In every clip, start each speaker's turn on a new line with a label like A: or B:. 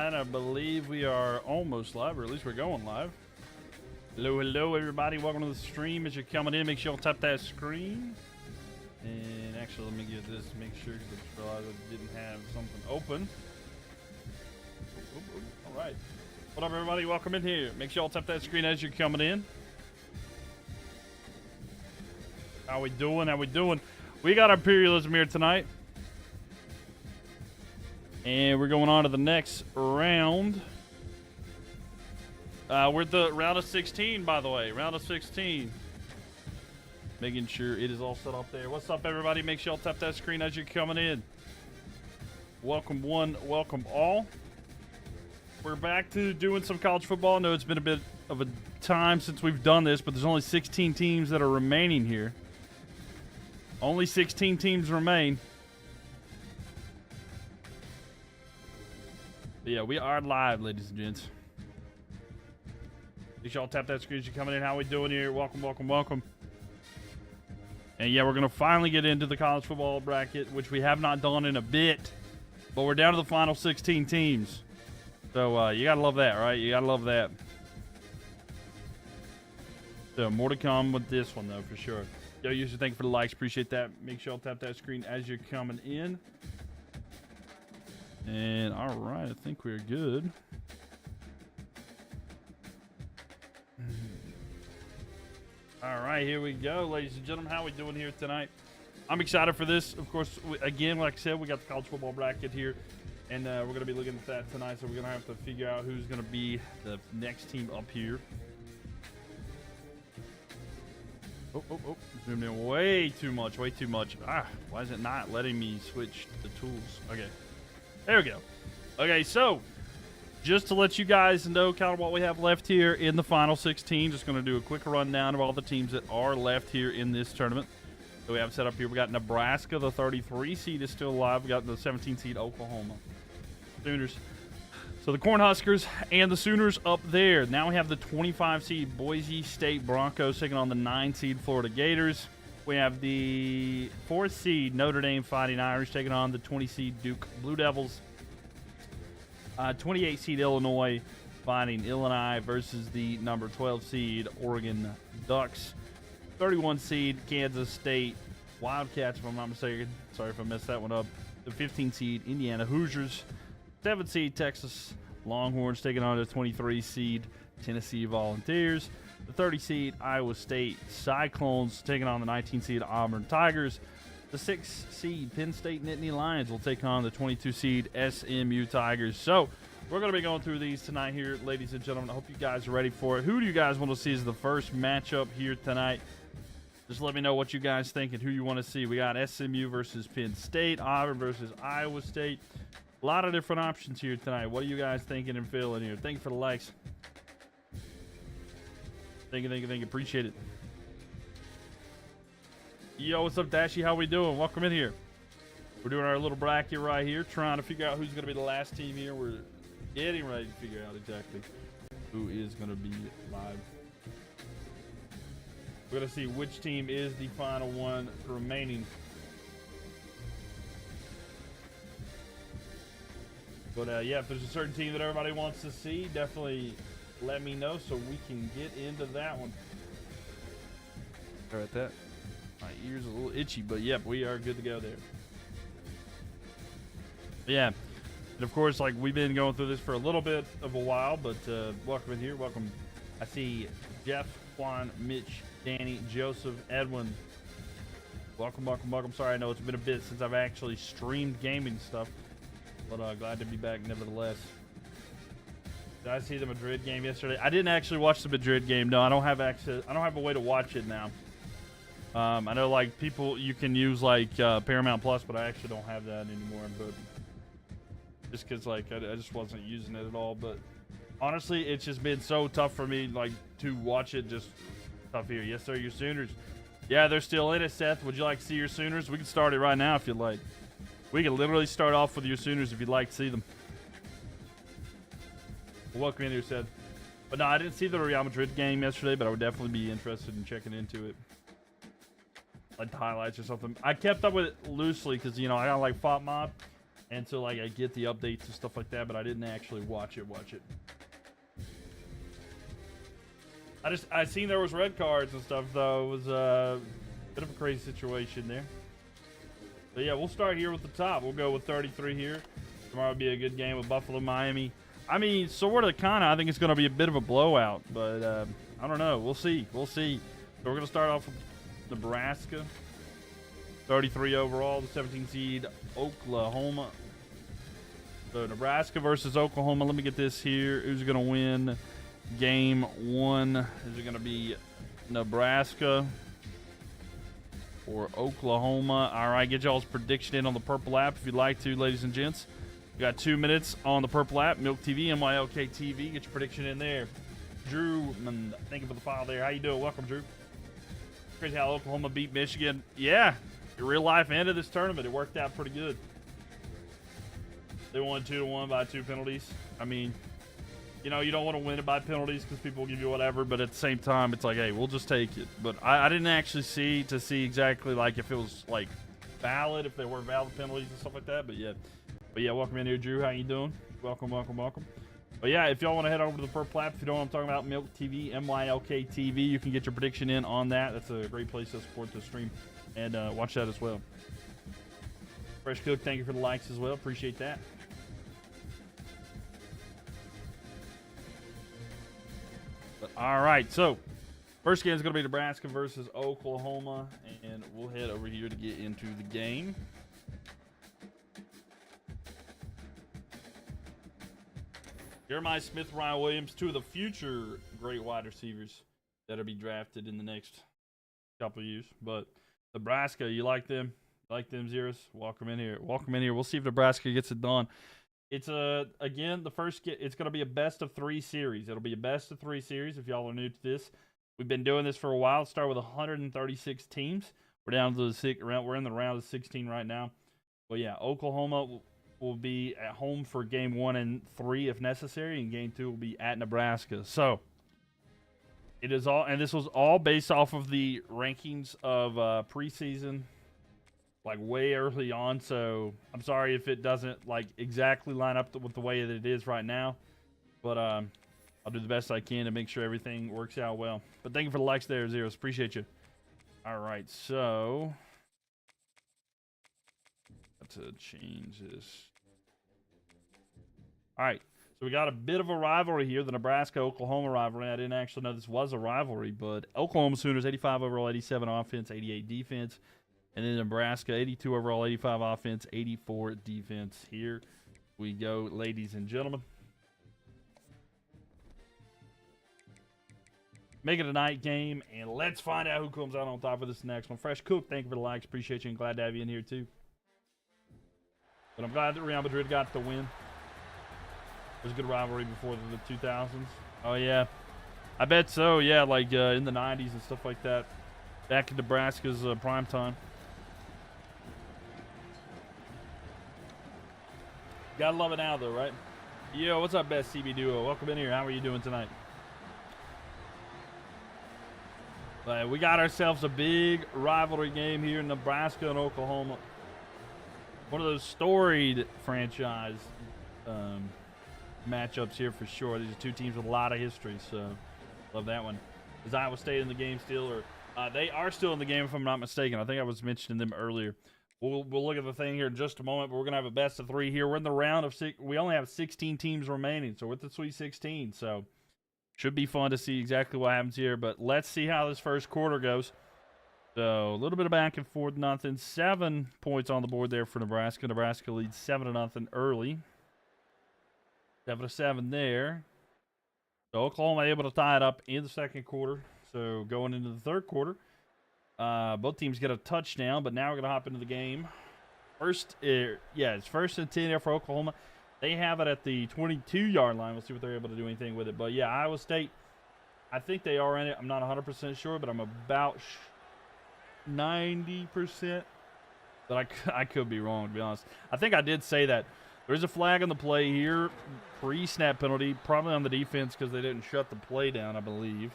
A: right, I believe we are almost live, or at least we're going live. Hello, everybody. Welcome to the stream. As you're coming in, make sure you tap that screen. And actually, let me get this, make sure, because I just realized I didn't have something open. All right. What up, everybody? Welcome in here. Make sure you tap that screen as you're coming in. How we doing? How we doing? We got imperialism here tonight. And we're going on to the next round. We're at the round of 16, by the way. Round of 16. Making sure it is all set up there. What's up, everybody? Make sure you tap that screen as you're coming in. Welcome one, welcome all. We're back to doing some college football. I know it's been a bit of a time since we've done this, but there's only 16 teams that are remaining here. Only 16 teams remain. But yeah, we are live, ladies and gents. Make sure y'all tap that screen as you're coming in. How we doing here? Welcome, welcome, welcome. And yeah, we're going to finally get into the college football bracket, which we have not done in a bit. But we're down to the final 16 teams. So you got to love that, right? You got to love that. So more to come with this one, though, for sure. Yo, user, thank you for the likes. Appreciate that. Make sure y'all tap that screen as you're coming in. And all right, I think we're good. All right, here we go, ladies and gentlemen. How we doing here tonight? I'm excited for this. Of course, again, like I said, we got the college football bracket here, and we're going to be looking at that tonight. So we're going to have to figure out who's going to be the next team up here. Oh, zoomed in way too much, way too much. Why is it not letting me switch the tools? Okay. There we go. Okay, so just to let you guys know kind of what we have left here in the final 16, just going to do a quick rundown of all the teams that are left here in this tournament. So we have set up here. We got Nebraska, the 33 seed is still alive. We got the 17 seed Oklahoma Sooners. So the Cornhuskers and the Sooners up there. Now we have the 25 seed Boise State Broncos taking on the 9 seed Florida Gators. We have the 4th seed Notre Dame Fighting Irish taking on the 20 seed Duke Blue Devils. 28 seed Illinois fighting Illinois versus the number 12 seed Oregon Ducks. 31 seed Kansas State Wildcats, if I'm not mistaken. Sorry if I messed that one up. The 15 seed Indiana Hoosiers. 7 seed Texas Longhorns taking on the 23 seed Tennessee Volunteers. The 30 seed Iowa State Cyclones taking on the 19 seed Auburn Tigers. The 6 seed Penn State Nittany Lions will take on the 22 seed SMU Tigers. So we're going to be going through these tonight here, ladies and gentlemen. I hope you guys are ready for it. Who do you guys want to see as the first matchup here tonight? Just let me know what you guys think and who you want to see. We got SMU versus Penn State, Auburn versus Iowa State. A lot of different options here tonight. What are you guys thinking and feeling here? Thank you for the likes. Thank you. Appreciate it. Yo, what's up, Dashy? How we doing? Welcome in here. We're doing our little bracket right here, trying to figure out who's going to be the last team here. We're getting ready to figure out exactly who is going to be live. We're going to see which team is the final one remaining. But, yeah, if there's a certain team that everybody wants to see, definitely let me know so we can get into that one. All right, that. My ears a little itchy, but yep, we are good to go there. Yeah, and of course, like we've been going through this for a little bit of a while, but welcome in here. Welcome. I see Jeff, Juan, Mitch, Danny, Joseph, Edwin. Welcome. Sorry, I know it's been a bit since I've actually streamed gaming stuff, but glad to be back nevertheless. Did I see the Madrid game yesterday? I didn't actually watch the Madrid game. No, I don't have access. I don't have a way to watch it now. I know, like, people, you can use, like, Paramount Plus, but I actually don't have that anymore. But just because, like, I just wasn't using it at all. But honestly, it's just been so tough for me, like, to watch it. Just tough here. Yes, sir, your Sooners. Yeah, they're still in it, Seth. Would you like to see your Sooners? We can start it right now if you'd like. We can literally start off with your Sooners if you'd like to see them. Welcome in here, Seth. But no, I didn't see the Real Madrid game yesterday, but I would definitely be interested in checking into it. Like the highlights or something. I kept up with it loosely because, you know, I got like FOP Mob, And so, like, I get the updates and stuff like that, but I didn't actually watch it. I seen there was red cards and stuff, though. It was a bit of a crazy situation there. But yeah, we'll start here with the top. We'll go with 33 here. Tomorrow will be a good game with Buffalo, Miami. I mean, sort of, kind of. I think it's going to be a bit of a blowout, but I don't know. We'll see. So we're going to start off with Nebraska. 33 overall, the 17 seed Oklahoma. So Nebraska versus Oklahoma. Let me get this here. Who's going to win game 1? Is it going to be Nebraska or Oklahoma? All right, get y'all's prediction in on the purple app if you'd like to, ladies and gents. We got 2 minutes on the purple app, Mylk TV, Mylk TV. Get your prediction in there. Drew, thank you for the file there. How you doing? Welcome, Drew. Crazy how Oklahoma beat Michigan. Yeah, the real life end of this tournament, it worked out pretty good. They won 2-1 by 2 penalties. I mean, you know, you don't want to win it by penalties because people will give you whatever, but at the same time, it's like, hey, we'll just take it. But I didn't actually see exactly, like, if it was, like, valid, if there were valid penalties and stuff like that. But yeah, welcome in here, Drew. How you doing? Welcome. But yeah, if y'all want to head over to the purple app, if you don't know what I'm talking about, Mylk TV, Mylk TV, you can get your prediction in on that. That's a great place to support the stream and watch that as well. Fresh Cook, thank you for the likes as well. Appreciate that. But all right, so first game is going to be Nebraska versus Oklahoma, and we'll head over here to get into the game. Jeremiah Smith, Ryan Williams, 2 of the future great wide receivers that'll be drafted in the next couple of years. But Nebraska, you like them? Like them, Zeros? Welcome in here. We'll see if Nebraska gets it done. It's again, it's going to be a best of 3 series. It'll be a best of 3 series if y'all are new to this. We've been doing this for a while. Start with 136 teams. We're down to we're in the round of 16 right now. But yeah, Oklahoma will be at home for game 1 and 3 if necessary, and game 2 will be at Nebraska. So it is all, and this was all based off of the rankings of preseason, like way early on. So I'm sorry if it doesn't like exactly line up with the way that it is right now, but I'll do the best I can to make sure everything works out well. But thank you for the likes there, Zeros. Appreciate you. All right, so to change this. All right, so we got a bit of a rivalry here, the Nebraska-Oklahoma rivalry. I didn't actually know this was a rivalry, but Oklahoma Sooners, 85 overall, 87 offense, 88 defense. And then Nebraska, 82 overall, 85 offense, 84 defense. Here we go, ladies and gentlemen. Make it a night game, and let's find out who comes out on top of this next one. Fresh Cook, thank you for the likes. Appreciate you, and glad to have you in here, too. But I'm glad that Real Madrid got the win. It was a good rivalry before the 2000s. Oh, yeah. I bet so, yeah, like in the 90s and stuff like that. Back in Nebraska's prime time. Gotta love it now, though, right? Yo, what's up, best CB Duo? Welcome in here. How are you doing tonight? We got ourselves a big rivalry game here in Nebraska and Oklahoma. One of those storied franchise matchups here for sure. These are 2 teams with a lot of history, so love that one. Is Iowa State in the game still? Or they are still in the game, if I'm not mistaken. I think I was mentioning them earlier. We'll look at the thing here in just a moment, but we're going to have a best of 3 here. We're in the round of 6. We only have 16 teams remaining, so we're at the Sweet 16. So should be fun to see exactly what happens here. But let's see how this first quarter goes. So a little bit of back and forth, nothing. 7 points on the board there for Nebraska. Nebraska leads 7-0 early. 7-7 there. So Oklahoma able to tie it up in the second quarter. So going into the third quarter, both teams get a touchdown, but now we're going to hop into the game. It's 1st and 10 there for Oklahoma. They have it at the 22-yard line. We'll see if they're able to do anything with it. But, yeah, Iowa State, I think they are in it. I'm not 100% sure, but I'm about 90%. But I could be wrong, to be honest. I think I did say that. There's a flag on the play here. Pre-snap penalty, probably on the defense because they didn't shut the play down, I believe.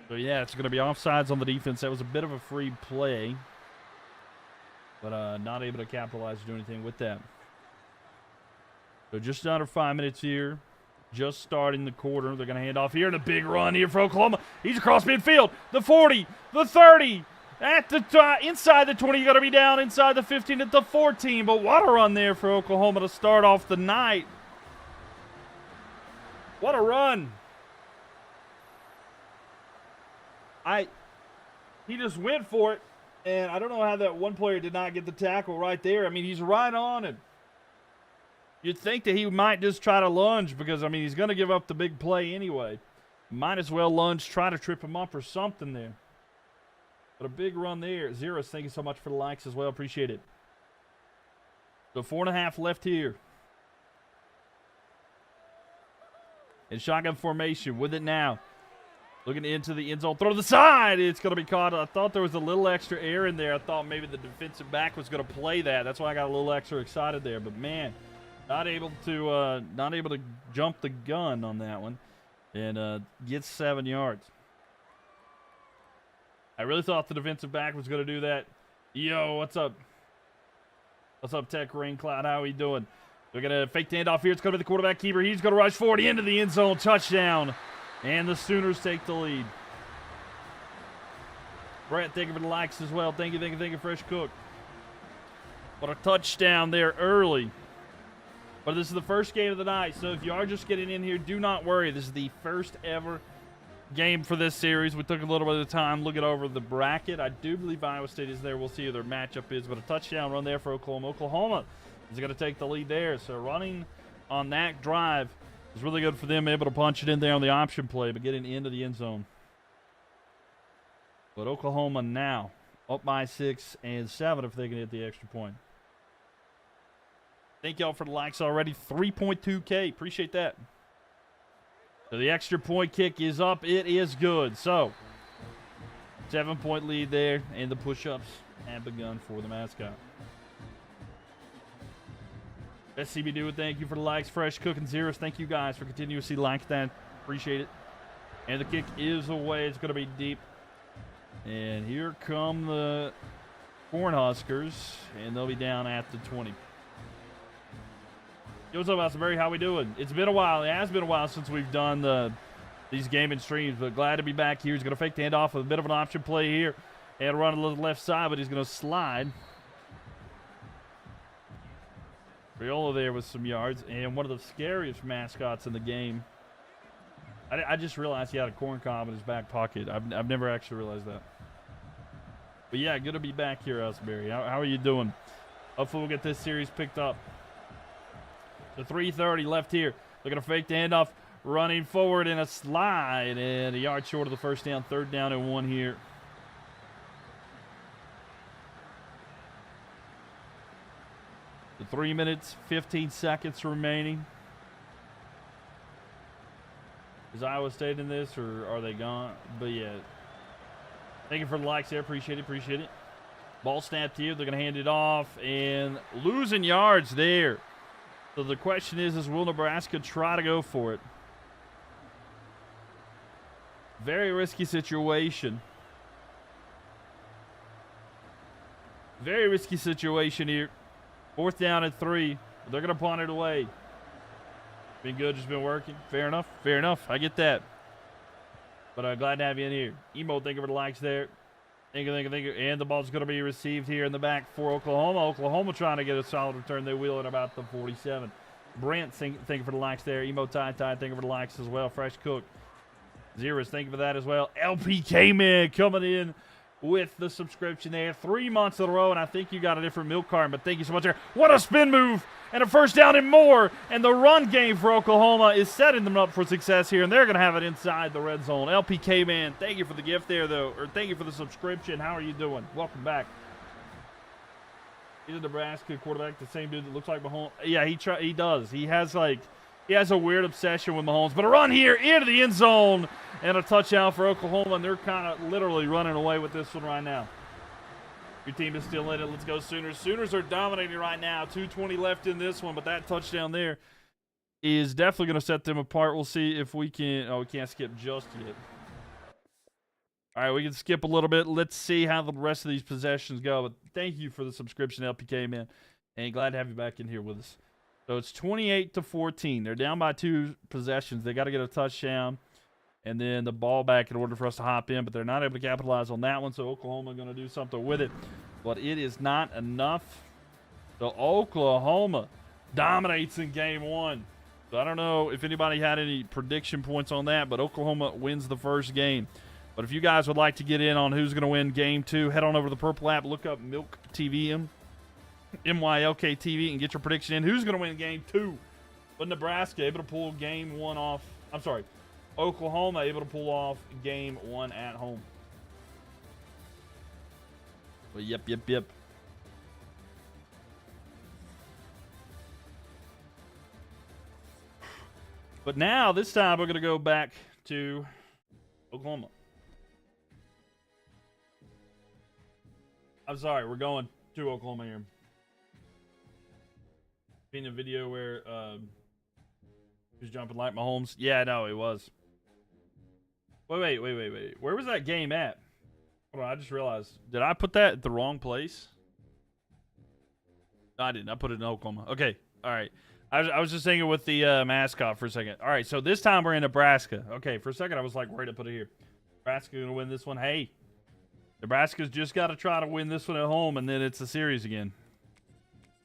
A: So, yeah, it's going to be offsides on the defense. That was a bit of a free play. but not able to capitalize or do anything with that. So just under 5 minutes here. Just starting the quarter. They're going to hand off here, and a big run here for Oklahoma. He's across midfield. The 40, the 30, at the inside the 20. You got to be down inside the 15 at the 14. But what a run there for Oklahoma to start off the night. What a run. He just went for it, and I don't know how that one player did not get the tackle right there. I mean, he's right on it. You'd think that he might just try to lunge because, I mean, he's going to give up the big play anyway. Might as well lunge, try to trip him up or something there. But a big run there. Zeros, thank you so much for the likes as well. Appreciate it. So 4.5 left here. In shotgun formation with it now. Looking into the end zone. Throw to the side. It's going to be caught. I thought there was a little extra air in there. I thought maybe the defensive back was going to play that. That's why I got a little extra excited there. But, man, not able to jump the gun on that one. And gets 7 yards. I really thought the defensive back was going to do that. Yo, what's up? What's up, Tech Rain Cloud? How are we doing? They're going to fake the handoff here. It's going to be the quarterback keeper. He's going to rush forward into the end zone. Touchdown. And the Sooners take the lead. Brett, thank you for the likes as well. Thank you, Fresh Cook. What a touchdown there early. But this is the first game of the night, so if you are just getting in here, do not worry. This is the first ever game for this series. We took a little bit of time looking over the bracket. I do believe Iowa State is there. We'll see who their matchup is, but a touchdown run there for Oklahoma. Oklahoma is going to take the lead there. So running on that drive is really good for them, able to punch it in there on the option play, but getting into the end zone. But Oklahoma now up by 6 and 7 if they can hit the extra point. Thank y'all for the likes already. 3.2K. Appreciate that. So the extra point kick is up. It is good. So 7-point lead there, and the push-ups have begun for the mascot. SCB Dude, thank you for the likes. Fresh Cooking Zeros, thank you guys for continuously liking that. Appreciate it. And the kick is away. It's going to be deep. And here come the Cornhuskers, and they'll be down at the 20. Yo, what's up, Asbury? How we doing? It's been a while. It has been a while since we've done these gaming streams, but glad to be back here. He's going to fake the handoff with a bit of an option play here and run a little left side, but he's going to slide. Riola there with some yards, and one of the scariest mascots in the game. I just realized he had a corn cob in his back pocket. I've never actually realized that. But yeah, good to be back here, Asbury. How are you doing? Hopefully we'll get this series picked up. The 3:30 left here. They're going to fake the handoff, running forward in a slide, and a yard short of the first down. 3rd down and 1 here. The 3 minutes, 15 seconds remaining. Is Iowa State in this, or are they gone? But yeah. Thank you for the likes there. Appreciate it. Appreciate it. Ball snapped here. They're going to hand it off, and losing yards there. So the question is will Nebraska try to go for it? Very risky situation. Very risky situation here. 4th down and 3. They're going to punt it away. Been good, just been working. Fair enough. Fair enough. I get that. But glad to have you in here. Emo, thank you for the likes there. Thank you. And the ball's going to be received here in the back for Oklahoma. Oklahoma trying to get a solid return. They wheel it about the 47. Brent, thank you for the likes there. Emo Tie, thank you for the likes as well. Fresh Cook. Zeros, thank you for that as well. LPK Man coming in with the subscription there. 3 months in a row, and I think you got a different milk card, but thank you so much there. What a spin move, and a first down and more, and the run game for Oklahoma is setting them up for success here, and they're going to have it inside the red zone. LPK Man, thank you for the gift there, though, or thank you for the subscription. How are you doing? Welcome back. He's a Nebraska quarterback, the same dude that looks like Mahomes. Yeah, he does. He has a weird obsession with Mahomes. But a run here into the end zone and a touchdown for Oklahoma, and they're kind of literally running away with this one right now. Your team is still in it. Let's go Sooners. Sooners are dominating right now. 2:20 left in this one, but that touchdown there is definitely going to set them apart. We'll see if we can – oh, we can't skip just yet. All right, we can skip a little bit. Let's see how the rest of these possessions go. But thank you for the subscription, LPK, man. And glad to have you back in here with us. So it's 28-14. They're down by 2 possessions. They got to get a touchdown and then the ball back in order for us to hop in. But they're not able to capitalize on that one. So Oklahoma going to do something with it. But it is not enough. So Oklahoma dominates in game 1. So I don't know if anybody had any prediction points on that, but Oklahoma wins the first game. But if you guys would like to get in on who's going to win game 2, head on over to the Purple app, look up Mylk TV, MYLK TV, and get your prediction in. Who's going to win game 2? But Nebraska able to pull game 1 off. I'm sorry, Oklahoma able to pull off game 1 at home. But yep. But now, this time, we're going to go back to Oklahoma. I'm sorry, we're going to Oklahoma here. Seen a video where he was jumping like Mahomes. Yeah, no, it was. Wait. Where was that game at? Hold on, I just realized. Did I put that at the wrong place? No, I didn't. I put it in Oklahoma. Okay, all right. I was just thinking with the mascot for a second. All right, so this time we're in Nebraska. Okay, for a second I was like, where to put it here? Nebraska going to win this one. Hey, Nebraska's just got to try to win this one at home, and then it's a series again.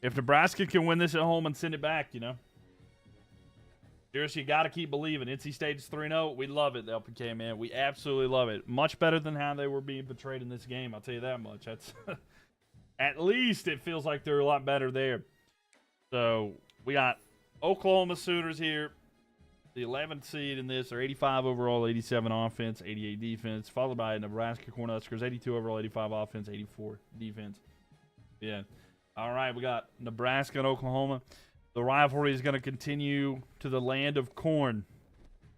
A: If Nebraska can win this at home and send it back, you know. Seriously, you got to keep believing. NC State's 3-0. We love it, LPK, man. We absolutely love it. Much better than how they were being portrayed in this game. I'll tell you that much. That's at least it feels like they're a lot better there. So we got Oklahoma Sooners here, the 11th seed in this. They're 85 overall, 87 offense, 88 defense, followed by Nebraska Cornhuskers, 82 overall, 85 offense, 84 defense. Yeah. All right, we got Nebraska and Oklahoma. The rivalry is going to continue to the land of corn.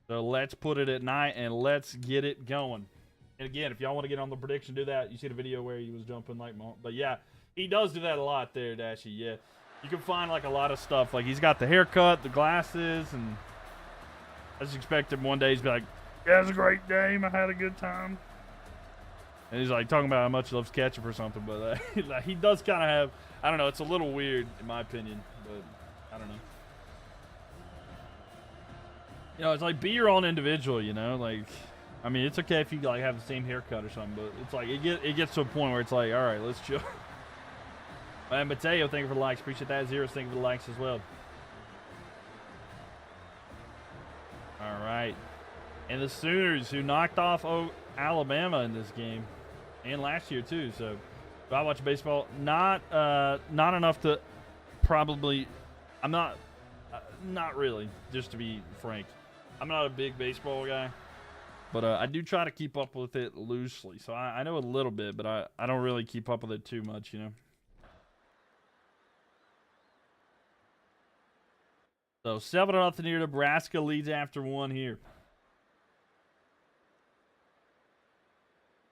A: So let's put it at night and let's get it going. And again, if y'all want to get on the prediction, do that. You see the video where he was jumping like Mahomes. But yeah, he does do that a lot there, Dashy. Yeah. You can find like a lot of stuff. Like he's got the haircut, the glasses, and I just expect him one day he's be like, yeah, it was a great game. I had a good time. And he's like talking about how much he loves ketchup or something. But like, he does kind of have, I don't know, it's a little weird in my opinion. But I don't know. You know, it's like be your own individual, you know? Like, I mean, it's okay if you like have the same haircut or something. But it's like, it gets to a point where it's like, all right, let's chill. And Mateo, thank you for the likes. Appreciate that. Zeros, thank you for the likes as well. All right. And the Sooners, who knocked off Alabama in this game. And last year, too. So, if I watch baseball, not enough to probably... I'm not really, just to be frank. I'm not a big baseball guy. But I do try to keep up with it loosely. So, I know a little bit, but I don't really keep up with it too much, you know. So 7-0 here. Nebraska leads after 1 here.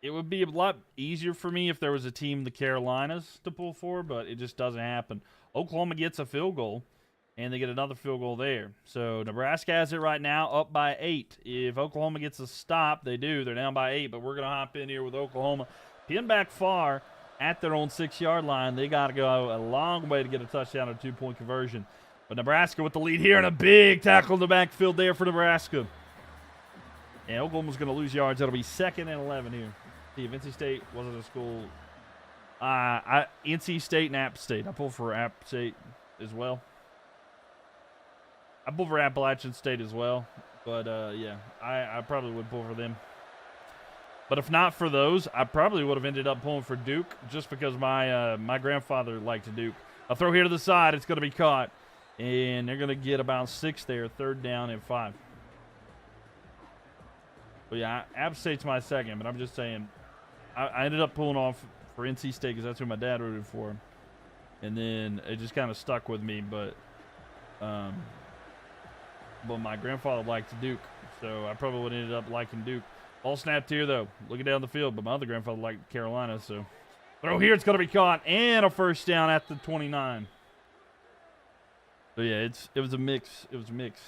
A: It would be a lot easier for me if there was a team, the Carolinas, to pull for, but it just doesn't happen. Oklahoma gets a field goal, and they get another field goal there. So Nebraska has it right now, up by 8. If Oklahoma gets a stop, they do. They're down by 8, but we're going to hop in here with Oklahoma. Pinned back far at their own 6-yard line. They got to go a long way to get a touchdown or 2-point conversion. But Nebraska with the lead here and a big tackle in the backfield there for Nebraska. And Oklahoma's going to lose yards. That'll be 2nd and 11 here. See if NC State wasn't a school. NC State and App State. I pull for App State as well. I pull for Appalachian State as well. But, yeah, I probably would pull for them. But if not for those, I probably would have ended up pulling for Duke just because my grandfather liked Duke. A throw here to the side. It's going to be caught. And they're going to get about 6 there, 3rd down and 5. But yeah, App State's my second, but I'm just saying, I ended up pulling off for NC State because that's who my dad rooted for. And then it just kind of stuck with me, but my grandfather liked Duke, so I probably would have ended up liking Duke. Ball snapped here, though, looking down the field, but my other grandfather liked Carolina, so. Throw here, it's going to be caught, and a 1st down at the 29. So yeah, it was a mix. It was a mix.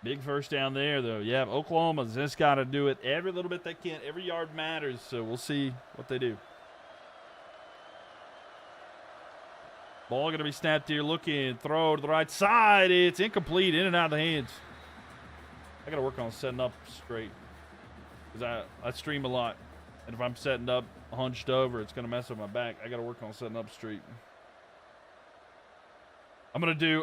A: Big first down there, though. Yeah, Oklahoma's just got to do it every little bit they can. Every yard matters, so we'll see what they do. Ball going to be snapped here. Looking, throw to the right side. It's incomplete, in and out of the hands. I got to work on setting up straight because I stream a lot. And if I'm setting up hunched over, it's going to mess with my back. I got to work on setting up straight. I'm going to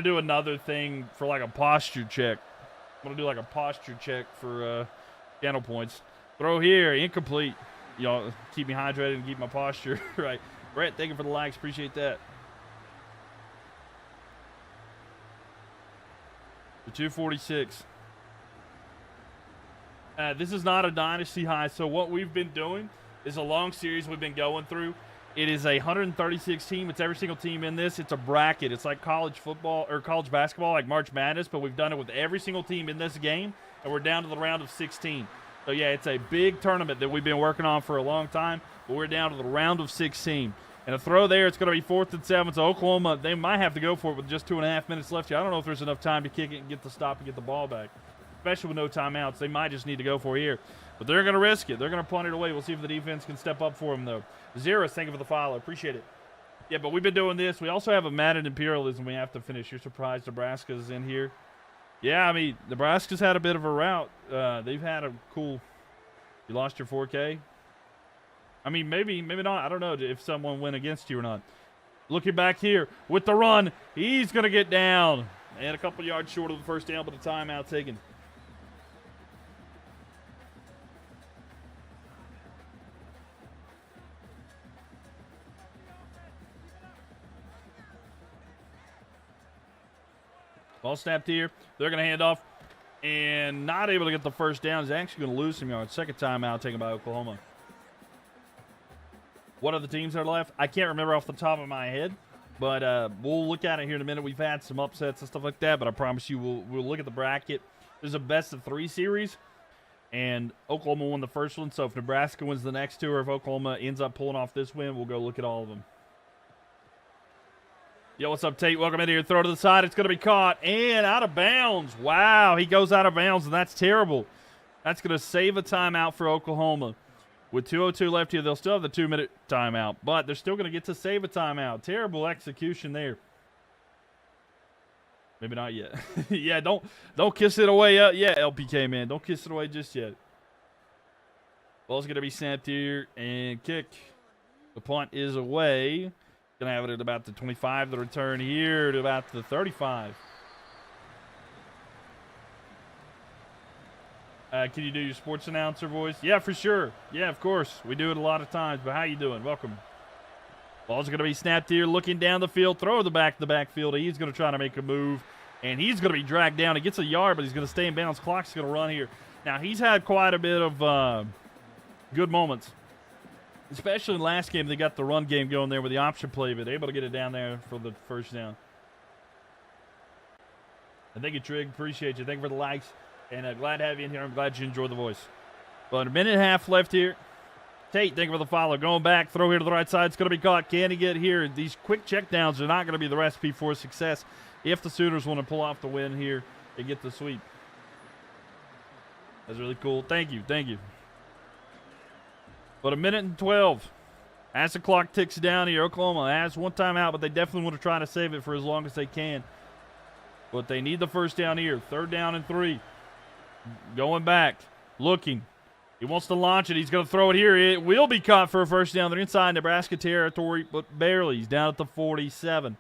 A: do another thing for like a posture check. I'm going to do like a posture check for channel points. Throw here, incomplete. You know, keep me hydrated and keep my posture right. Brett, thank you for the likes. Appreciate that. The 246. This is not a dynasty high, so what we've been doing is a long series we've been going through. It is a 136 team. It's every single team in this. It's a bracket. It's like college football or college basketball, like March Madness, but we've done it with every single team in this game, and we're down to the round of 16. So, yeah, it's a big tournament that we've been working on for a long time, but we're down to the round of 16. And a throw there, it's going to be 4th and 7. So, Oklahoma, they might have to go for it with just 2.5 minutes left here. I don't know if there's enough time to kick it and get the stop and get the ball back, especially with no timeouts. They might just need to go for it here. But they're going to risk it. They're going to punt it away. We'll see if the defense can step up for them, though. Zeros, thank you for the follow. Appreciate it. Yeah, but we've been doing this. We also have a Madden imperialism we have to finish. You're surprised Nebraska's in here? Yeah, I mean, Nebraska's had a bit of a route. They've had a cool... You lost your 4K? I mean, maybe not. I don't know if someone went against you or not. Looking back here with the run. He's going to get down. And a couple yards short of the first down, but a timeout taken. Ball snapped here. They're going to hand off. And not able to get the first down. He's actually going to lose some yards. Second timeout taken by Oklahoma. What are the teams that are left? I can't remember off the top of my head. But we'll look at it here in a minute. We've had some upsets and stuff like that. But I promise you we'll look at the bracket. There's a best-of-3 series. And Oklahoma won the first one. So if Nebraska wins the next two or if Oklahoma ends up pulling off this win, we'll go look at all of them. Yo, what's up, Tate? Welcome in here. Throw to the side. It's going to be caught and out of bounds. Wow, he goes out of bounds, and that's terrible. That's going to save a timeout for Oklahoma. With 2:02 left here, they'll still have the 2-minute timeout, but they're still going to get to save a timeout. Terrible execution there. Maybe not yet. Yeah, don't kiss it away yet, LPK, man. Don't kiss it away just yet. Ball's going to be snapped here and kick. The punt is away. Going to have it at about the 25. The return here to about the 35. Can you do your sports announcer voice? Yeah, for sure. Yeah, of course. We do it a lot of times. But how you doing? Welcome. Ball's going to be snapped here. Looking down the field. Throw the backfield. He's going to try to make a move. And he's going to be dragged down. He gets a yard, but he's going to stay in bounds. Clock's going to run here. Now, he's had quite a bit of good moments. Especially in the last game, they got the run game going there with the option play, but able to get it down there for the first down. And thank you, Trig. Appreciate you. Thank you for the likes. And glad to have you in here. I'm glad you enjoyed the voice. But a minute and a half left here. Tate, thank you for the follow. Going back, throw here to the right side. It's going to be caught. Can he get here? These quick checkdowns are not going to be the recipe for success if the Sooners want to pull off the win here and get the sweep. That's really cool. Thank you. Thank you. But a minute and 12. As the clock ticks down here, Oklahoma has one timeout, but they definitely want to try to save it for as long as they can. But they need the first down here. 3rd down and 3. Going back. Looking. He wants to launch it. He's going to throw it here. It will be caught for a first down. They're inside Nebraska territory, but barely. He's down at the 47.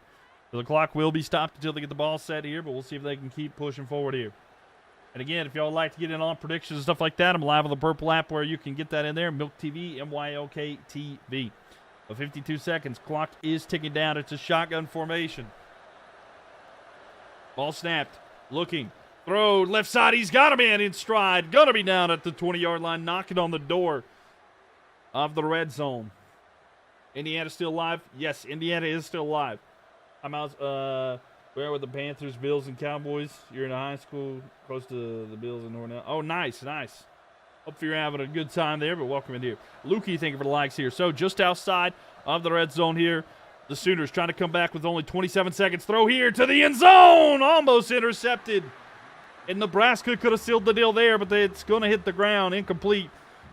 A: So the clock will be stopped until they get the ball set here, but we'll see if they can keep pushing forward here. And again, if y'all would like to get in on predictions and stuff like that, I'm live on the Purple app where you can get that in there. Mylk TV, MYLK TV. But 52 seconds. Clock is ticking down. It's a shotgun formation. Ball snapped. Looking. Throw. Left side. He's got a man in stride. Going to be down at the 20-yard line. Knocking on the door of the red zone. Indiana still alive? Yes, Indiana is still alive. I'm out. Where were the Panthers, Bills, and Cowboys? You're in a high school close to the Bills and Hornell. Oh, nice, nice. Hope you're having a good time there, but welcome in here. Lukey, thank you for the likes here. So just outside of the red zone here, The Sooners trying to come back with only 27 seconds. Throw here to the end zone. Almost intercepted. And Nebraska could have sealed the deal there, but it's going to hit the ground. Incomplete.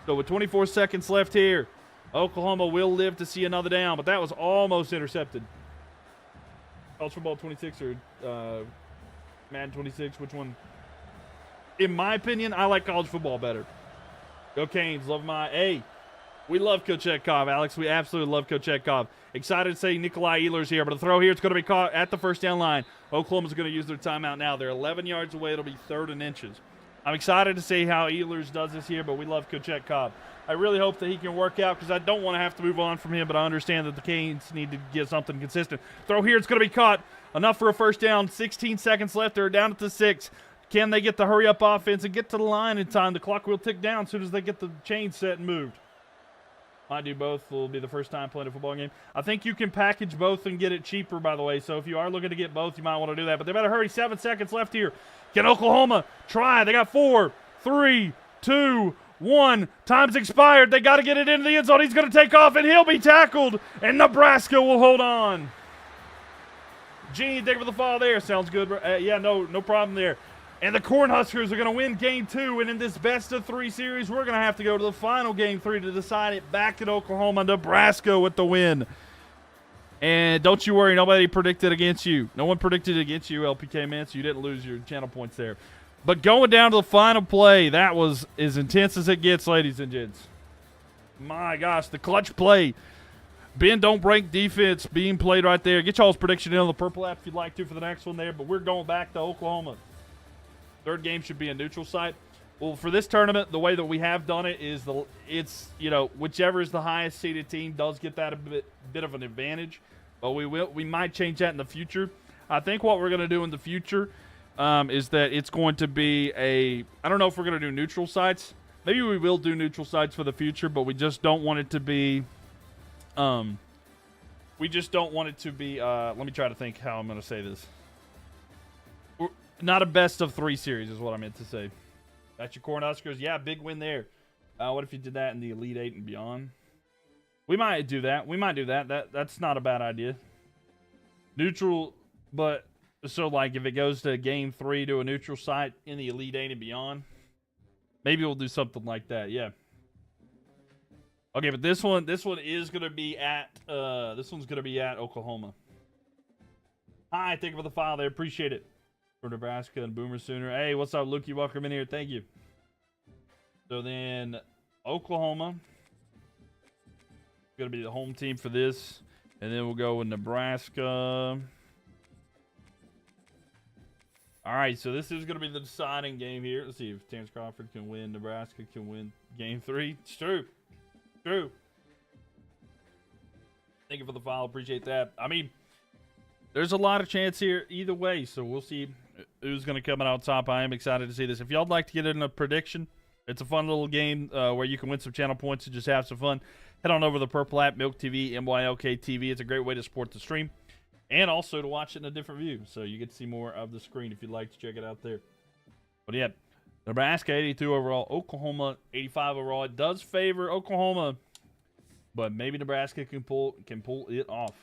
A: So with 24 seconds left here, Oklahoma will live to see another down, but that was almost intercepted. College football 26 or Madden 26, which one? In my opinion, I like college football better. Go Canes, love my A. We love Coach Chetkov, Alex. We absolutely love Coach Chetkov. Excited to say Nikolai Ehlers here, but the throw here, it's going to be caught at the first down line. Oklahoma's going to use their timeout now. They're 11 yards away. It'll be 3rd and inches. I'm excited to see how Ehlers does this here, but we love Coach Chetkov. I really hope that he can work out because I don't want to have to move on from him, but I understand that the Canes need to get something consistent. Throw here, it's going to be caught. Enough for a first down. 16 seconds left. They're down at the 6. Can they get the hurry-up offense and get to the line in time? The clock will tick down as soon as they get the chain set and moved. Might do both. Will be the first time playing a football game. I think you can package both and get it cheaper, by the way. So if you are looking to get both, you might want to do that. But they better hurry. 7 seconds left here. Can Oklahoma try? They got 4, 3, 2, 1. Time's expired. They got to get it into the end zone. He's going to take off, and he'll be tackled. And Nebraska will hold on. Gene, thank you for the follow there. Sounds good. Yeah, no problem there. And the Cornhuskers are going to win Game 2. And in this best-of-3 series, we're going to have to go to the final Game 3 to decide it back at Oklahoma. Nebraska with the win. And don't you worry, nobody predicted against you. No one predicted against you, LPK man, so you didn't lose your channel points there. But going down to the final play, that was as intense as it gets, ladies and gents. My gosh, the clutch play. Ben, don't break defense being played right there. Get y'all's prediction in on the purple app if you'd like to for the next one there. But we're going back to Oklahoma. 3rd game should be a neutral site. Well, for this tournament, the way that we have done it is it's whichever is the highest seeded team does get that a bit of an advantage. But we might change that in the future. I think what we're going to do in the future is that it's going to be I don't know if we're going to do neutral sites. Maybe we will do neutral sites for the future, but we just don't want it to be let me try to think how I'm going to say this. Not a best-of-3 series is what I meant to say. That's your Cornhuskers. Yeah, big win there. What if you did that in the Elite 8 and beyond? We might do that. That's not a bad idea. Neutral, but so like if it goes to Game 3 to a neutral site in the Elite 8 and beyond, maybe we'll do something like that. Yeah. Okay, but this one is going to be at Oklahoma. Hi, thank you for the file there. Appreciate it. For Nebraska and Boomer Sooner. Hey, what's up, Luke? Welcome in here. Thank you. So then, Oklahoma going to be the home team for this. And then we'll go with Nebraska. All right, so this is going to be the deciding game here. Let's see if Terrence Crawford can win. Nebraska can win Game 3. It's true. True. Thank you for the follow. Appreciate that. I mean, there's a lot of chance here either way, so we'll see who's going to come out on top. I am excited to see this. If y'all would like to get in a prediction, it's a fun little game where you can win some channel points and just have some fun. Head on over to the purple app, Mylk TV, MYLK TV. It's a great way to support the stream and also to watch it in a different view. So you get to see more of the screen if you'd like to check it out there. But yeah, Nebraska 82 overall, Oklahoma 85 overall. It does favor Oklahoma, but maybe Nebraska can pull it off.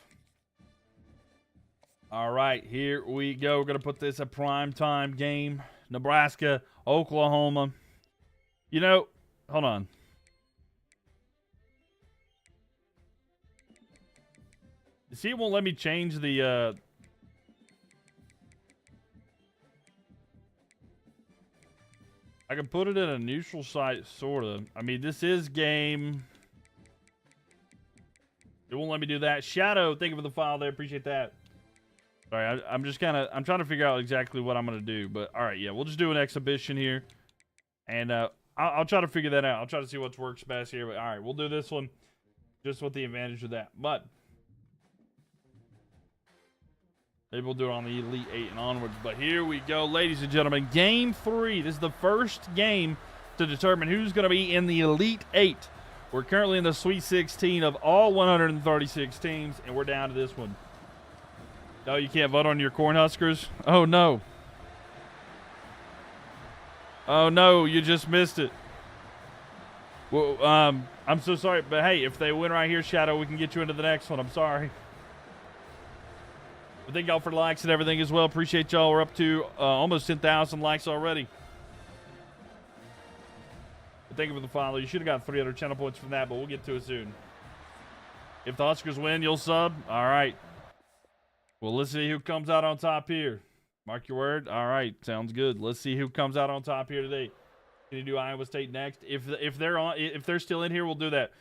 A: All right, here we go. We're going to put this a primetime game. Nebraska, Oklahoma. You know, hold on. See, it won't let me change the I can put it in a neutral site, sort of. I mean, this is game. It won't let me do that. Shadow, thank you for the file there. Appreciate that. Sorry, I'm trying to figure out exactly what I'm going to do. But, all right, yeah, we'll just do an exhibition here. And I'll try to figure that out. I'll try to see what works best here. But, all right, we'll do this one just with the advantage of that. But maybe we'll do it on the Elite 8 and onwards. But here we go, ladies and gentlemen. Game 3. This is the first game to determine who's going to be in the Elite 8. We're currently in the Sweet 16 of all 136 teams, and we're down to this one. No, you can't vote on your Cornhuskers? Oh, no. Oh, no, you just missed it. Well, I'm so sorry, but hey, if they win right here, Shadow, we can get you into the next one. I'm sorry. But thank y'all for the likes and everything as well. Appreciate y'all. We're up to almost 10,000 likes already. But thank you for the follow. You should have got 300 channel points from that, but we'll get to it soon. If the Huskers win, you'll sub? All right. Well, let's see who comes out on top here. Mark your word. All right. Sounds good. Let's see who comes out on top here today. Can you do Iowa State next? If they're still in here, we'll do that.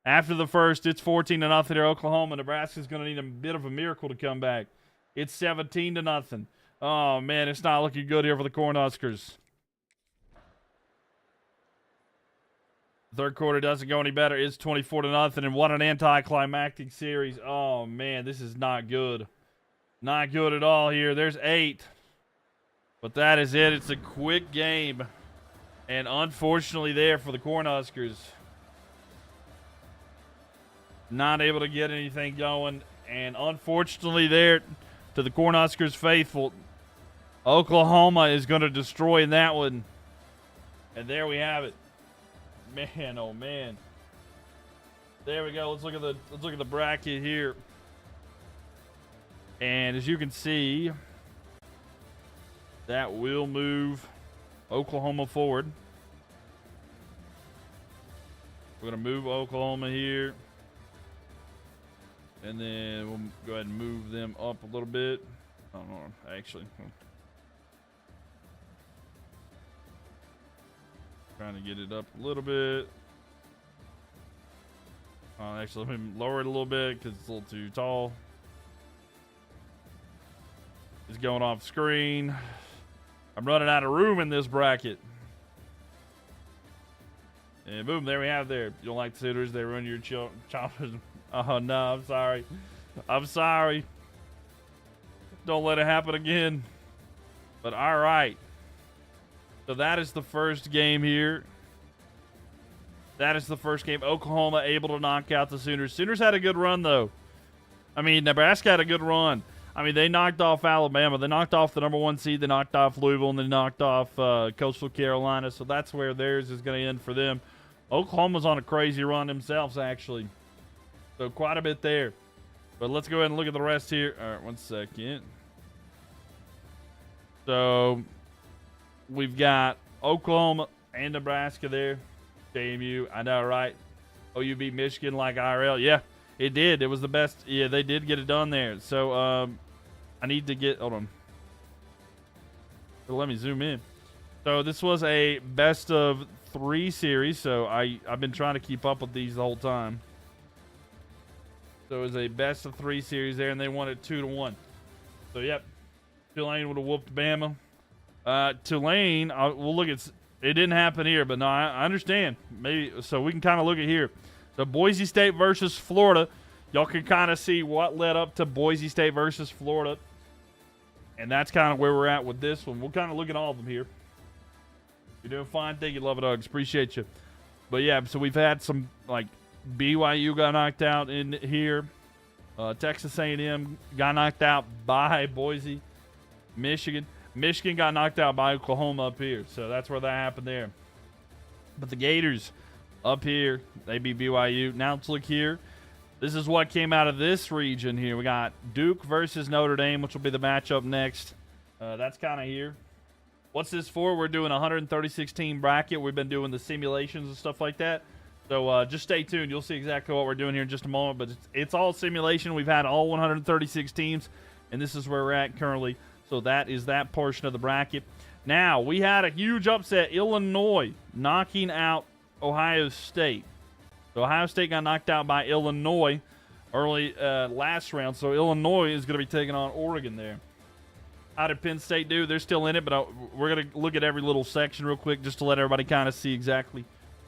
A: After the first, it's 14-0 to Oklahoma. Nebraska's going to need a bit of a miracle to come back. It's 17-0. Oh, man, it's not looking good here for the Cornhuskers. Third quarter doesn't go any better. It's 24-0, and what an anticlimactic series. Oh, man, this is not good. Not good at all here. There's 8. But that is it. It's a quick game. And unfortunately there for the Cornhuskers. Not able to get anything going. And unfortunately there to the Cornhuskers faithful, Oklahoma is going to destroy that one. And there we have it. Man, oh man. There we go. Let's look at the bracket here. And as you can see, that will move Oklahoma forward. We're going to move Oklahoma here. And then we'll go ahead and move them up a little bit. I don't know, actually. Trying to get it up a little bit. Actually, let me lower it a little bit because it's a little too tall. It's going off screen. I'm running out of room in this bracket. And boom, there we have there. You don't like the Sooners, they run your choppers. Oh, no, I'm sorry. I'm sorry. Don't let it happen again. But all right. So that is the first game here. That is the first game. Oklahoma able to knock out the Sooners. Sooners had a good run, though. I mean, Nebraska had a good run. I mean, they knocked off Alabama. They knocked off the number 1 seed. They knocked off Louisville, and they knocked off Coastal Carolina. So that's where theirs is going to end for them. Oklahoma's on a crazy run themselves, actually. So quite a bit there. But let's go ahead and look at the rest here. All right, 1 second. So we've got Oklahoma and Nebraska there. JMU, I know, right? OU beat Michigan like IRL. Yeah, it did. It was the best. Yeah, they did get it done there. So I need to get, hold on. So let me zoom in. So this was a best of 3 series. So I've been trying to keep up with these the whole time. So it was a best of 3 series there, and they won it 2-1. So yep, Tulane would have whooped Bama. Tulane, we'll look at. It didn't happen here, but no, I understand. Maybe so we can kind of look at here. So Boise State versus Florida. Y'all can kind of see what led up to Boise State versus Florida. And that's kind of where we're at with this one. We'll kind of look at all of them here. You're doing fine. Thank you, Love It Uggs. Appreciate you. But yeah, so we've had some, like, BYU got knocked out in here. Texas A&M got knocked out by Boise. Michigan got knocked out by Oklahoma up here. So that's where that happened there. But the Gators up here, they beat BYU. Now let's look here. This is what came out of this region here. We got Duke versus Notre Dame, which will be the matchup next. That's kind of here. What's this for? We're doing a 136-team bracket. We've been doing the simulations and stuff like that. So just stay tuned. You'll see exactly what we're doing here in just a moment. But it's all simulation. We've had all 136 teams, and this is where we're at currently. So that is that portion of the bracket. Now, we had a huge upset. Illinois knocking out Ohio State. So Ohio State got knocked out by Illinois early last round. So Illinois is going to be taking on Oregon there. How did Penn State do? They're still in it, but we're going to look at every little section real quick just to let everybody kind of see exactly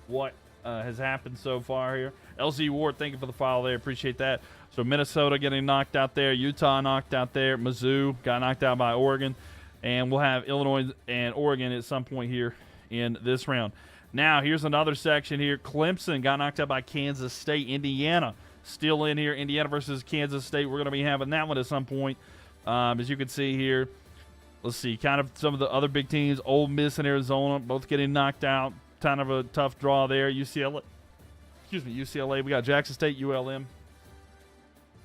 A: what has happened so far here. LZ Ward, thank you for the follow there. Appreciate that. So Minnesota getting knocked out there. Utah knocked out there. Mizzou got knocked out by Oregon. And we'll have Illinois and Oregon at some point here in this round. Now, here's another section here. Clemson got knocked out by Kansas State. Indiana still in here. Indiana versus Kansas State. We're going to be having that one at some point. As you can see here, let's see, kind of some of the other big teams. Ole Miss and Arizona both getting knocked out. Kind of a tough draw there. UCLA. We got Jackson State, ULM.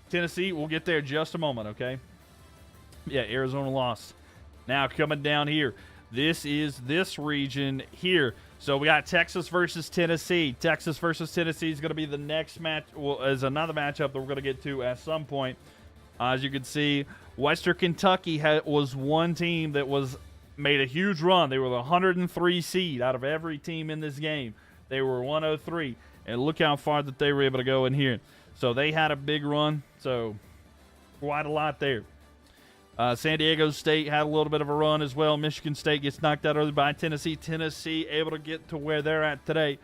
A: Tennessee, we'll get there in just a moment, okay? Yeah, Arizona lost. Now coming down here, this is this region here. So we got Texas versus Tennessee. Texas versus Tennessee is going to be the next match. Well, as another matchup that we're going to get to at some point. As you can see, Western Kentucky was one team that made a huge run. They were the 103 seed out of every team in this game. They were 103, and look how far that they were able to go in here. So they had a big run. So quite a lot there. San Diego State had a little bit of a run as well. Michigan State gets knocked out early by Tennessee. Tennessee able to get to where they're at today.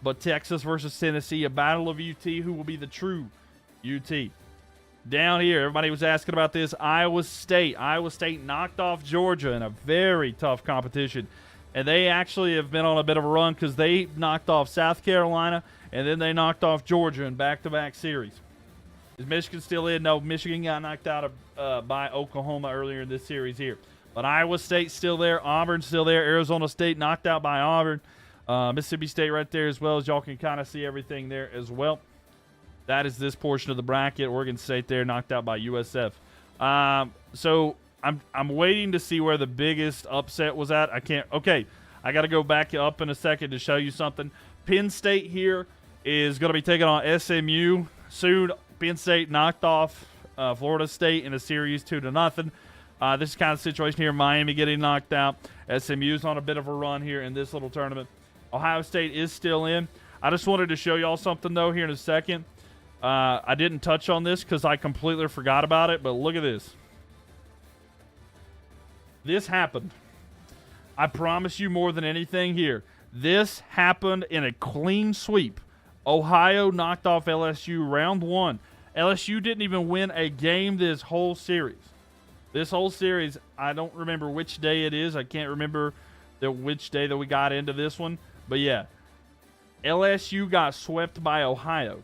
A: But Texas versus Tennessee, a battle of UT. Who will be the true UT? Down here, everybody was asking about this. Iowa State. Iowa State knocked off Georgia in a very tough competition. And they actually have been on a bit of a run because they knocked off South Carolina and then they knocked off Georgia in back-to-back series. Is Michigan still in? No, Michigan got knocked out by Oklahoma earlier in this series here. But Iowa State's still there. Auburn's still there. Arizona State knocked out by Auburn. Mississippi State right there as well, as y'all can kind of see everything there as well. That is this portion of the bracket. Oregon State there knocked out by USF. So I'm waiting to see where the biggest upset was at. Okay, I got to go back up in a second to show you something. Penn State here is going to be taking on SMU soon. Penn State knocked off Florida State in a series 2-0. This is kind of the situation here. Miami getting knocked out. SMU's on a bit of a run here in this little tournament. Ohio State is still in. I just wanted to show y'all something, though, here in a second. I didn't touch on this because I completely forgot about it, but look at this. This happened. I promise you more than anything here. This happened in a clean sweep. Ohio knocked off LSU round 1. LSU didn't even win a game this whole series. This whole series, I don't remember which day it is. I can't remember which day that we got into this one. But yeah, LSU got swept by Ohio.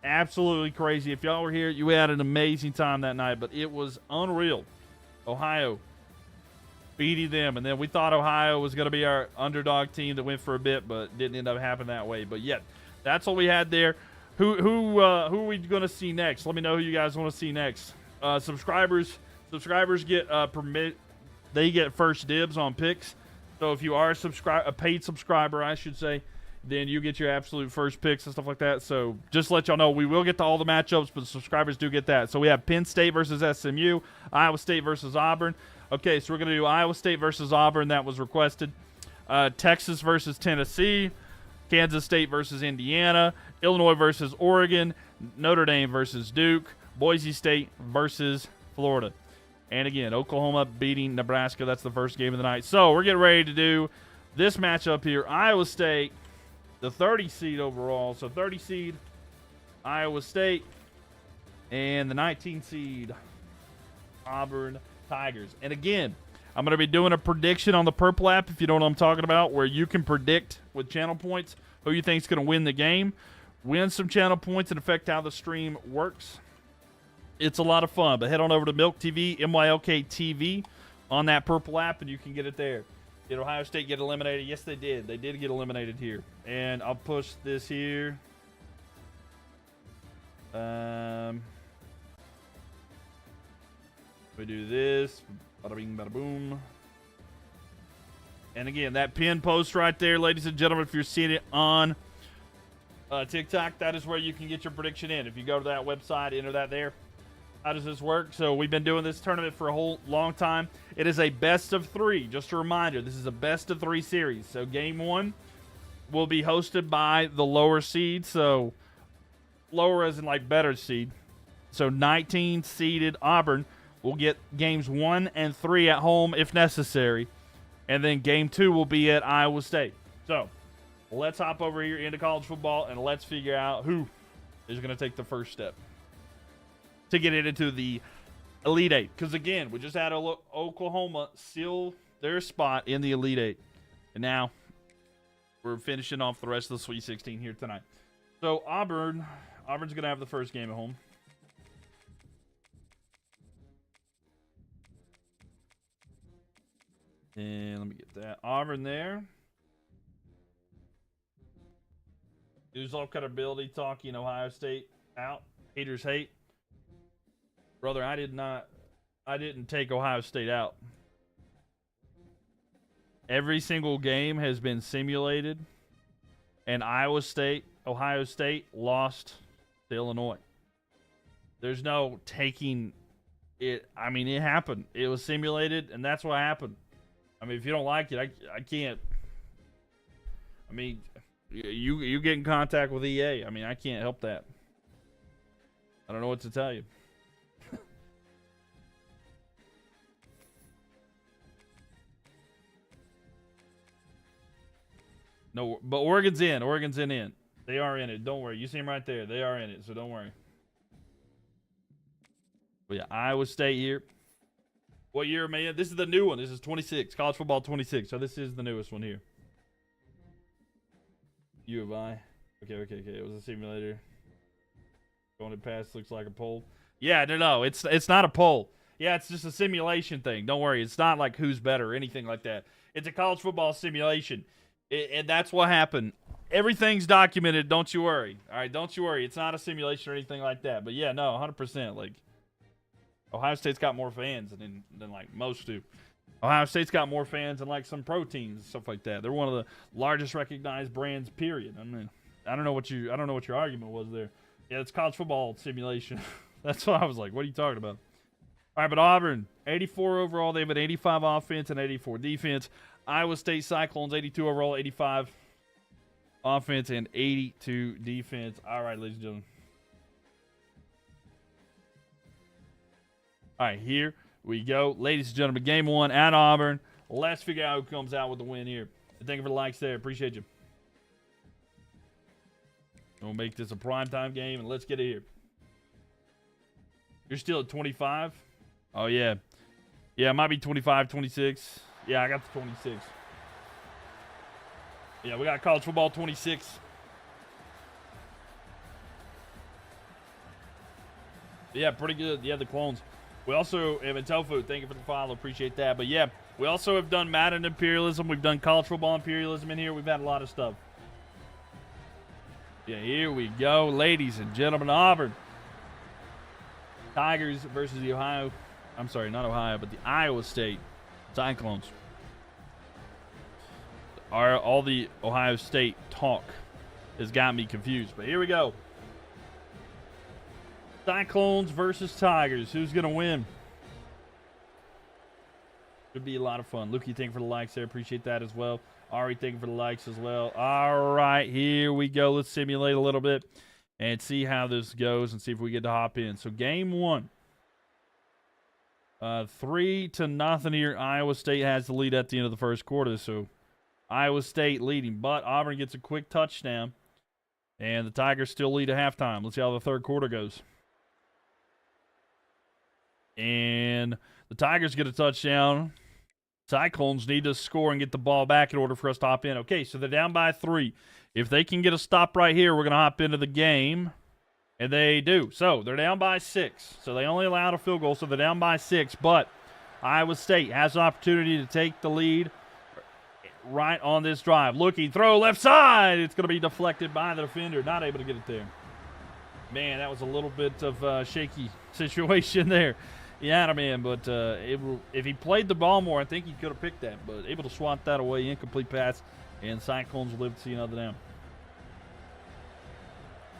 A: Absolutely crazy. If y'all were here, you had an amazing time that night. But it was unreal. Ohio beating them. And then we thought Ohio was going to be our underdog team that went for a bit, but didn't end up happening that way. But yeah, that's what we had there. Who are we going to see next? Let me know who you guys want to see next. Subscribers get they get first dibs on picks. So if you are a paid subscriber, I should say, then you get your absolute first picks and stuff like that. So just to let y'all know, we will get to all the matchups, but the subscribers do get that. So we have Penn State versus SMU, Iowa State versus Auburn. Okay, so we're going to do Iowa State versus Auburn. That was requested. Texas versus Tennessee. Kansas State versus Indiana, Illinois versus Oregon, Notre Dame versus Duke, Boise State versus Florida. And again, Oklahoma beating Nebraska. That's the first game of the night. So we're getting ready to do this matchup here. Iowa State, the 30 seed overall. So 30 seed Iowa State and the 19 seed Auburn Tigers. And again, I'm going to be doing a prediction on the Purple app, if you know what I'm talking about, where you can predict with channel points who you think is going to win the game, win some channel points, and affect how the stream works. It's a lot of fun, but head on over to Mylk TV, MYLK TV, on that Purple app, and you can get it there. Did Ohio State get eliminated? Yes, they did. They did get eliminated here. And I'll push this here. We do this. Bada bing, bada boom. And again, that pin post right there, ladies and gentlemen, if you're seeing it on TikTok, that is where you can get your prediction in. If you go to that website, enter that there. How does this work? So we've been doing this tournament for a whole long time. It is a best of 3. Just a reminder, this is a best of 3 series. So game 1 will be hosted by the lower seed. So lower as in like better seed. So 19 seeded Auburn will get games 1 and 3 at home if necessary. And then game 2 will be at Iowa State. So let's hop over here into college football and let's figure out who is going to take the first step to get it into the Elite Eight. Because again, we just had Oklahoma seal their spot in the Elite Eight. And now we're finishing off the rest of the Sweet 16 here tonight. So Auburn's going to have the first game at home. And let me get that. Auburn there. There's all kind of ability talking Ohio State out. Haters hate. Brother, I did not I didn't take Ohio State out. Every single game has been simulated, and Ohio State lost to Illinois. There's no taking it. I mean, it happened. It was simulated, and that's what happened. I mean, if you don't like it, I can't. I mean, you get in contact with EA. I mean, I can't help that. I don't know what to tell you. No, but Oregon's in. Oregon's in. They are in it. Don't worry. You see them right there. They are in it, so don't worry. But yeah, Iowa State here. What year, man? This is the new one. This is 26. College football 26. So this is the newest one here. U of I. Okay. It was a simulator. Going to pass looks like a poll. Yeah, no. It's not a poll. Yeah, it's just a simulation thing. Don't worry. It's not like who's better or anything like that. It's a college football simulation. And that's what happened. Everything's documented. Don't you worry. All right, don't you worry. It's not a simulation or anything like that. But yeah, no, 100%. Like, Ohio State's got more fans than like most do. Ohio State's got more fans than like some pro teams and stuff like that. They're one of the largest recognized brands. Period. I mean, I don't know what your argument was there. Yeah, it's college football simulation. That's what I was like. What are you talking about? All right, but Auburn, 84 overall. They have an 85 offense and 84 defense. Iowa State Cyclones, 82 overall, 85 offense, and 82 defense. All right, ladies and gentlemen. All right, here we go. Ladies and gentlemen, game one at Auburn. Let's figure out who comes out with the win here. Thank you for the likes there. Appreciate you. We'll make this a primetime game, and let's get it here. You're still at 25? Oh, yeah. Yeah, it might be 25, 26. Yeah, I got the 26. Yeah, we got college football 26. Yeah, pretty good. Yeah, the clones. We also have Intelfood. Thank you for the follow. Appreciate that. But yeah, we also have done Madden Imperialism. We've done college football Imperialism in here. We've had a lot of stuff. Yeah, here we go. Ladies and gentlemen, Auburn. Tigers versus the Ohio. I'm sorry, not Ohio, but the Iowa State Cyclones. All the Ohio State talk has got me confused. But here we go. Cyclones versus Tigers. Who's going to win? Should be a lot of fun. Lukey, thank you for the likes there. Appreciate that as well. Ari, thank you for the likes as well. All right, here we go. Let's simulate a little bit and see how this goes and see if we get to hop in. So game one. 3-0 here. Iowa State has the lead at the end of the first quarter. So Iowa State leading, but Auburn gets a quick touchdown. And the Tigers still lead at halftime. Let's see how the third quarter goes. And the Tigers get a touchdown. Cyclones need to score and get the ball back in order for us to hop in. Okay, so they're down by 3. If they can get a stop right here, we're going to hop into the game. And they do. So they're down by 6. So they only allowed a field goal, so they're down by 6. But Iowa State has an opportunity to take the lead right on this drive. Looking, throw left side. It's going to be deflected by the defender. Not able to get it there. Man, that was a little bit of a shaky situation there. He had him in, but if he played the ball more, I think he could have picked that. But able to swat that away, incomplete pass, and Cyclones will live to see another down.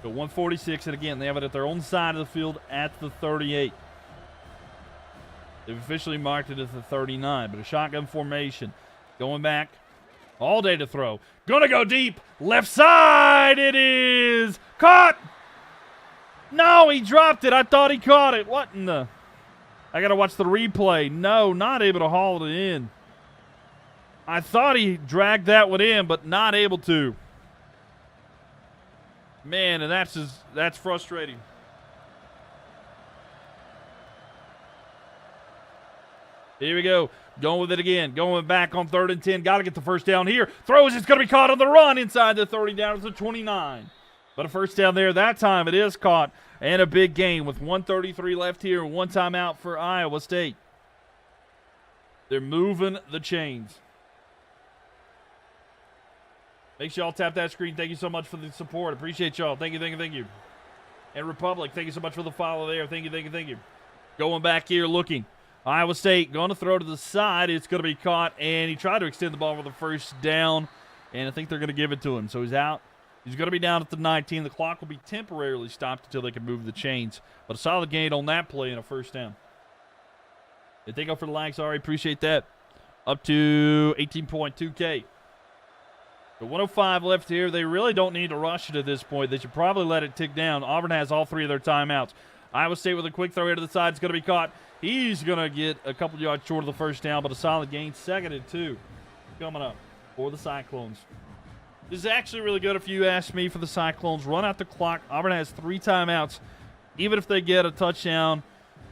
A: So 146, and again, they have it at their own side of the field at the 38. They've officially marked it as the 39, but a shotgun formation. Going back, all day to throw. Gonna go deep, left side, it is! Caught! No, he dropped it. I thought he caught it. What in the... I got to watch the replay. No, not able to haul it in. I thought he dragged that one in, but not able to. Man, and that's frustrating. Here we go. Going with it again. Going back on 3rd and 10. Got to get the first down here. Throws. It's going to be caught on the run inside the 30 down to the 29. But a first down there. That time it is caught. And a big gain with 1:33 left here and one timeout for Iowa State. They're moving the chains. Make sure y'all tap that screen. Thank you so much for the support. Appreciate y'all. Thank you. And Republic, thank you so much for the follow there. Thank you. Going back here, looking. Iowa State going to throw to the side. It's going to be caught, and he tried to extend the ball with a first down, and I think they're going to give it to him. So he's out. He's going to be down at the 19. The clock will be temporarily stopped until they can move the chains. But a solid gain on that play and a first down. They take off for the likes. Sorry, appreciate that. Up to 18.2K. The 105 left here. They really don't need to rush it at this point. They should probably let it tick down. Auburn has all three of their timeouts. Iowa State with a quick throw here to the side. It's going to be caught. He's going to get a couple yards short of the first down, but a solid gain. 2nd and 2 coming up for the Cyclones. This is actually really good if you ask me for the Cyclones. Run out the clock. Auburn has 3 timeouts. Even if they get a touchdown,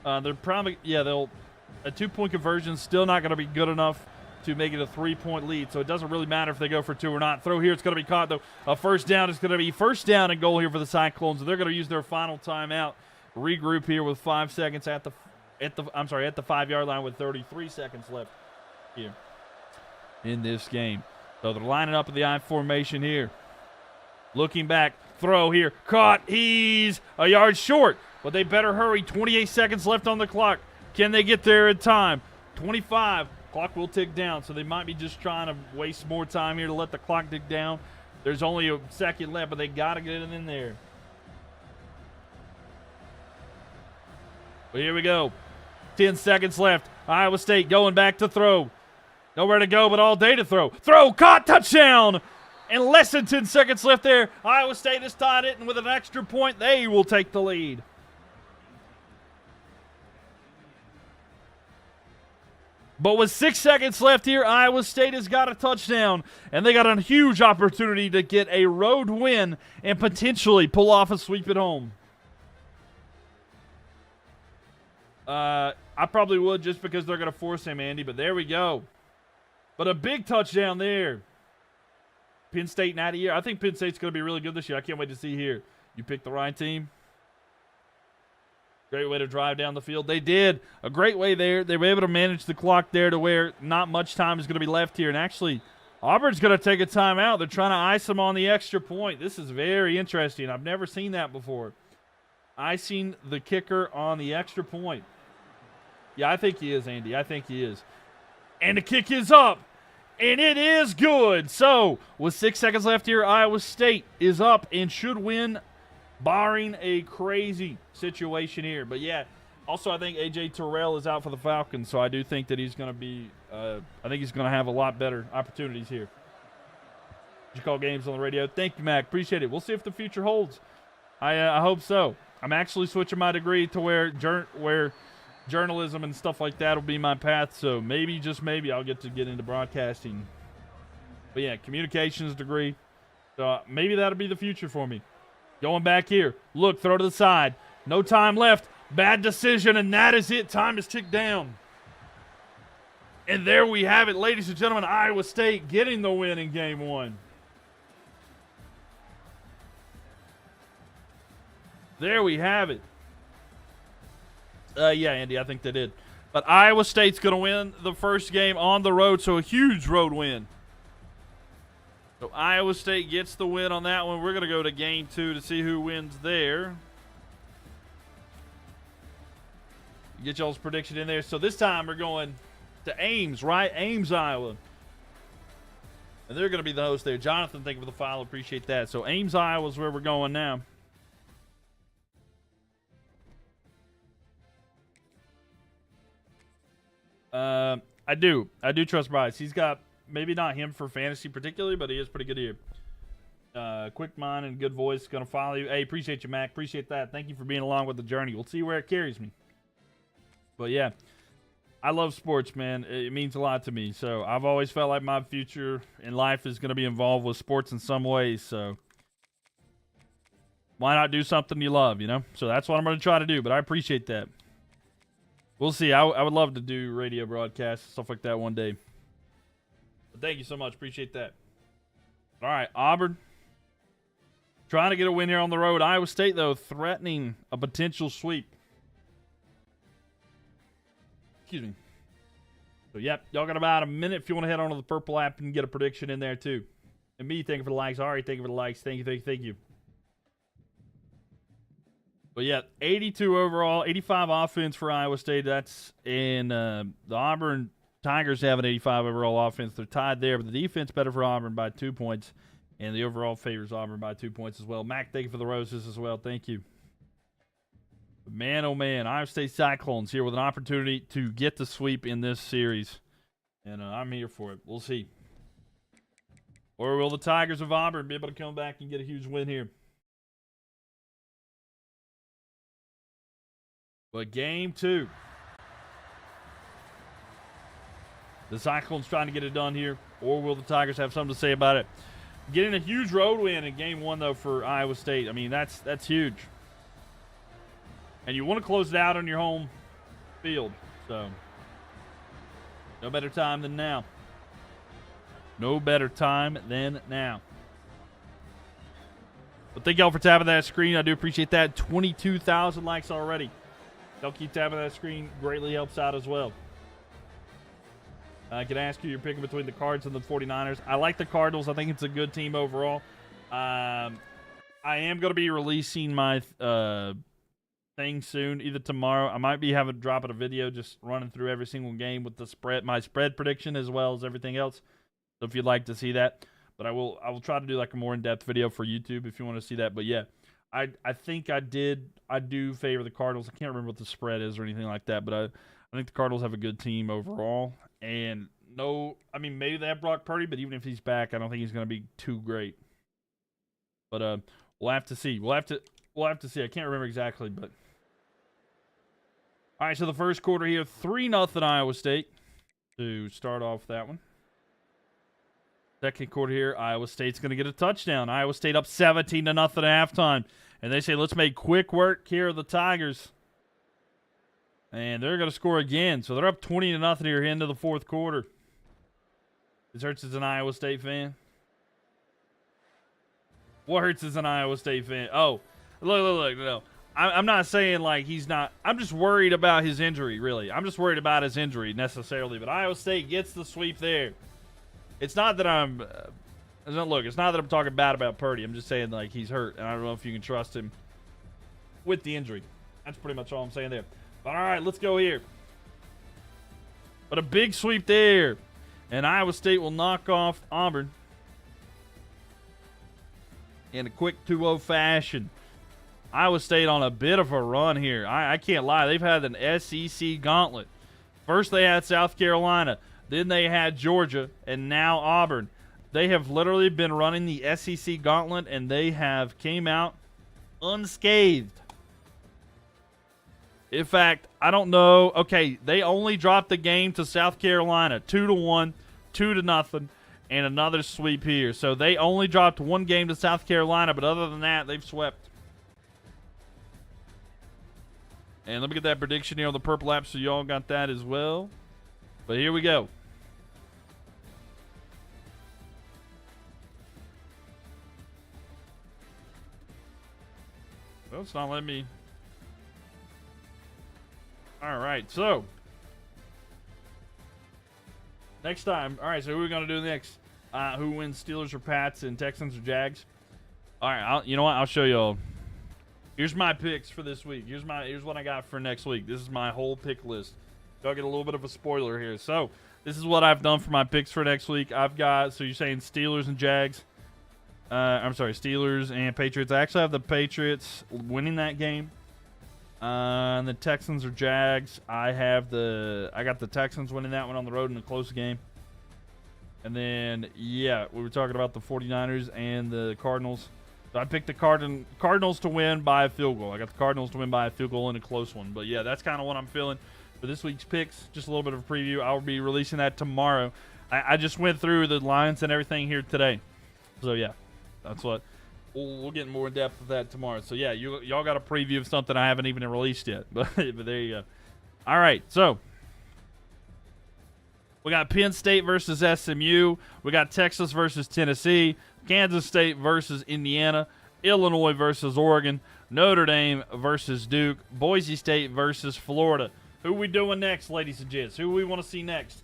A: they're probably, a 2-point conversion is still not going to be good enough to make it a 3-point lead. So it doesn't really matter if they go for 2 or not. Throw here, it's going to be caught, though. A first down is going to be first down and goal here for the Cyclones. They're going to use their final timeout. Regroup here with 5 seconds at the 5-yard line with 33 seconds left here in this game. So they're lining up in the I formation here. Looking back, throw here, caught. He's a yard short, but they better hurry. 28 seconds left on the clock. Can they get there in time? 25. Clock will tick down, so they might be just trying to waste more time here to let the clock tick down. There's only a second left, but they got to get it in there. But here we go. 10 seconds left. Iowa State going back to throw. Nowhere to go but all day to throw. Throw, caught, touchdown! And less than 10 seconds left there. Iowa State has tied it, and with an extra point, they will take the lead. But with 6 seconds left here, Iowa State has got a touchdown, and they got a huge opportunity to get a road win and potentially pull off a sweep at home. I probably would just because they're going to force him, Andy, but there we go. But a big touchdown there. Penn State not here. I think Penn State's going to be really good this year. I can't wait to see here. You picked the right team. Great way to drive down the field. They did. A great way there. They were able to manage the clock there to where not much time is going to be left here. And actually, Auburn's going to take a timeout. They're trying to ice them on the extra point. This is very interesting. I've never seen that before. Icing the kicker on the extra point. Yeah, I think he is, Andy. I think he is. And the kick is up. And it is good. So, with 6 seconds left here, Iowa State is up and should win, barring a crazy situation here. But, yeah, also I think A.J. Terrell is out for the Falcons, so I do think that he's going to be I think he's going to have a lot better opportunities here. Did you call games on the radio? Thank you, Mac. Appreciate it. We'll see if the future holds. I hope so. I'm actually switching my degree to where journalism and stuff like that will be my path, so maybe, just maybe, I'll get into broadcasting. But yeah, communications degree. So maybe that'll be the future for me. Going back here. Look, throw to the side. No time left. Bad decision, and that is it. Time is ticked down. And there we have it, ladies and gentlemen. Iowa State getting the win in Game 1. There we have it. Yeah, Andy, I think they did. But Iowa State's going to win the first game on the road, so a huge road win. So Iowa State gets the win on that one. We're going to go to Game 2 to see who wins there. Get y'all's prediction in there. So this time we're going to Ames, right? Ames, Iowa. And they're going to be the host there. Jonathan, thank you for the follow. Appreciate that. So Ames, Iowa is where we're going now. I do trust Bryce. He's got, maybe not him for fantasy particularly, but he is pretty good here. Quick mind and good voice. Going to follow you. Hey, appreciate you, Mac. Appreciate that. Thank you for being along with the journey. We'll see where it carries me. But, yeah, I love sports, man. It means a lot to me. So I've always felt like my future in life is going to be involved with sports in some ways. So why not do something you love, you know? So that's what I'm going to try to do, but I appreciate that. We'll see. I would love to do radio broadcasts, stuff like that one day. But thank you so much. Appreciate that. All right, Auburn. Trying to get a win here on the road. Iowa State, though, threatening a potential sweep. Excuse me. So, yep, y'all got about a minute if you want to head on to the Purple app and get a prediction in there, too. And me, thank you for the likes. Ari, thank you for the likes. Thank you. But yeah, 82 overall, 85 offense for Iowa State. That's in the Auburn Tigers have an 85 overall offense. They're tied there, but the defense better for Auburn by 2 points, and the overall favors Auburn by 2 points as well. Mac, thank you for the roses as well. Thank you. Man, oh man, Iowa State Cyclones here with an opportunity to get the sweep in this series, and I'm here for it. We'll see. Or will the Tigers of Auburn be able to come back and get a huge win here? But game 2. The Cyclones trying to get it done here, or will the Tigers have something to say about it? Getting a huge road win in game 1, though, for Iowa State. I mean, that's huge. And you want to close it out on your home field. So, no better time than now. No better time than now. But thank y'all for tapping that screen. I do appreciate that. 22,000 likes already. Y'all keep tapping that screen. Greatly helps out as well. I can ask you, you're picking between the Cards and the 49ers. I like the Cardinals. I think it's a good team overall. I am going to be releasing my thing soon, either tomorrow. I might be dropping a video just running through every single game with the spread, my spread prediction as well as everything else. So if you'd like to see that, but I will try to do like a more in-depth video for YouTube if you want to see that. But yeah, I think I do favor the Cardinals. I can't remember what the spread is or anything like that, but I think the Cardinals have a good team overall. And maybe they have Brock Purdy, but even if he's back, I don't think he's going to be too great. But we'll have to see. We'll have to see. I can't remember exactly, but all right. So the first quarter here, 3-0 Iowa State to start off that one. Second quarter here, Iowa State's going to get a touchdown. Iowa State up 17-0 at halftime, and they say let's make quick work here of the Tigers. And they're going to score again. So they're up 20-0 here into the fourth quarter. This hurts as an Iowa State fan. What hurts as an Iowa State fan? Oh, look. No. I'm not saying like he's not. I'm just worried about his injury, really. I'm just worried about his injury necessarily. But Iowa State gets the sweep there. It's not that I'm. It's not that I'm talking bad about Purdy. I'm just saying like he's hurt, and I don't know if you can trust him with the injury. That's pretty much all I'm saying there. All right, let's go here. But a big sweep there. And Iowa State will knock off Auburn in a quick 2-0 fashion. Iowa State on a bit of a run here. I can't lie. They've had an SEC gauntlet. First they had South Carolina. Then they had Georgia. And now Auburn. They have literally been running the SEC gauntlet, and they have came out unscathed. In fact, I don't know. Okay, they only dropped the game to South Carolina, 2-1, 2-0, and another sweep here. So they only dropped one game to South Carolina, but other than that, they've swept. And let me get that prediction here on the Purple app so y'all got that as well. But here we go. Well, it's not letting me. All right, so next time. All right, so who are we going to do next? Who wins, Steelers or Pats, and Texans or Jags? All right, you know what? I'll show y'all. Here's my picks for this week. Here's what I got for next week. This is my whole pick list. Y'all get a little bit of a spoiler here. So this is what I've done for my picks for next week. I've got, so you're saying Steelers and Jags. I'm sorry, Steelers and Patriots. I actually have the Patriots winning that game. And the Texans or Jags. I got the Texans winning that one on the road in a close game. And then, yeah, we were talking about the 49ers and the Cardinals. So I picked the Cardinals to win by a field goal. I got the Cardinals to win by a field goal in a close one. But, yeah, that's kind of what I'm feeling for this week's picks. Just a little bit of a preview. I'll be releasing that tomorrow. I just went through the lines and everything here today. So, yeah, that's what. We'll get more in depth with that tomorrow. So, yeah, y'all got a preview of something I haven't even released yet. But there you go. All right, so we got Penn State versus SMU. We got Texas versus Tennessee. Kansas State versus Indiana. Illinois versus Oregon. Notre Dame versus Duke. Boise State versus Florida. Who we doing next, ladies and gents? Who we want to see next?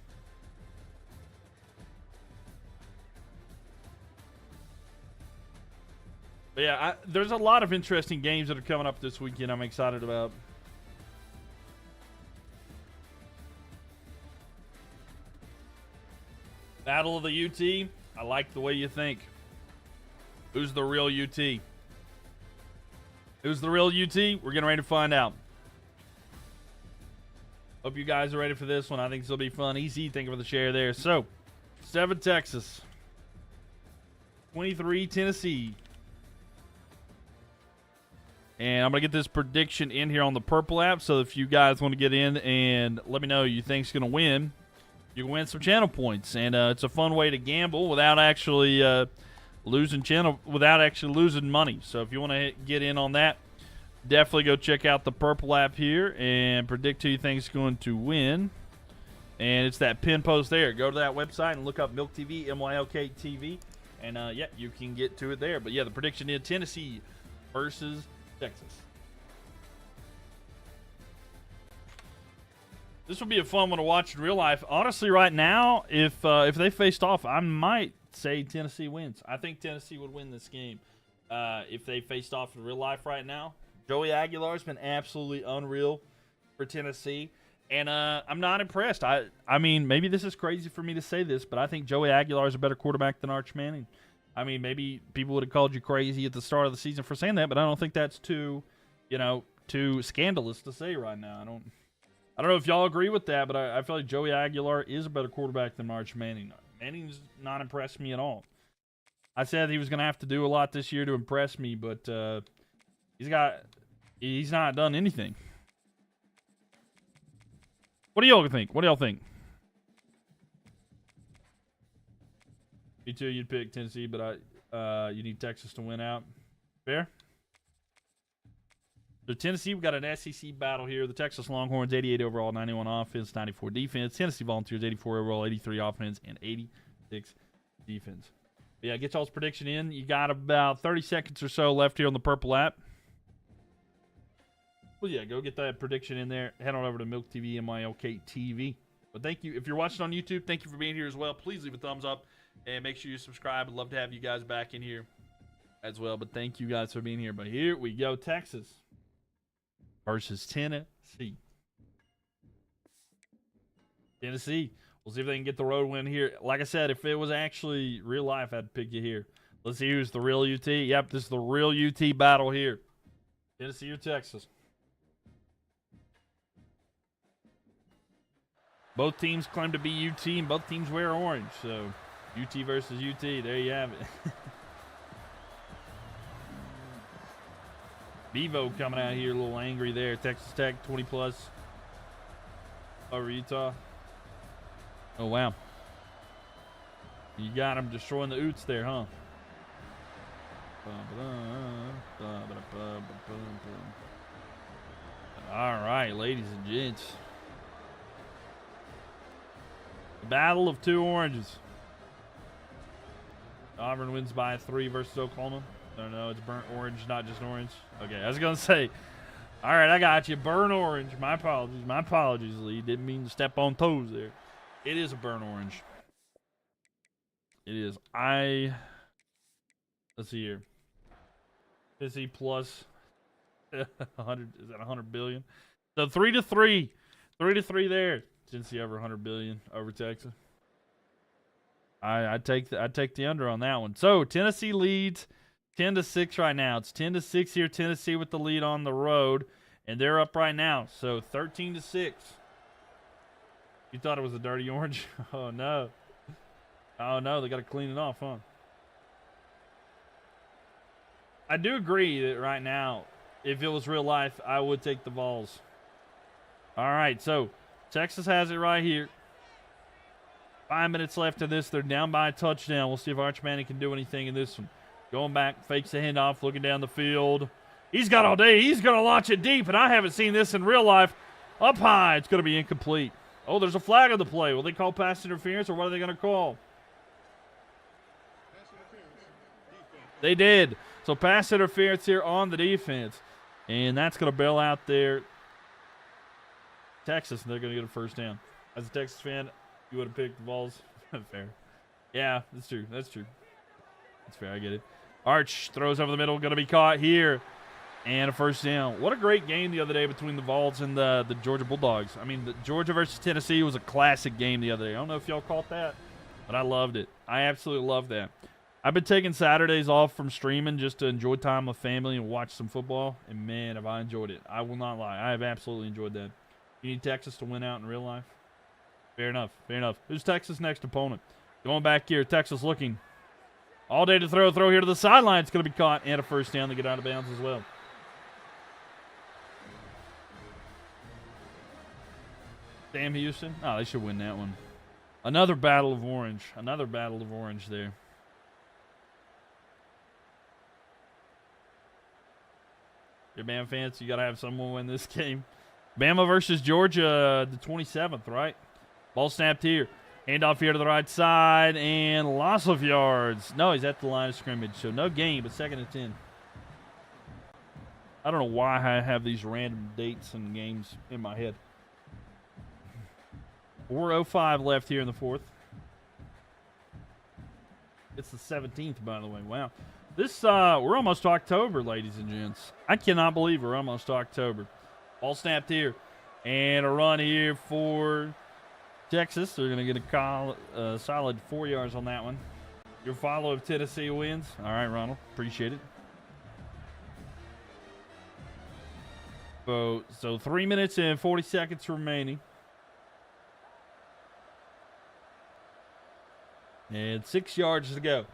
A: But But yeah, there's a lot of interesting games that are coming up this weekend I'm excited about. Battle of the UT. I like the way you think. Who's the real UT? Who's the real UT? We're getting ready to find out. Hope you guys are ready for this one. I think this will be fun. Easy. Thank you for the share there. So, 7 Texas. 23 Tennessee. And I'm going to get this prediction in here on the Purple app. So if you guys want to get in and let me know who you think's going to win, you can win some channel points. And it's a fun way to gamble without actually losing money. So if you want to get in on that, definitely go check out the Purple app here and predict who you think is going to win. And it's that pin post there. Go to that website and look up Mylk TV, MYLK TV. And, yeah, you can get to it there. But, yeah, the prediction is Tennessee versus Texas. This will be a fun one to watch in real life. Honestly, right now, if they faced off, I might say Tennessee wins. I think Tennessee would win this game if they faced off in real life right now. Joey Aguilar's been absolutely unreal for Tennessee, and I'm not impressed. I mean, maybe this is crazy for me to say this, but I think Joey Aguilar is a better quarterback than Arch Manning. I mean, maybe people would have called you crazy at the start of the season for saying that, but I don't think that's too scandalous to say right now. I don't know if y'all agree with that, but I feel like Joey Aguilar is a better quarterback than Arch Manning. Manning's not impressed me at all. I said he was going to have to do a lot this year to impress me, but he's not done anything. What do y'all think? What do y'all think? Me too. You'd pick Tennessee, but you need Texas to win out. Fair? So Tennessee, we got an SEC battle here. The Texas Longhorns, 88 overall, 91 offense, 94 defense. Tennessee Volunteers, 84 overall, 83 offense, and 86 defense. But yeah, get y'all's prediction in. You got about 30 seconds or so left here on the Purple app. Well, yeah, go get that prediction in there. Head on over to Mylk TV, MYLK TV. But thank you. If you're watching on YouTube, thank you for being here as well. Please leave a thumbs up and make sure you subscribe. I'd love to have you guys back in here as well. But thank you guys for being here. But here we go, Texas versus Tennessee. Tennessee. We'll see if they can get the road win here. Like I said, if it was actually real life, I'd pick you here. Let's see who's the real UT. Yep, this is the real UT battle here. Tennessee or Texas. Both teams claim to be UT, and both teams wear orange. So, UT versus UT. There you have it. Bevo coming out here a little angry there. Texas Tech, 20+ over Utah. Oh, wow. You got him destroying the Utes there, huh? All right, ladies and gents. The battle of two oranges. Auburn wins by 3 versus Oklahoma. No, it's burnt orange, not just orange. Okay, I was going to say, all right, I got you. Burnt orange. My apologies. My apologies, Lee. Didn't mean to step on toes there. It is a burnt orange. It is. Let's see here. Tennessee plus 100. Is that 100 billion? So 3-3. 3-3 there. Tennessee over 100 billion over Texas. I take the under on that one. So Tennessee leads 10-6 right now. It's 10-6 here. Tennessee with the lead on the road, and they're up right now. So 13-6. You thought it was a dirty orange? Oh no! Oh no! They got to clean it off, huh? I do agree that right now, if it was real life, I would take the Vols. All right, so Texas has it right here. 5 minutes left in this. They're down by a touchdown. We'll see if Arch Manning can do anything in this one. Going back, fakes the handoff, looking down the field. He's got all day. He's going to launch it deep, and I haven't seen this in real life. Up high, it's going to be incomplete. Oh, there's a flag on the play. Will they call pass interference, or what are they going to call? They did. So pass interference here on the defense. And that's going to bail out there Texas, and they're going to get a first down. As a Texas fan, you would have picked the Vols. Fair. Yeah, that's true. That's true. That's fair. I get it. Arch throws over the middle, going to be caught here. And a first down. What a great game the other day between the Vols and the Georgia Bulldogs. I mean, the Georgia versus Tennessee was a classic game the other day. I don't know if y'all caught that, but I loved it. I absolutely loved that. I've been taking Saturdays off from streaming just to enjoy time with family and watch some football, and man, have I enjoyed it. I will not lie. I have absolutely enjoyed that. You need Texas to win out in real life? Fair enough. Fair enough. Who's Texas' next opponent? Going back here, Texas looking all day to throw here to the sideline. It's going to be caught, and a first down to get out of bounds as well. Damn Houston. Oh, they should win that one. Another battle of orange. Another battle of orange there. Your Bama fans, you got to have someone win this game. Bama versus Georgia, the 27th, right? Ball snapped here. Handoff here to the right side, and loss of yards. No, he's at the line of scrimmage, so no gain, but 2nd and 10. I don't know why I have these random dates and games in my head. 4:05 left here in the 4th. It's the 17th, by the way. Wow. This, we're almost to October, ladies and gents. I cannot believe we're almost to October. Ball snapped here. And a run here for Texas. They're going to get a solid 4 yards on that one. Your follow if Tennessee wins. All right, Ronald. Appreciate it. So 3 minutes and 40 seconds remaining. And 6 yards to go.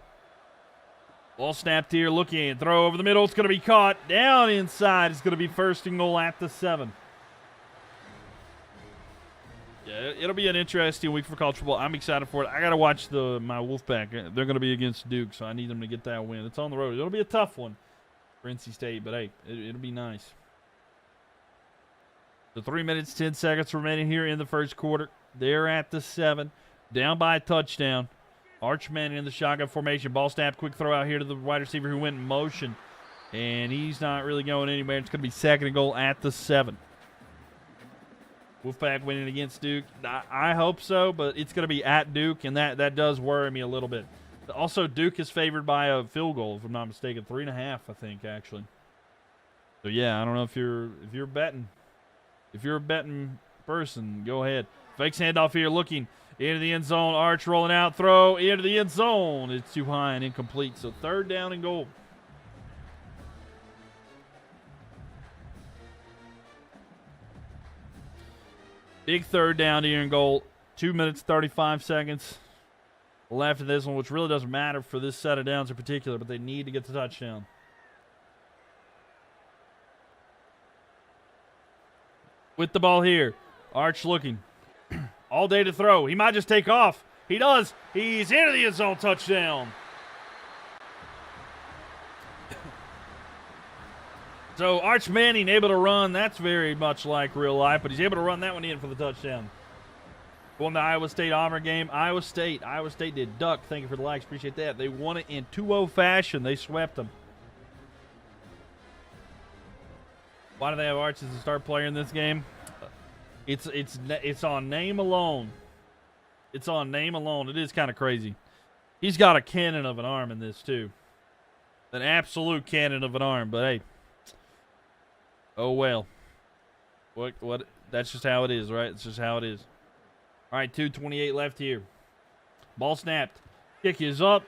A: Ball snapped here, looking, throw over the middle. It's going to be caught. Down inside. It's going to be 1st and goal at the 7. Yeah, it'll be an interesting week for college football. I'm excited for it. I got to watch my Wolfpack. They're going to be against Duke, so I need them to get that win. It's on the road. It'll be a tough one for NC State, but hey, it'll be nice. So 3 minutes, 10 seconds remaining here in the first quarter. They're at the 7. Down by a touchdown. Archman in the shotgun formation. Ball snap, quick throw out here to the wide receiver who went in motion. And he's not really going anywhere. It's going to be 2nd and goal at the 7. Wolfpack winning against Duke. I hope so, but it's going to be at Duke, and that does worry me a little bit. Also, Duke is favored by a field goal, if I'm not mistaken. 3.5, I think, actually. So, yeah, I don't know if you're betting. If you're a betting person, go ahead. Fakes handoff here, looking into the end zone. Arch rolling out, throw into the end zone. It's too high and incomplete. So 3rd down and goal. Big 3rd down here and goal. 2 minutes, 35 seconds left in this one, which really doesn't matter for this set of downs in particular, but they need to get the touchdown. With the ball here. Arch looking. All day to throw. He might just take off. He does. He's into the end zone. Touchdown. So Arch Manning able to run. That's very much like real life, but he's able to run that one in for the touchdown. Going to the Iowa State-Auburn game. Iowa State did duck. Thank you for the likes. Appreciate that. They won it in 2-0 fashion. They swept them. Why do they have Arch as a star player in this game? It's on name alone. It's on name alone. It is kind of crazy. He's got a cannon of an arm in this too. An absolute cannon of an arm. But hey, oh well. What? That's just how it is, right? It's just how it is. All right, 2:28 left here. Ball snapped. Kick is up.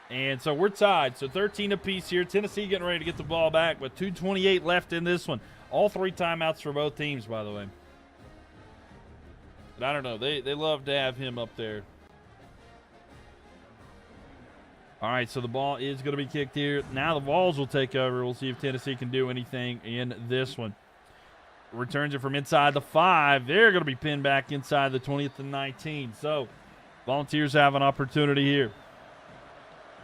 A: And so we're tied. So 13 apiece here. Tennessee getting ready to get the ball back, but 2:28 left in this one. All 3 timeouts for both teams, by the way. But I don't know. They love to have him up there. All right, so the ball is going to be kicked here. Now the Vols will take over. We'll see if Tennessee can do anything in this one. Returns it from inside the 5. They're going to be pinned back inside the 20th and 19. So Volunteers have an opportunity here.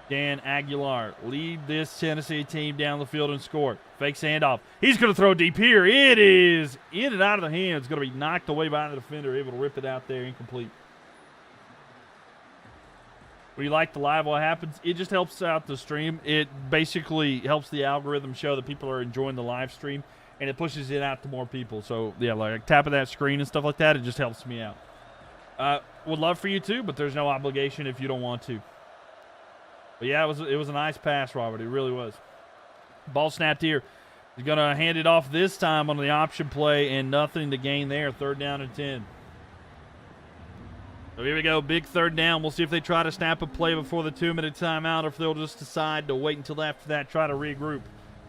A: Dan Aguilar lead this Tennessee team down the field and score. Fakes handoff. He's going to throw deep here. It is in and out of the hands. It's going to be knocked away by the defender, able to rip it out there, incomplete. When you like the live what happens, it just helps out the stream. It basically helps the algorithm show that people are enjoying the live stream, and it pushes it out to more people. So, yeah, like tapping that screen and stuff like that, it just helps me out. Would love for you to, but there's no obligation if you don't want to. But yeah, it was a nice pass, Robert. It really was. Ball snapped here. He's going to hand it off this time on the option play, and nothing to gain there. 3rd down and 10. So here we go, big 3rd down. We'll see if they try to snap a play before the 2-minute timeout, or if they'll just decide to wait until after that, try to regroup.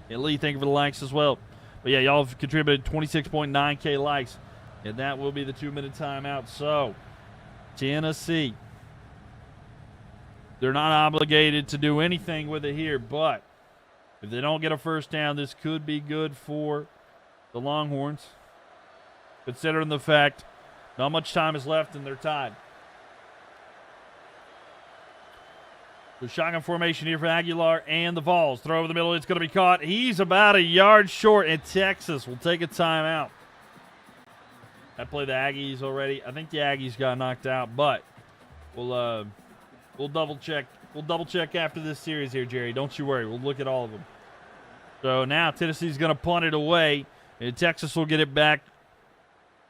A: And Lee, thank you for the likes as well. But yeah, y'all have contributed 26.9K likes, and that will be the 2-minute timeout. So, Tennessee, they're not obligated to do anything with it here, but if they don't get a 1st down, this could be good for the Longhorns, considering the fact not much time is left and they're tied. The shotgun formation here for Aguilar and the Vols. Throw over the middle. It's going to be caught. He's about a yard short, and Texas will take a timeout. I played the Aggies already. I think the Aggies got knocked out, but we'll double check. We'll double check after this series here, Jerry. Don't you worry. We'll look at all of them. So now Tennessee's going to punt it away, and Texas will get it back.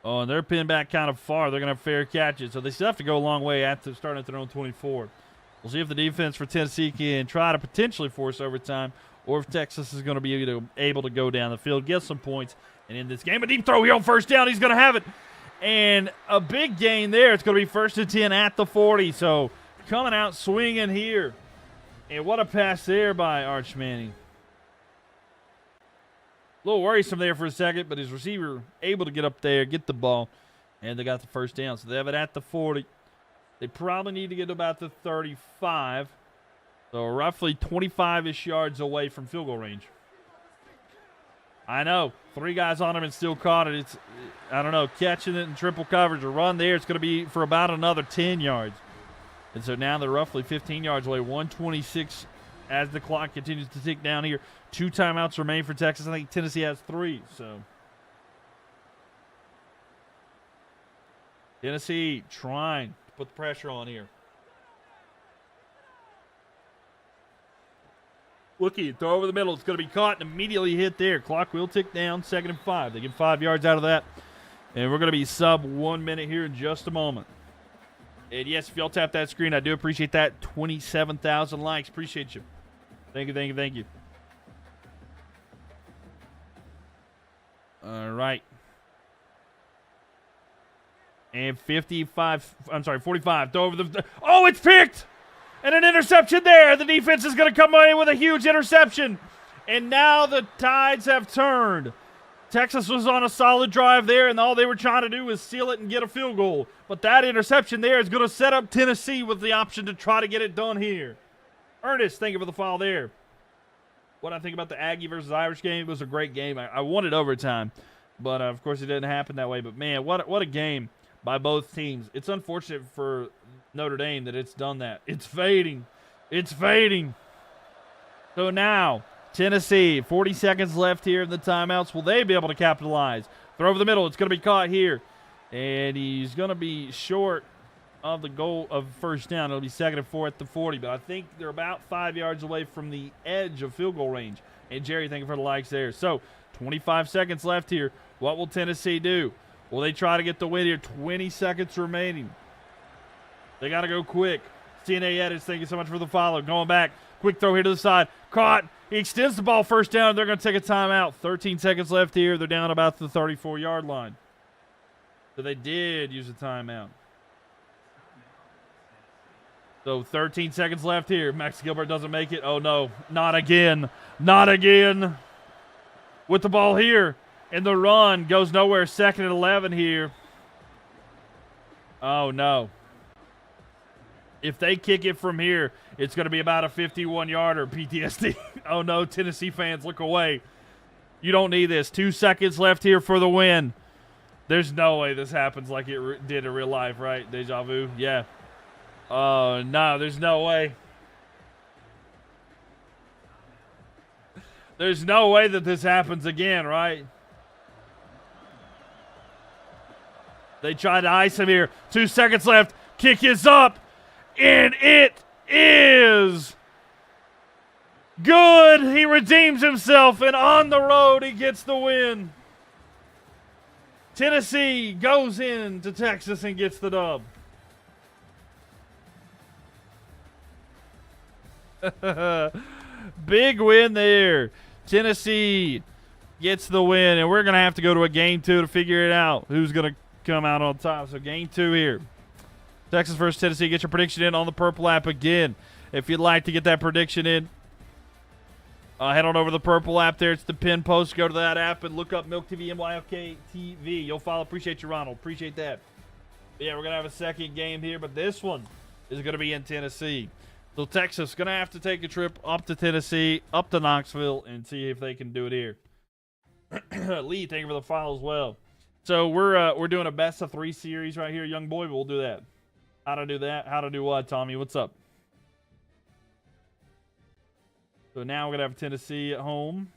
A: Oh, and they're pinned back kind of far. They're going to have fair catch it, so they still have to go a long way after starting at their own 24. We'll see if the defense for Tennessee can try to potentially force overtime, or if Texas is going to be able to go down the field, get some points, and in this game, a deep throw here on 1st down. He's going to have it. And a big gain there. It's going to be 1st and 10 at the 40. So coming out swinging here. And what a pass there by Arch Manning. A little worrisome there for a second, but his receiver able to get up there, get the ball, and they got the 1st down. So they have it at the 40. They probably need to get to about the 35. So roughly 25-ish yards away from field goal range. I know. 3 guys on him and still caught it. It's, I don't know, catching it in triple coverage. A run there, it's going to be for about another 10 yards. And so now they're roughly 15 yards away. 126 as the clock continues to tick down here. 2 timeouts remain for Texas. I think Tennessee has 3. So Tennessee trying to put the pressure on here. Looking, throw over the middle. It's going to be caught and immediately hit there. Clock will tick down. 2nd and 5. They get 5 yards out of that. And we're going to be sub 1 minute here in just a moment. And yes, if y'all tap that screen, I do appreciate that. 27,000 likes. Appreciate you. Thank you, thank you, thank you. All right. And 45. Throw over the. Oh, it's picked! And an interception there. The defense is going to come away with a huge interception. And now the tides have turned. Texas was on a solid drive there, and all they were trying to do was seal it and get a field goal. But that interception there is going to set up Tennessee with the option to try to get it done here. Ernest, thank you for the follow there. What I think about the Aggie versus Irish game, it was a great game. I wanted overtime, but of course it didn't happen that way. But, man, what a game by both teams. It's unfortunate for Notre Dame that it's done that. It's fading. It's fading. So now, Tennessee, 40 seconds left here in the timeouts. Will they be able to capitalize? Throw over the middle. It's going to be caught here. And he's going to be short of the goal of 1st down. It'll be 2nd and 4 at the 40. But I think they're about 5 yards away from the edge of field goal range. And Jerry, thank you for the likes there. So, 25 seconds left here. What will Tennessee do? Will they try to get the win here? 20 seconds remaining. They got to go quick. CNA Edits, thank you so much for the follow. Going back. Quick throw here to the side. Caught. He extends the ball 1st down. They're going to take a timeout. 13 seconds left here. They're down about the 34-yard line. So they did use a timeout. So 13 seconds left here. Max Gilbert doesn't make it. Oh, no. Not again. Not again. With the ball here. And the run goes nowhere. 2nd and 11 here. Oh, no. If they kick it from here, it's going to be about a 51-yarder. PTSD. Oh, no, Tennessee fans, look away. You don't need this. 2 seconds left here for the win. There's no way this happens like it did in real life, right? Deja vu? Yeah. Oh, no, there's no way. There's no way that this happens again, right? They tried to ice him here. 2 seconds left. Kick is up. And it is good. He redeems himself, and on the road he gets the win. Tennessee goes into Texas and gets the dub. Big win there. Tennessee gets the win, and we're going to have to go to a game 2 to figure it out. Who's going to come out on top? So game 2 here. Texas versus Tennessee. Get your prediction in on the Purple app again. If you'd like to get that prediction in, head on over to the Purple app there. It's the pin post. Go to that app and look up Mylk TV, MYLK TV. You'll follow. Appreciate you, Ronald. Appreciate that. But yeah, we're going to have a second game here, but this one is going to be in Tennessee. So Texas going to have to take a trip up to Tennessee, up to Knoxville, and see if they can do it here. Lee, thank you for the follow as well. So we're doing a best of 3 series right here, young boy. We'll do that. How to do that? How to do what, Tommy? What's up? So now we're going to have Tennessee at home.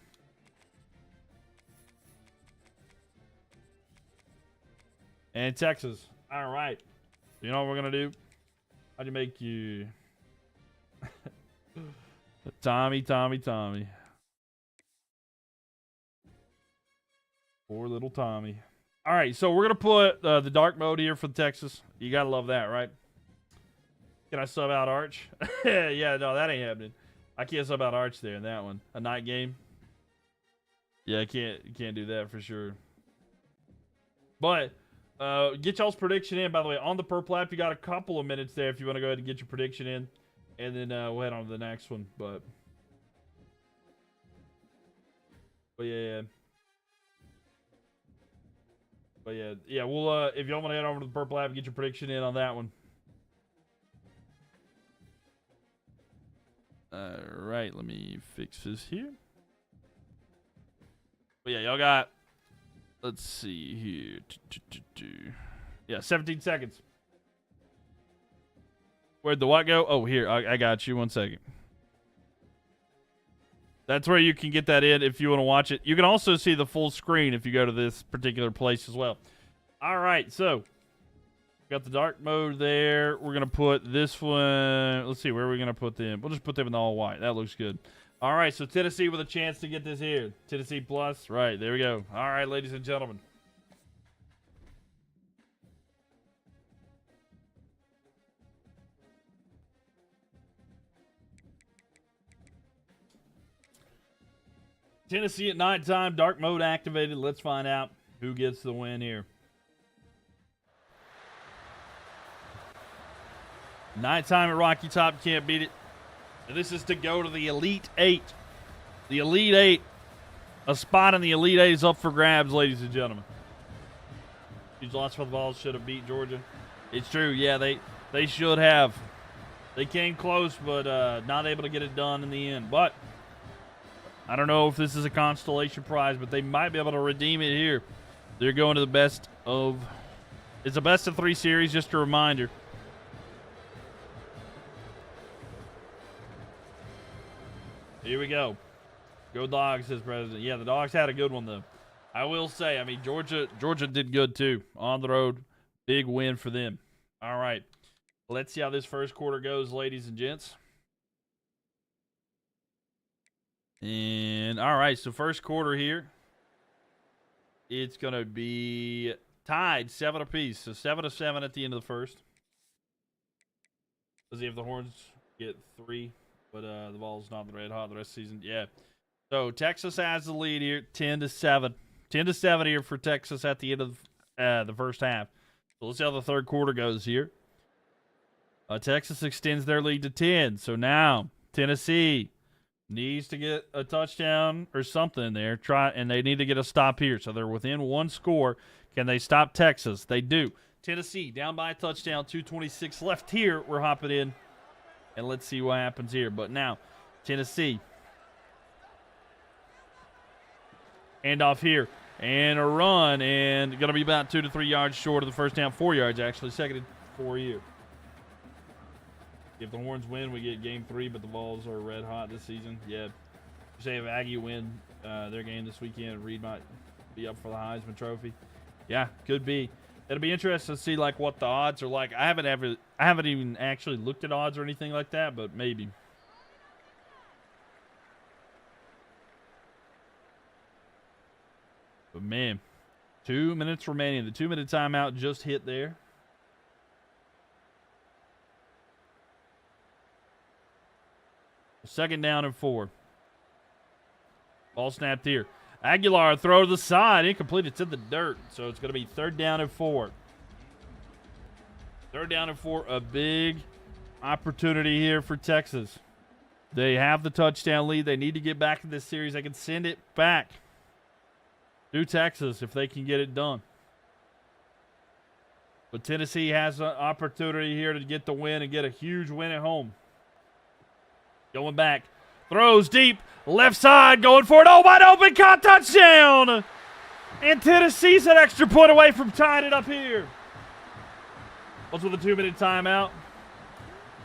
A: And Texas. All right. You know what we're going to do? How'd you make you? Tommy. Poor little Tommy. All right, so we're going to put the dark mode here for Texas. You got to love that, right? Can I sub out Arch? Yeah, no, that ain't happening. I can't sub out Arch there in that one. A night game? Yeah, you can't do that for sure. But get y'all's prediction in, by the way. On the Purple app, you got a couple of minutes there if you want to go ahead and get your prediction in. And then we'll head on to the next one. But yeah. But yeah, we'll if y'all want to head over to the Purple app and get your prediction in on that one. All right, let me fix this here. But yeah, y'all got, let's see here. Yeah, 17 seconds. Where'd the what go? Oh, here, I got you. 1 second. That's where you can get that in if you want to watch it. You can also see the full screen if you go to this particular place as well. All right, so got the dark mode there. We're going to put this one. Let's see, where are we going to put them? We'll just put them in the all white. That looks good. All right, so Tennessee with a chance to get this here. Tennessee plus. Right, there we go. All right, ladies and gentlemen. Tennessee at nighttime, dark mode activated. Let's find out who gets the win here. Nighttime at Rocky Top, can't beat it. And this is to go to the Elite Eight. The Elite Eight. A spot in the Elite Eight is up for grabs, ladies and gentlemen. These lots for the balls should have beat Georgia. It's true, yeah, they should have. They came close, but not able to get it done in the end. But I don't know if this is a constellation prize, but they might be able to redeem it here. They're going to the best of... It's a best of 3 series, just a reminder. Here we go. Go Dogs, says President. Yeah, the Dogs had a good one, though. I will say, I mean, Georgia did good, too. On the road, big win for them. All right. Let's see how this first quarter goes, ladies and gents. And, all right, so first quarter here. It's going to be tied 7 apiece. So 7-7 at the end of the first. Let's see if the Horns get 3. But the ball's not red hot the rest of the season. Yeah. So Texas has the lead here, 10-7. 10-7 here for Texas at the end of the first half. So let's see how the third quarter goes here. Texas extends their lead to 10. So now Tennessee needs to get a touchdown or something there. And they need to get a stop here. So they're within 1 score. Can they stop Texas? They do. Tennessee down by a touchdown, 2:26 left here. We're hopping in. And let's see what happens here. But now, Tennessee. Hand off here. And a run. And going to be about 2 to 3 yards short of the first down. 4 yards, actually. Second for you. If the Horns win, we get game 3. But the Vols are red hot this season. Yeah. Say if Aggie win their game this weekend, Reed might be up for the Heisman Trophy. Yeah, could be. It'll be interesting to see like what the odds are like. I haven't even actually looked at odds or anything like that, but maybe. But man, 2 minutes remaining. The 2-minute timeout just hit there. Second down and 4. Ball snapped here. Aguilar throw to the side. Incomplete. It's in the dirt. So it's going to be 3rd down and 4. 3rd down and 4. A big opportunity here for Texas. They have the touchdown lead. They need to get back in this series. They can send it back to Texas if they can get it done. But Tennessee has an opportunity here to get the win and get a huge win at home. Going back. Throws deep. Left side. Going for it. Oh, wide open. Caught. Touchdown. And Tennessee's an extra point away from tying it up here. What's with the 2-minute timeout?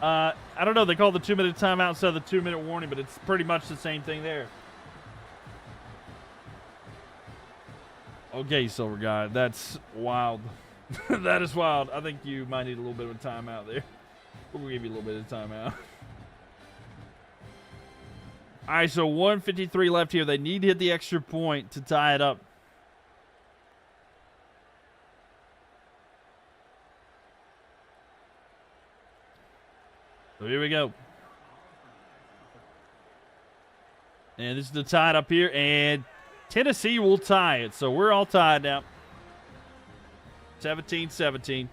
A: I don't know. They call the 2-minute timeout instead of the 2-minute warning, but it's pretty much the same thing there. Okay, Silver Guy. That's wild. That is wild. I think you might need a little bit of a timeout there. We'll give you a little bit of timeout. All right, so 1:53 left here. They need to hit the extra point to tie it up. So here we go. And this is the tie up here, and Tennessee will tie it. So we're all tied now. 17-17.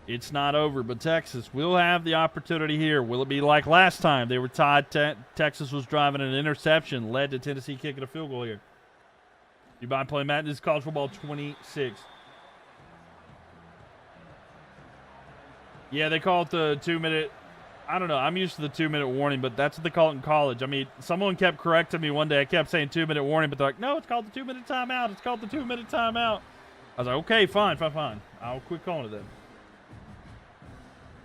A: It's not over, but Texas will have the opportunity here. Will it be like last time? They were tied. Texas was driving an interception, led to Tennessee kicking a field goal here. You mind playing Matt? This is college football 26. Yeah, they call it the 2-minute. I don't know. I'm used to the 2-minute warning, but that's what they call it in college. I mean, someone kept correcting me one day. I kept saying 2-minute warning, but they're like, no, it's called the 2-minute timeout. It's called the 2-minute timeout. I was like, okay, fine. I'll quit calling it then.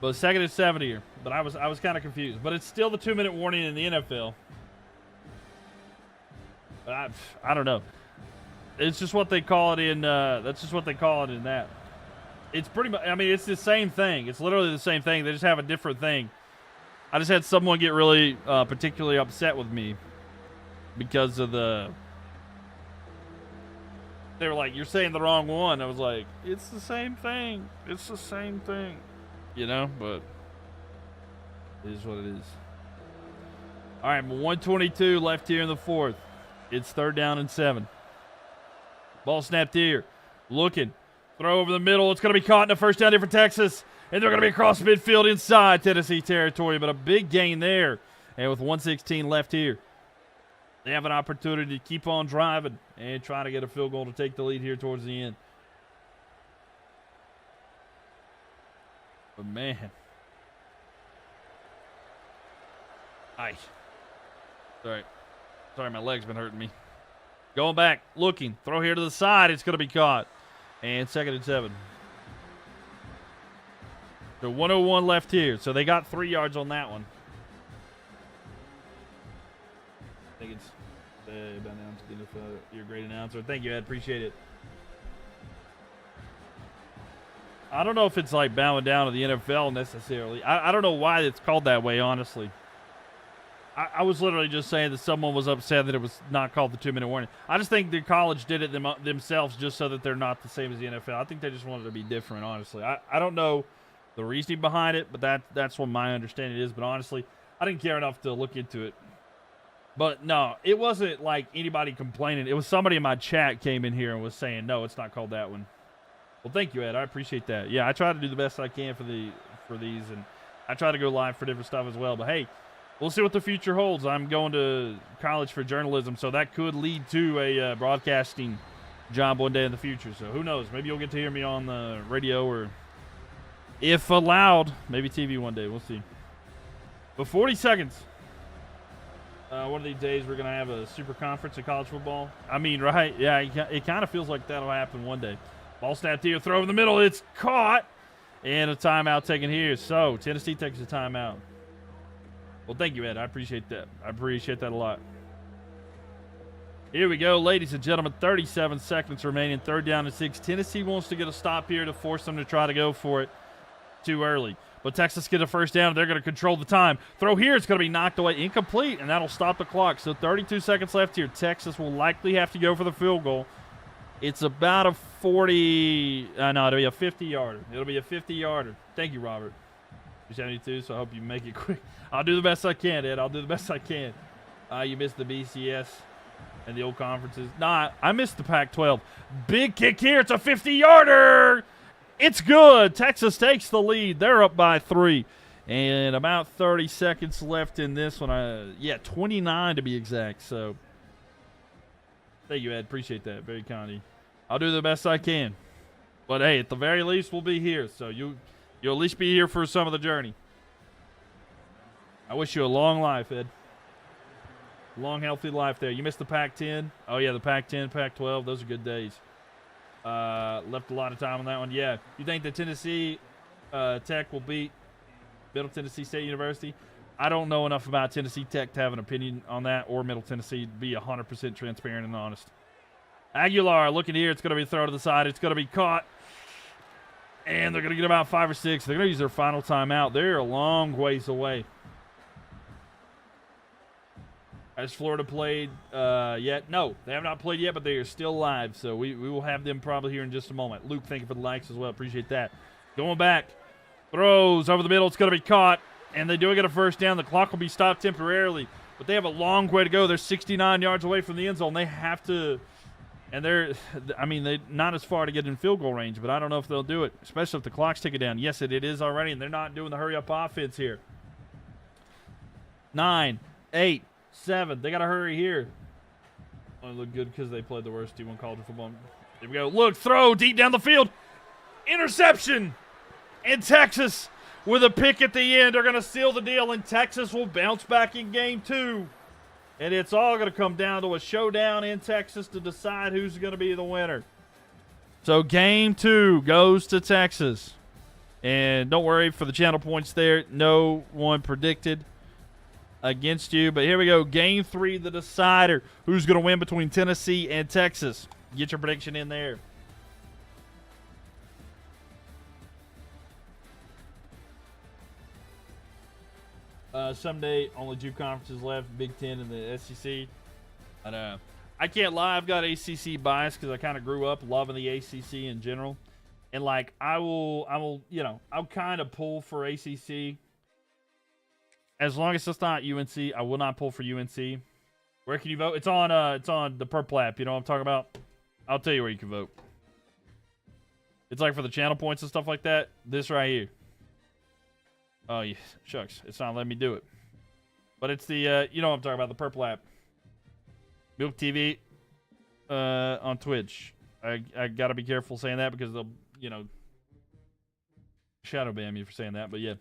A: But 2nd and 7 here. But I was kind of confused. But it's still the 2-minute warning in the NFL. But I don't know. It's just what they call it in. That's just what they call it in that. It's pretty much. I mean, it's the same thing. It's literally the same thing. They just have a different thing. I just had someone get really particularly upset with me because of the. They were like, "You're saying the wrong one." I was like, "It's the same thing. It's the same thing." You know, but it is what it is. All right, 1:22 left here in the 4th. It's 3rd down and 7. Ball snapped here. Looking. Throw over the middle. It's going to be caught in the 1st down here for Texas. And they're going to be across midfield inside Tennessee territory. But a big gain there. And with 1:16 left here, they have an opportunity to keep on driving and try to get a field goal to take the lead here towards the end. But man. Sorry, my leg's been hurting me. Going back, looking. Throw here to the side. It's going to be caught. And 2nd and 7. So 1:01 left here. So they got 3 yards on that one. I think it's you're a great announcer. Thank you, Ed. Appreciate it. I don't know if it's like bowing down to the NFL necessarily. I don't know why it's called that way, honestly. I was literally just saying that someone was upset that it was not called the 2-minute warning. I just think the college did it themselves just so that they're not the same as the NFL. I think they just wanted to be different, honestly. I don't know the reasoning behind it, but that's what my understanding is. But honestly, I didn't care enough to look into it. But no, it wasn't like anybody complaining. It was somebody in my chat came in here and was saying, no, it's not called that one. Well, thank you, Ed. I appreciate that. Yeah, I try to do the best I can for these, and I try to go live for different stuff as well. But hey, we'll see what the future holds. I'm going to college for journalism, so that could lead to a broadcasting job one day in the future. So who knows? Maybe you'll get to hear me on the radio or, if allowed, maybe TV one day. We'll see. But 40 seconds. One of these days we're going to have a super conference in college football. I mean, right? Yeah, it kind of feels like that'll happen one day. Ball snapped here, throw in the middle. It's caught. And a timeout taken here. So Tennessee takes a timeout. Well, thank you, Ed. I appreciate that. I appreciate that a lot. Here we go, ladies and gentlemen. 37 seconds remaining. 3rd down and 6. Tennessee wants to get a stop here to force them to try to go for it too early. But Texas gets a 1st down. They're going to control the time. Throw here. It's going to be knocked away. Incomplete, and that'll stop the clock. So 32 seconds left here. Texas will likely have to go for the field goal. It's about a 40 – no, it'll be a 50-yarder. It'll be a 50-yarder. Thank you, Robert. 72, so I hope you make it quick. I'll do the best I can, Ed. I'll do the best I can. You missed the BCS and the old conferences. Nah, I missed the Pac-12. Big kick here. It's a 50-yarder. It's good. Texas takes the lead. They're up by 3. And about 30 seconds left in this one. 29 to be exact. So, thank you, Ed. Appreciate that. Very kind of you. I'll do the best I can. But, hey, at the very least, we'll be here. So, you'll at least be here for some of the journey. I wish you a long life, Ed. Long, healthy life there. You missed the Pac-10. Oh, yeah, the Pac-10, Pac-12. Those are good days. Left a lot of time on that one. Yeah. You think that Tennessee Tech will beat Middle Tennessee State University? I don't know enough about Tennessee Tech to have an opinion on that, or Middle Tennessee, to be 100% transparent and honest. Aguilar, looking here. It's going to be thrown to the side. It's going to be caught. And they're going to get about 5 or 6. They're going to use their final timeout. They're a long ways away. Has Florida played yet? No, they have not played yet, but they are still live. So we will have them probably here in just a moment. Luke, thank you for the likes as well. Appreciate that. Going back. Throws over the middle. It's going to be caught. And they do get a first down. The clock will be stopped temporarily. But they have a long way to go. They're 69 yards away from the end zone. They have to. And they're not as far to get in field goal range. But I don't know if they'll do it, especially if the clock's ticking down. Yes, it is already. And they're not doing the hurry-up offense here. 9, 8. 7. They got to hurry here. Only look good because they played the worst D1 college football. Here we go. Look, throw deep down the field. Interception. And Texas, with a pick at the end, are going to seal the deal, and Texas will bounce back in game 2. And it's all going to come down to a showdown in Texas to decide who's going to be the winner. So game 2 goes to Texas. And don't worry for the channel points there. No one predicted against you. But here we go. Game 3, the decider. Who's going to win between Tennessee and Texas? Get your prediction in there. Someday, only 2 conferences left, Big Ten and the SEC. I can't lie, I've got ACC bias because I kind of grew up loving the ACC in general. And, like, I'll kind of pull for ACC. As long as it's not UNC, I will not pull for UNC. Where can you vote? It's on the Purple app. You know what I'm talking about? I'll tell you where you can vote. It's like for the channel points and stuff like that. This right here. Oh, yeah, shucks. It's not letting me do it. But it's the, you know what I'm talking about, the Purple app. Mylk TV on Twitch. I got to be careful saying that because they'll, shadow ban me for saying that. But, yeah.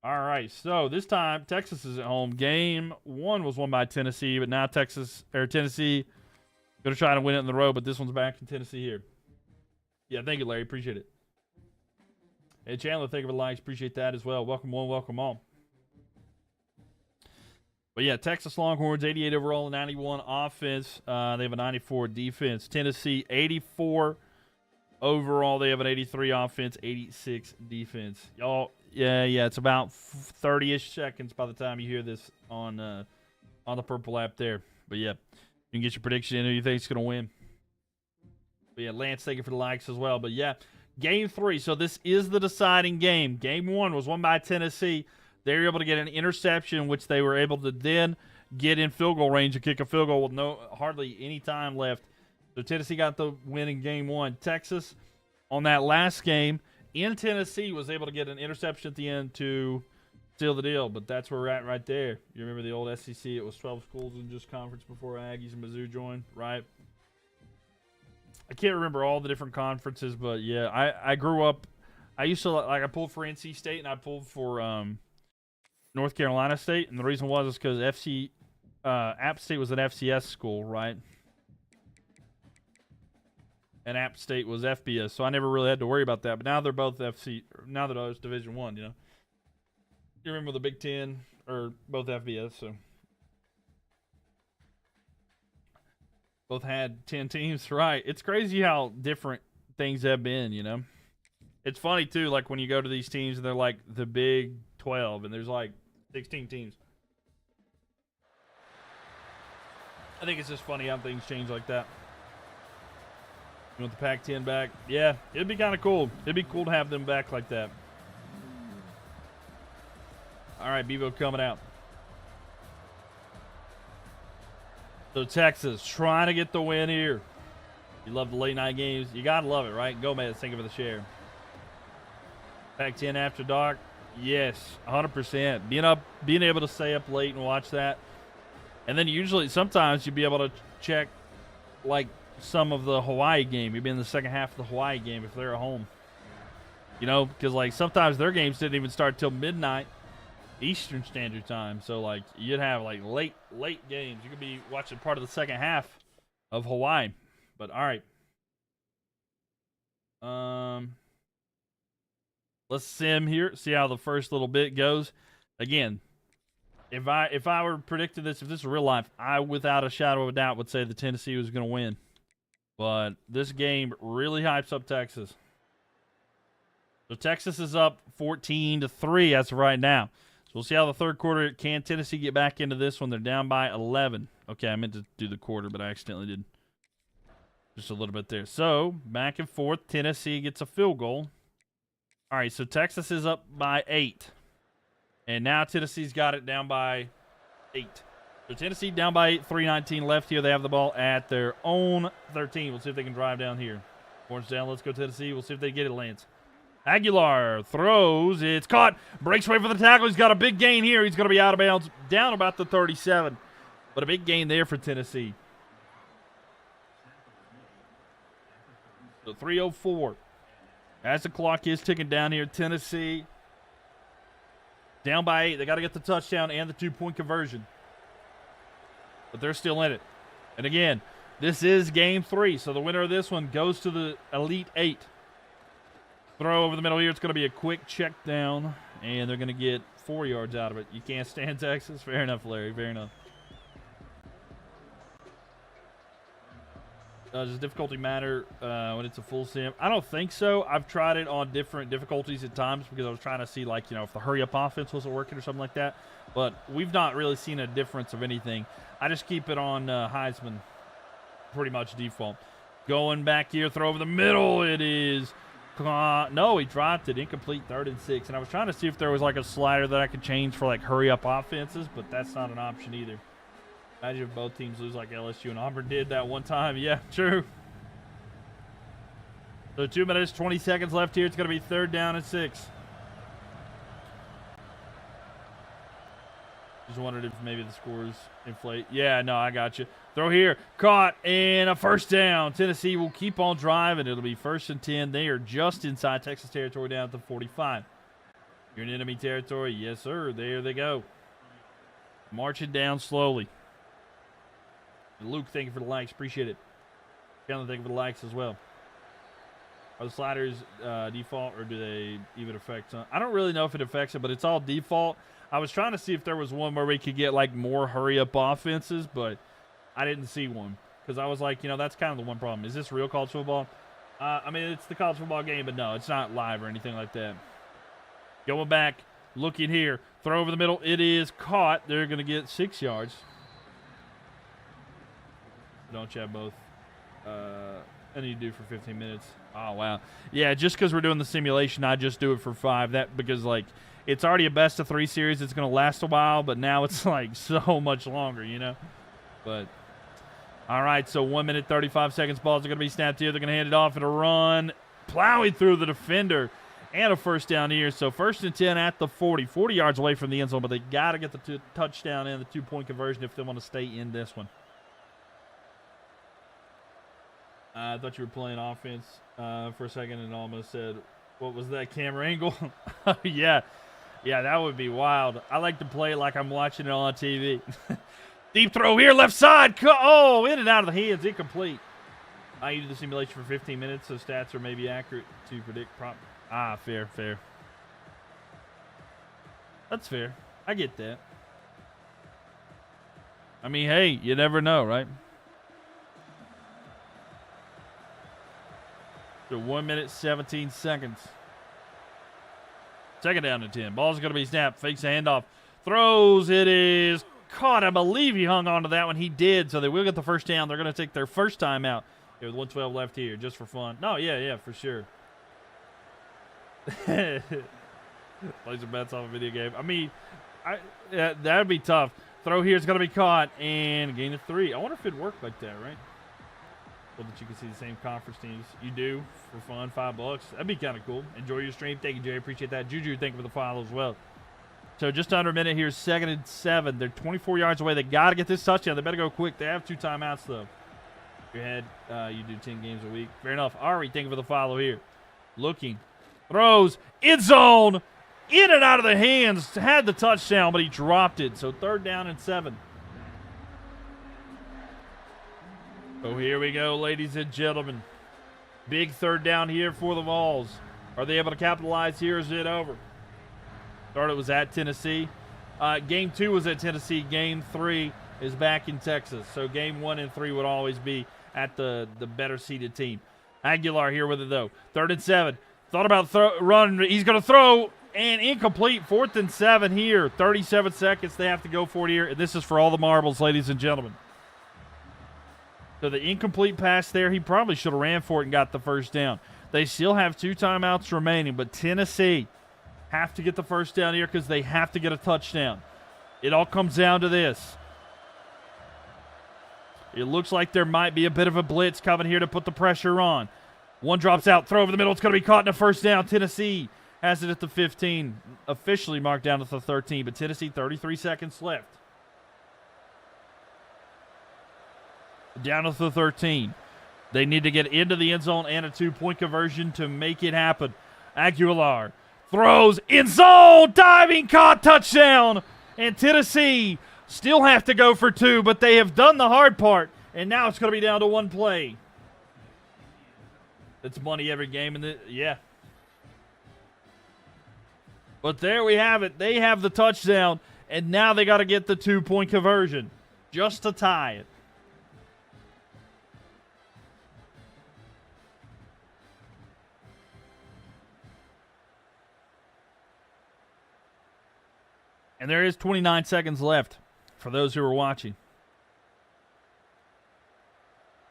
A: All right, so this time Texas is at home. Game 1 was won by Tennessee, but now Tennessee going to try to win it in the road, but this one's back in Tennessee here. Yeah, thank you, Larry. Appreciate it. Hey, Chandler, thank you for the likes. Appreciate that as well. Welcome one, welcome all. But, yeah, Texas Longhorns, 88 overall, 91 offense. They have a 94 defense. Tennessee, 84 overall. They have an 83 offense, 86 defense. Y'all, yeah, it's about 30-ish seconds by the time you hear this on the Purple app there. But, yeah, you can get your prediction in who you think is going to win. But, yeah, Lance, thank you for the likes as well. But, yeah, Game 3. So, this is the deciding game. Game 1 was won by Tennessee. They were able to get an interception, which they were able to then get in field goal range and kick a field goal with hardly any time left. So, Tennessee got the win in Game 1. Texas, on that last game, in Tennessee, was able to get an interception at the end to seal the deal. But that's where we're at right there. You remember the old SEC? It was 12 schools in just conference before Aggies and Mizzou joined, right? I can't remember all the different conferences, but, yeah, I grew up. I used to, I pulled for NC State, and I pulled for North Carolina State. And the reason was because App State was an FCS school, right? And App State was FBS, so I never really had to worry about that. But now they're both now that it's Division I, You remember the Big Ten or both FBS, so both had 10 teams, right? It's crazy how different things have been, It's funny too, like when you go to these teams and they're like the Big 12, and there's like 16 teams. I think it's just funny how things change like that. You want the Pac-10 back? Yeah, it'd be kind of cool. It'd be cool to have them back like that. All right, Bevo coming out. So Texas trying to get the win here. You love the late night games. You got to love it, right? Gomez, thank you for the share. Pac-10 after dark. Yes, 100%. Being able to stay up late and watch that. And then usually, sometimes you'd be able to check, like, some of the Hawaii game. You'd be in the second half of the Hawaii game if they're at home. You know, because, like, sometimes their games didn't even start till midnight Eastern Standard Time. So, like, you'd have, like, late games. You could be watching part of the second half of Hawaii. But, all right. Let's sim here. See how the first little bit goes. Again, if I were predicting this, if this was real life, I, without a shadow of a doubt, would say the Tennessee was going to win. But this game really hypes up Texas. So Texas is up 14-3 as of right now. So we'll see how the third quarter. Can Tennessee get back into this one? They're down by 11. Okay, I meant to do the quarter, but I accidentally did. Just a little bit there. So back and forth. Tennessee gets a field goal. All right, so Texas is up by 8. And now Tennessee's got it down by 8. So Tennessee down by 8, 3:19 left here. They have the ball at their own 13. We'll see if they can drive down here. Orange down. Let's go Tennessee. We'll see if they get it, Lance. Aguilar throws. It's caught. Breaks away for the tackle. He's got a big gain here. He's going to be out of bounds down about the 37. But a big gain there for Tennessee. So 3:04. As the clock is ticking down here, Tennessee down by 8. They got to get the touchdown and the 2-point conversion. But they're still in it. And again, this is game 3. So the winner of this one goes to the Elite 8. Throw over the middle here. It's going to be a quick check down. And they're going to get 4 yards out of it. You can't stand Texas? Fair enough, Larry. Fair enough. Does difficulty matter when it's a full sim? I don't think so. I've tried it on different difficulties at times because I was trying to see, like, you know, if the hurry-up offense wasn't working or something like that. But we've not really seen a difference of anything. I just keep it on Heisman pretty much default. Going back here, throw over the middle. It is no, he dropped it. Incomplete, 3rd and 6. And I was trying to see if there was, like, a slider that I could change for, like, hurry-up offenses, but that's not an option either. Imagine if both teams lose like LSU and Auburn did that one time. Yeah, true. So 2 minutes, 20 seconds left here. It's going to be 3rd down and 6. Just wondered if maybe the scores inflate. Yeah, no, I got you. Throw here. Caught, and a 1st down. Tennessee will keep on driving. It'll be 1st and 10. They are just inside Texas territory down at the 45. You're in enemy territory. Yes, sir. There they go. Marching down slowly. Luke, thank you for the likes. Appreciate it. Kellen, thank you for the likes as well. Are the sliders default, or do they even affect some? I don't really know if it affects it, but it's all default. I was trying to see if there was one where we could get, like, more hurry-up offenses, but I didn't see one. Because I was like, you know, that's kind of the one problem. Is this real college football? I mean, it's the college football game, but no, it's not live or anything like that. Going back, looking here. Throw over the middle. It is caught. They're going to get 6 yards. Don't you have both? And you do for 15 minutes. Oh, wow. Yeah, just because we're doing the simulation, I just do it for 5. That because, like, it's already a best-of-3 series. It's going to last a while, but now it's, like, so much longer, you know? But, all right, so 1 minute, 35 seconds. Balls are going to be snapped here. They're going to hand it off and a run. Plowing through the defender. And a 1st down here. So 1st and 10 at the 40. 40 yards away from the end zone, but they got to get the touchdown and the 2-point conversion if they want to stay in this one. I thought you were playing offense for a second and almost said, what was that camera angle? Yeah, that would be wild. I like to play like I'm watching it on TV. Deep throw here, left side. Oh, in and out of the hands, incomplete. I do the simulation for 15 minutes, so stats are maybe accurate to predict prop. Fair. That's fair. I get that. I mean, hey, you never know, right? So 1 minute, 17 seconds. 2nd down and 10. Ball's going to be snapped. Fakes a handoff. Throws. It is caught. I believe he hung on to that one. He did. So they will get the 1st down. They're going to take their 1st time out. There's 112 left here, just for fun. No, yeah, for sure. Play some bets off a video game. I mean, that'd be tough. Throw here is going to be caught, and gain of 3. I wonder if it'd work like that, right? So that you can see the same conference teams. You do, for fun, $5. That'd be kind of cool. Enjoy your stream. Thank you, Jerry. Appreciate that. Juju, thank you for the follow as well. So just under a minute here, 2nd and 7. They're 24 yards away. They got to get this touchdown. They better go quick. They have 2 timeouts, though. Your head, you do 10 games a week. Fair enough. Ari, thank you for the follow here. Looking. Throws. End zone. In and out of the hands. Had the touchdown, but he dropped it. So 3rd down and 7. So here we go, ladies and gentlemen. Big 3rd down here for the Vols. Are they able to capitalize here? Is it over? Started was at Tennessee. Game 2 was at Tennessee. Game 3 is back in Texas. So game 1 and 3 would always be at the better seeded team. Aguilar here with it, though. 3rd and 7. Thought about run. He's going to throw, and incomplete. 4th and 7 here. 37 seconds they have to go for it here. And this is for all the marbles, ladies and gentlemen. So the incomplete pass there, he probably should have ran for it and got the first down. They still have 2 timeouts remaining, but Tennessee have to get the first down here because they have to get a touchdown. It all comes down to this. It looks like there might be a bit of a blitz coming here to put the pressure on. One drops out, throw over the middle. It's going to be caught in a first down. Tennessee has it at the 15, officially marked down to the 13, but Tennessee 33 seconds left. Down to the 13. They need to get into the end zone and a 2-point conversion to make it happen. Aguilar throws in zone, diving, caught, touchdown. And Tennessee still have to go for 2, but they have done the hard part, and now it's going to be down to 1 play. It's money every game, yeah. But there we have it. They have the touchdown, and now they got to get the 2-point conversion just to tie it. And there is 29 seconds left for those who are watching.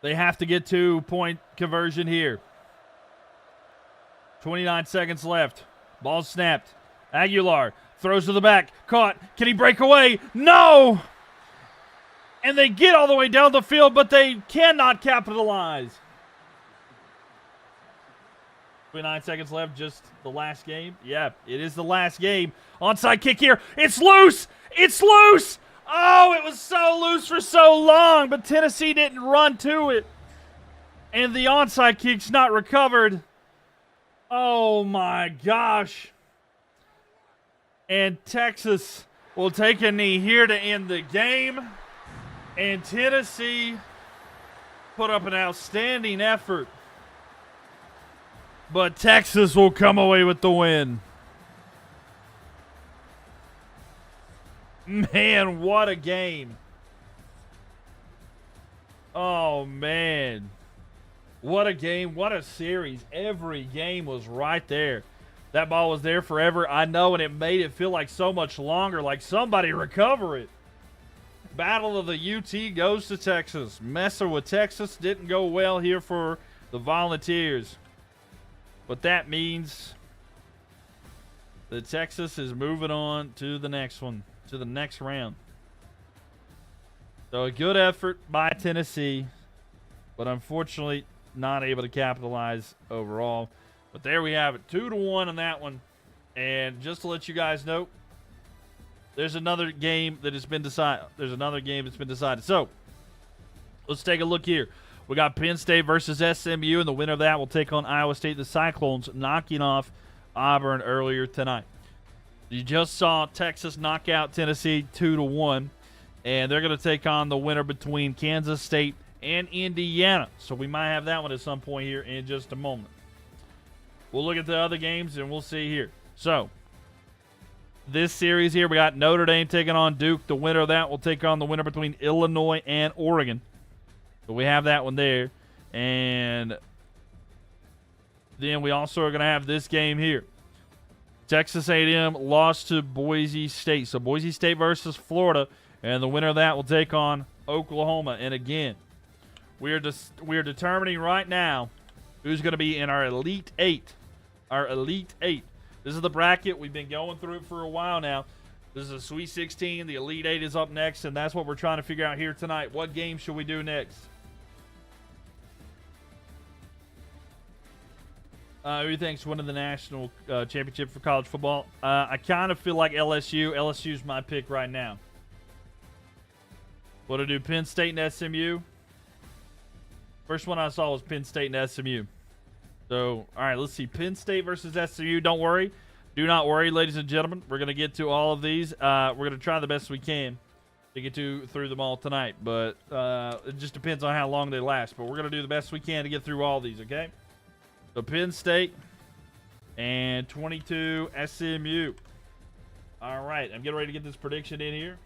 A: They have to get 2-point conversion here. 29 seconds left. Ball snapped. Aguilar throws to the back. Caught. Can he break away? No! And they get all the way down the field, but they cannot capitalize. 29 seconds left, just the last game. Yeah, it is the last game. Onside kick here. It's loose! It's loose! Oh, it was so loose for so long, but Tennessee didn't run to it. And the onside kick's not recovered. Oh, my gosh. And Texas will take a knee here to end the game. And Tennessee put up an outstanding effort. But Texas will come away with the win. Man, what a game. Oh, man. What a game. What a series. Every game was right there. That ball was there forever. I know, and it made it feel like so much longer, like somebody recover it. Battle of the UT goes to Texas. Messing with Texas didn't go well here for the Volunteers. But that means that Texas is moving on to the next one, to the next round. So a good effort by Tennessee, but unfortunately not able to capitalize overall. But there we have it, 2-1 on that one. And just to let you guys know, there's another game that has been decided. So let's take a look here. We got Penn State versus SMU, and the winner of that will take on Iowa State. The Cyclones knocking off Auburn earlier tonight. You just saw Texas knock out Tennessee 2-1, and they're going to take on the winner between Kansas State and Indiana. So we might have that one at some point here in just a moment. We'll look at the other games, and we'll see here. So this series here, we got Notre Dame taking on Duke. The winner of that will take on the winner between Illinois and Oregon. So we have that one there. And then we also are going to have this game here. Texas A&M lost to Boise State. So Boise State versus Florida. And the winner of that will take on Oklahoma. And again, We are determining right now who's going to be in our Elite Eight. Our Elite Eight. This is the bracket. We've been going through it for a while now. This is a Sweet 16. The Elite Eight is up next, and that's what we're trying to figure out here tonight. What game should we do next? Who do you think's winning the national championship for college football? I kind of feel like LSU. LSU's my pick right now. What do I do? Penn State and SMU? First one I saw was Penn State and SMU. So, all right, let's see. Penn State versus SMU. Don't worry. Do not worry, ladies and gentlemen. We're going to get to all of these. We're going to try the best we can to get through them all tonight. But it just depends on how long they last. But we're going to do the best we can to get through all these, okay? So, Penn State and 22 SMU. All right, I'm getting ready to get this prediction in here.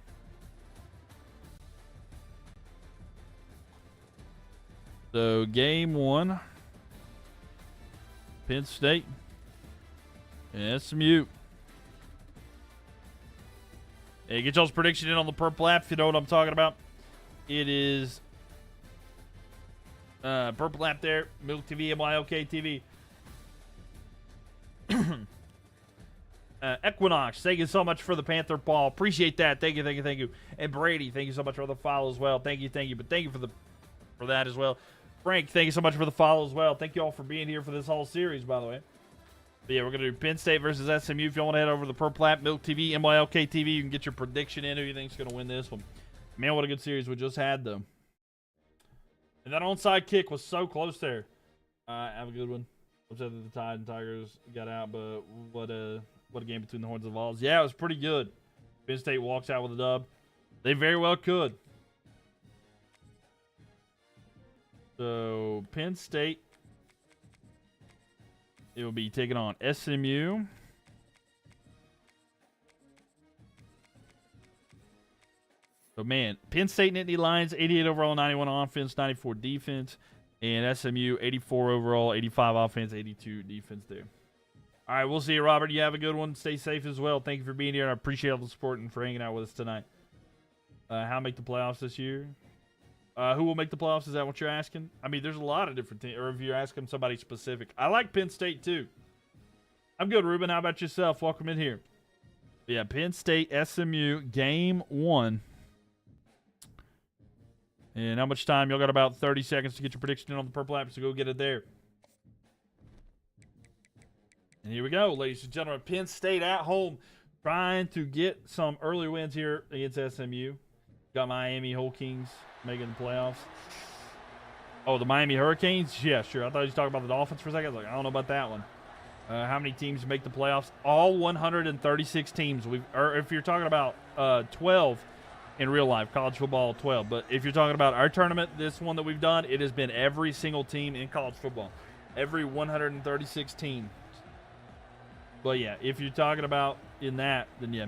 A: So, game one, Penn State and SMU. Hey, get y'all's prediction in on the Purple app if you know what I'm talking about. It is Purple app there, Mylk TV, Mylk TV. Equinox, thank you so much for the Panther Paul. Appreciate that. Thank you. And Brady, thank you so much for the follow as well. Thank you. But thank you for that as well. Frank, thank you so much for the follow as well. Thank you all for being here for this whole series, by the way. But yeah, we're going to do Penn State versus SMU. If you want to head over to the Purple app, Mylk TV, Mylk TV, you can get your prediction in. Who you think's going to win this one? Man, what a good series we just had, though. And that onside kick was so close there. Have a good one. Upset that the Tide and Tigers got out, but what a game between the Horns and Vols. Yeah, it was pretty good. Penn State walks out with a dub. They very well could. So, Penn State, it will be taking on SMU. So, man, Penn State Nittany Lions, 88 overall, 91 offense, 94 defense. And SMU, 84 overall, 85 offense, 82 defense there. All right, we'll see you, Robert. You have a good one. Stay safe as well. Thank you for being here. I appreciate all the support and for hanging out with us tonight. How to make the playoffs this year? Who will make the playoffs? Is that what you're asking? I mean, there's a lot of different teams. Or if you're asking somebody specific. I like Penn State, too. I'm good, Ruben. How about yourself? Welcome in here. But yeah, Penn State, SMU, game one. And how much time? Y'all got about 30 seconds to get your prediction in on the Purple app, so go get it there. And here we go, ladies and gentlemen. Penn State at home trying to get some early wins here against SMU. Got Miami Whole Kings making the playoffs. Oh, the Miami Hurricanes? Yeah, sure. I thought you were talking about the Dolphins for a second. I was like, I don't know about that one. How many teams make the playoffs? All 136 teams. Or if you're talking about 12 in real life, college football 12. But if you're talking about our tournament, this one that we've done, it has been every single team in college football. Every 136 teams. But yeah, if you're talking about in that, then yeah.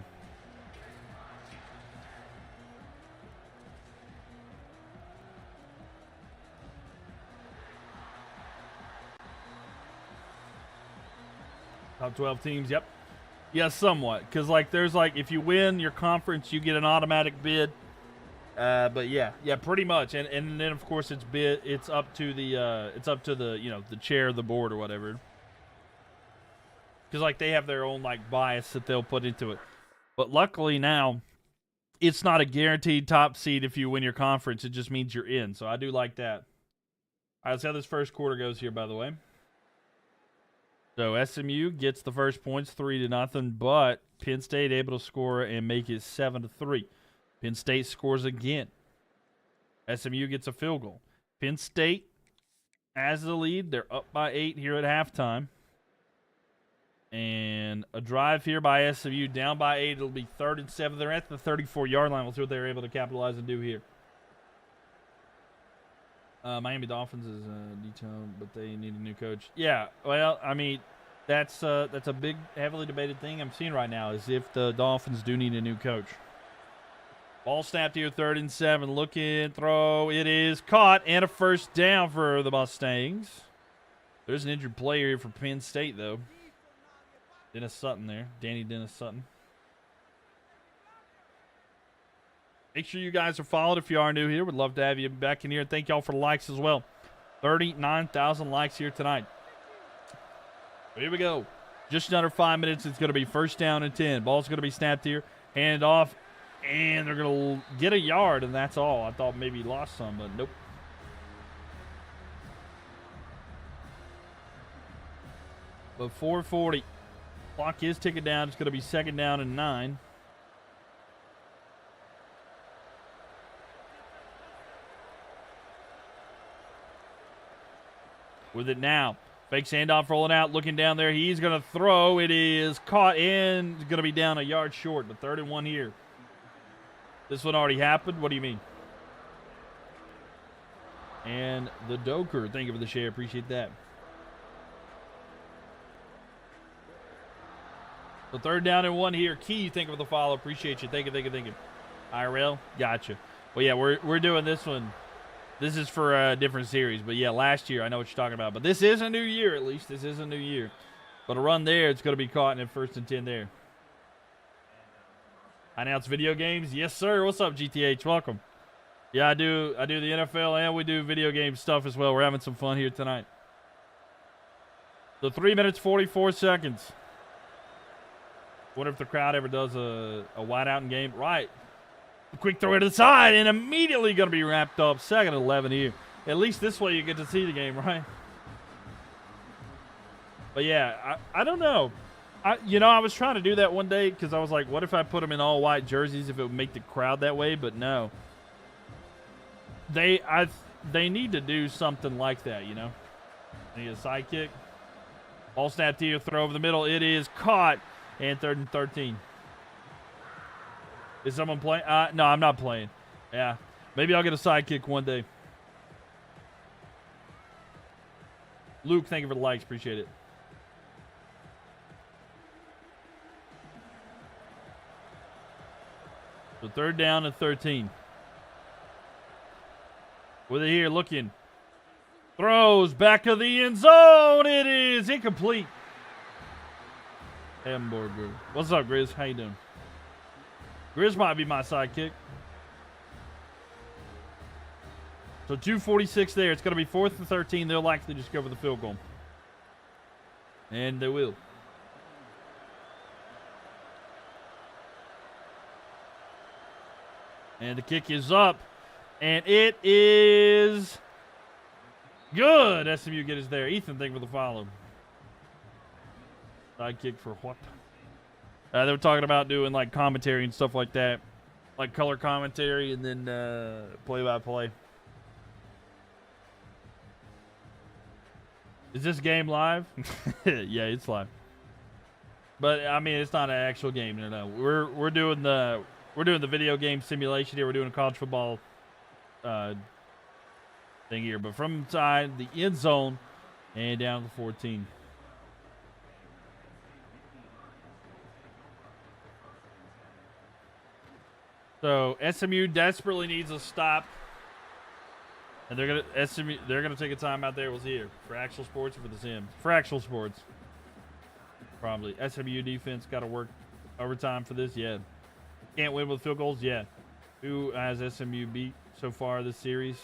A: Top 12 teams, yep. Yeah, somewhat. Because, like, there's, like, if you win your conference, you get an automatic bid. But, yeah, pretty much. And then, of course, it's up to the, you know, the chair of the board or whatever. Because, like, they have their own, like, bias that they'll put into it. But luckily now, it's not a guaranteed top seed if you win your conference. It just means you're in. So I do like that. All right, let's see how this first quarter goes here, by the way. So SMU gets the first points, 3-0, but Penn State able to score and make it 7-3. Penn State scores again. SMU gets a field goal. Penn State has the lead. They're up by 8 here at halftime. And a drive here by SMU, down by 8. It'll be 3rd and 7. They're at the 34-yard line. We'll see what they're able to capitalize and do here. Miami Dolphins is detailed, but they need a new coach. Yeah, well, I mean, that's a big, heavily debated thing I'm seeing right now is if the Dolphins do need a new coach. Ball snapped here, 3rd and 7. Looking, throw. It is caught, and a first down for the Mustangs. There's an injured player here for Penn State, though. Dennis Sutton there. Danny Dennis Sutton. Make sure you guys are followed if you are new here. Would love to have you back in here. And thank y'all for the likes as well. 39,000 likes here tonight. Here we go. Just under 5 minutes. It's going to be first down and 10. Ball's going to be snapped here. Handed off. And they're going to get a yard, and that's all. I thought maybe he lost some, but nope. But 4:40. Clock is ticking down. It's going to be second down and 9. With it now. Fake handoff rolling out, looking down there. He's going to throw. It is caught in. It's going to be down a yard short, but 3rd and 1 here. This one already happened. What do you mean? And the Doker. Thank you for the share. Appreciate that. So 3rd down and 1 here. Key, thank you for the follow. Appreciate you. Thank you. IRL, gotcha. Well, yeah, we're doing this one. This is for a different series. But, yeah, last year, I know what you're talking about. But this is a new year, at least. This is a new year. But a run there, it's going to be caught in 1st and 10 there. I announce video games. Yes, sir. What's up, GTH? Welcome. Yeah, I do the NFL, and we do video game stuff as well. We're having some fun here tonight. So 3 minutes, 44 seconds. Wonder if the crowd ever does a wideout in game. Right. A quick throw to the side, and immediately going to be wrapped up. 2nd and 11 here. At least this way you get to see the game, right? But, yeah, I don't know. I was trying to do that one day because I was like, what if I put them in all white jerseys if it would make the crowd that way? But no. They need to do something like that, you know? They need a side kick. Ball snapped here, throw over the middle. It is caught. And 3rd and 13. Is someone playing? No, I'm not playing. Yeah. Maybe I'll get a side kick one day. Luke, thank you for the likes. Appreciate it. So 3rd down and 13. With it here, looking. Throws back of the end zone. It is incomplete. Hamburger. What's up, Grizz? How you doing? Grizz might be my sidekick. So 2:46 there. It's going to be 4th and 13. They'll likely just go for the field goal. And they will. And the kick is up. And it is good. SMU get us there. Ethan, thank you for the follow. Sidekick for what? They were talking about doing like commentary and stuff like that. Like color commentary and then play-by-play. Is this game live? Yeah, it's live. But I mean, it's not an actual game. No. We're doing the video game simulation here. We're doing a college football thing here. But from inside the end zone and down to 14. So SMU desperately needs a stop, and they're gonna take a time out there. We'll see here for actual sports or for the sim. For actual sports, probably. SMU defense got to work overtime for this. Yeah, can't win with field goals. Yeah, who has SMU beat so far this series?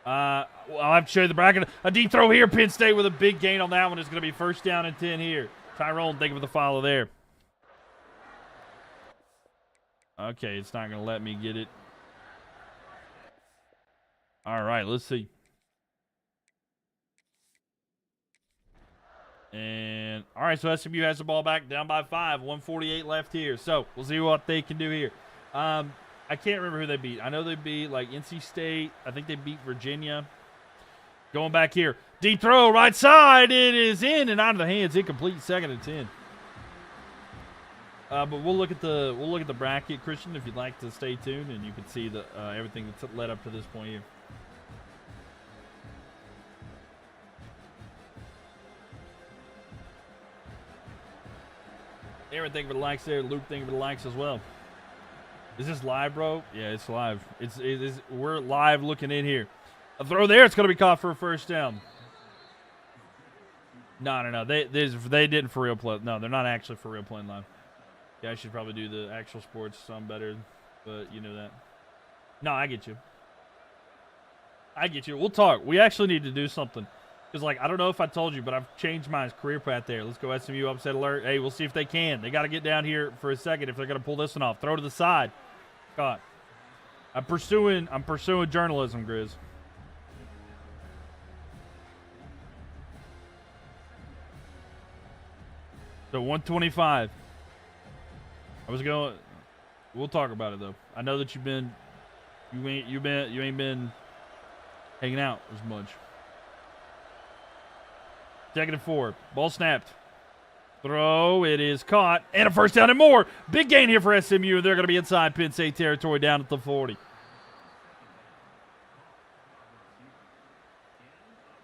A: Well, I'll have to show you the bracket. A deep throw here. Penn State with a big gain on that one. It's going to be 1st down and 10 here. Tyrone, thank you for the follow there. Okay, it's not going to let me get it. All right, let's see. And, all right, so SMU has the ball back, down by 5. 1:48 left here. So, we'll see what they can do here. I can't remember who they beat. I know they beat, like, NC State. I think they beat Virginia. Going back here. Deep throw, right side. It is in and out of the hands. Incomplete, 2nd and 10. But we'll look at the bracket, Christian, if you'd like to stay tuned, and you can see the everything that's led up to this point here. Aaron, thank you for the likes there. Luke, thank you for the likes as well. Is this live, bro? Yeah, it's live. We're live looking in here. A throw there. It's going to be caught for a 1st down. No. They didn't for real play. No, they're not actually for real playing live. Yeah, I should probably do the actual sports some better, but you know that. No, I get you. I get you. We'll talk. We actually need to do something. Because, like, I don't know if I told you, but I've changed my career path there. Let's go SMU upset alert. Hey, we'll see if they can. They got to get down here for a second if they're going to pull this one off. Throw to the side. God. I'm pursuing journalism, Grizz. So 125. We'll talk about it though. I know that you ain't been hanging out as much. 2nd and 4. Ball snapped. Throw. It is caught. And a first down and more. Big gain here for SMU. They're going to be inside Penn State territory down at the 40.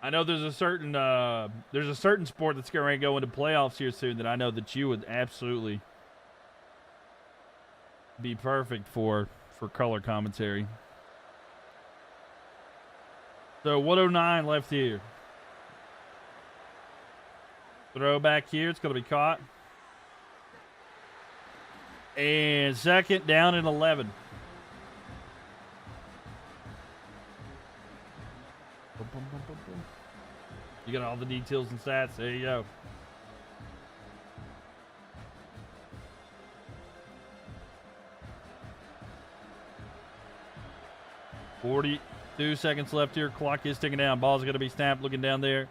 A: I know there's a certain sport that's going to go into playoffs here soon that I know that you would absolutely be perfect for color commentary. So 109 left here. Throw back here. It's going to be caught. And 2nd down and 11. You got all the details and stats. There you go. "42 seconds left here. Clock is ticking down. Ball's going to be snapped. Looking down there.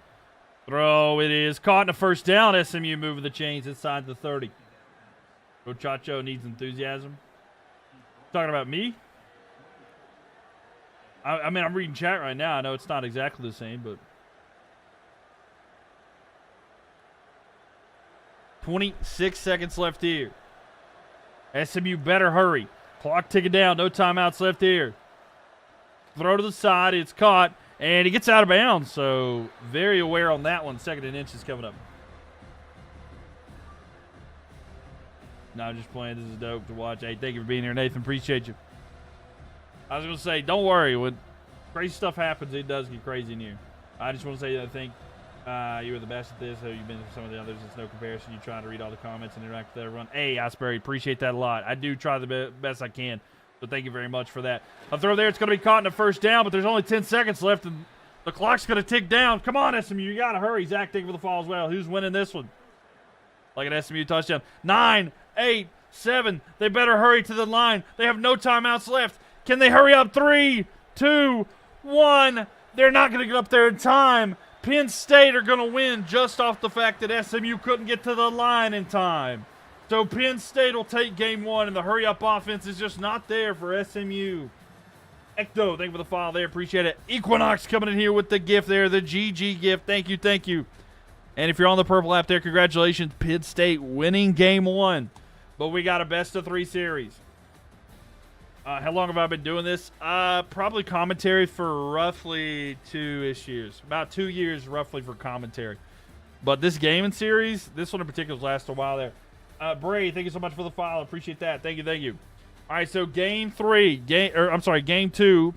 A: Throw. It is caught in a first down. SMU moving the chains inside the 30. Muchacho needs enthusiasm. Talking about me? I mean, I'm reading chat right now. I know it's not exactly the same, but 26 seconds left here. SMU better hurry. Clock ticking down. No timeouts left here. Throw to the side. It's caught. And he gets out of bounds. So very aware on that one. 2nd and inches coming up. No, I'm just playing. This is dope to watch. Hey, thank you for being here, Nathan. Appreciate you. I was going to say, don't worry. When crazy stuff happens, it does get crazy in here. I just want to say that I think you were the best at this. So you've been to some of the others. It's no comparison. You try to read all the comments and interact with everyone. Hey, Asbury, appreciate that a lot. I do try the best I can. So thank you very much for that. A throw there. It's going to be caught in a first down, but there's only 10 seconds left, and the clock's going to tick down. Come on, SMU. You got to hurry. Zach taking for the fall as well. Who's winning this one? Like an SMU touchdown. 9, 8, 7. They better hurry to the line. They have no timeouts left. Can they hurry up? 3, 2, 1. They're not going to get up there in time. Penn State are going to win just off the fact that SMU couldn't get to the line in time. So Penn State will take game 1, and the hurry-up offense is just not there for SMU. Ecto, thank you for the follow there. Appreciate it. Equinox coming in here with the gift there, the GG gift. Thank you, thank you. And if you're on the purple app there, congratulations. Penn State winning game 1. But we got a best-of-3 series. How long have I been doing this? Probably commentary for roughly 2-ish years. About 2 years roughly for commentary. But this gaming series, this one in particular has lasted a while there. Bray, thank you so much for the follow. Appreciate that. Thank you, thank you. All right, so game 2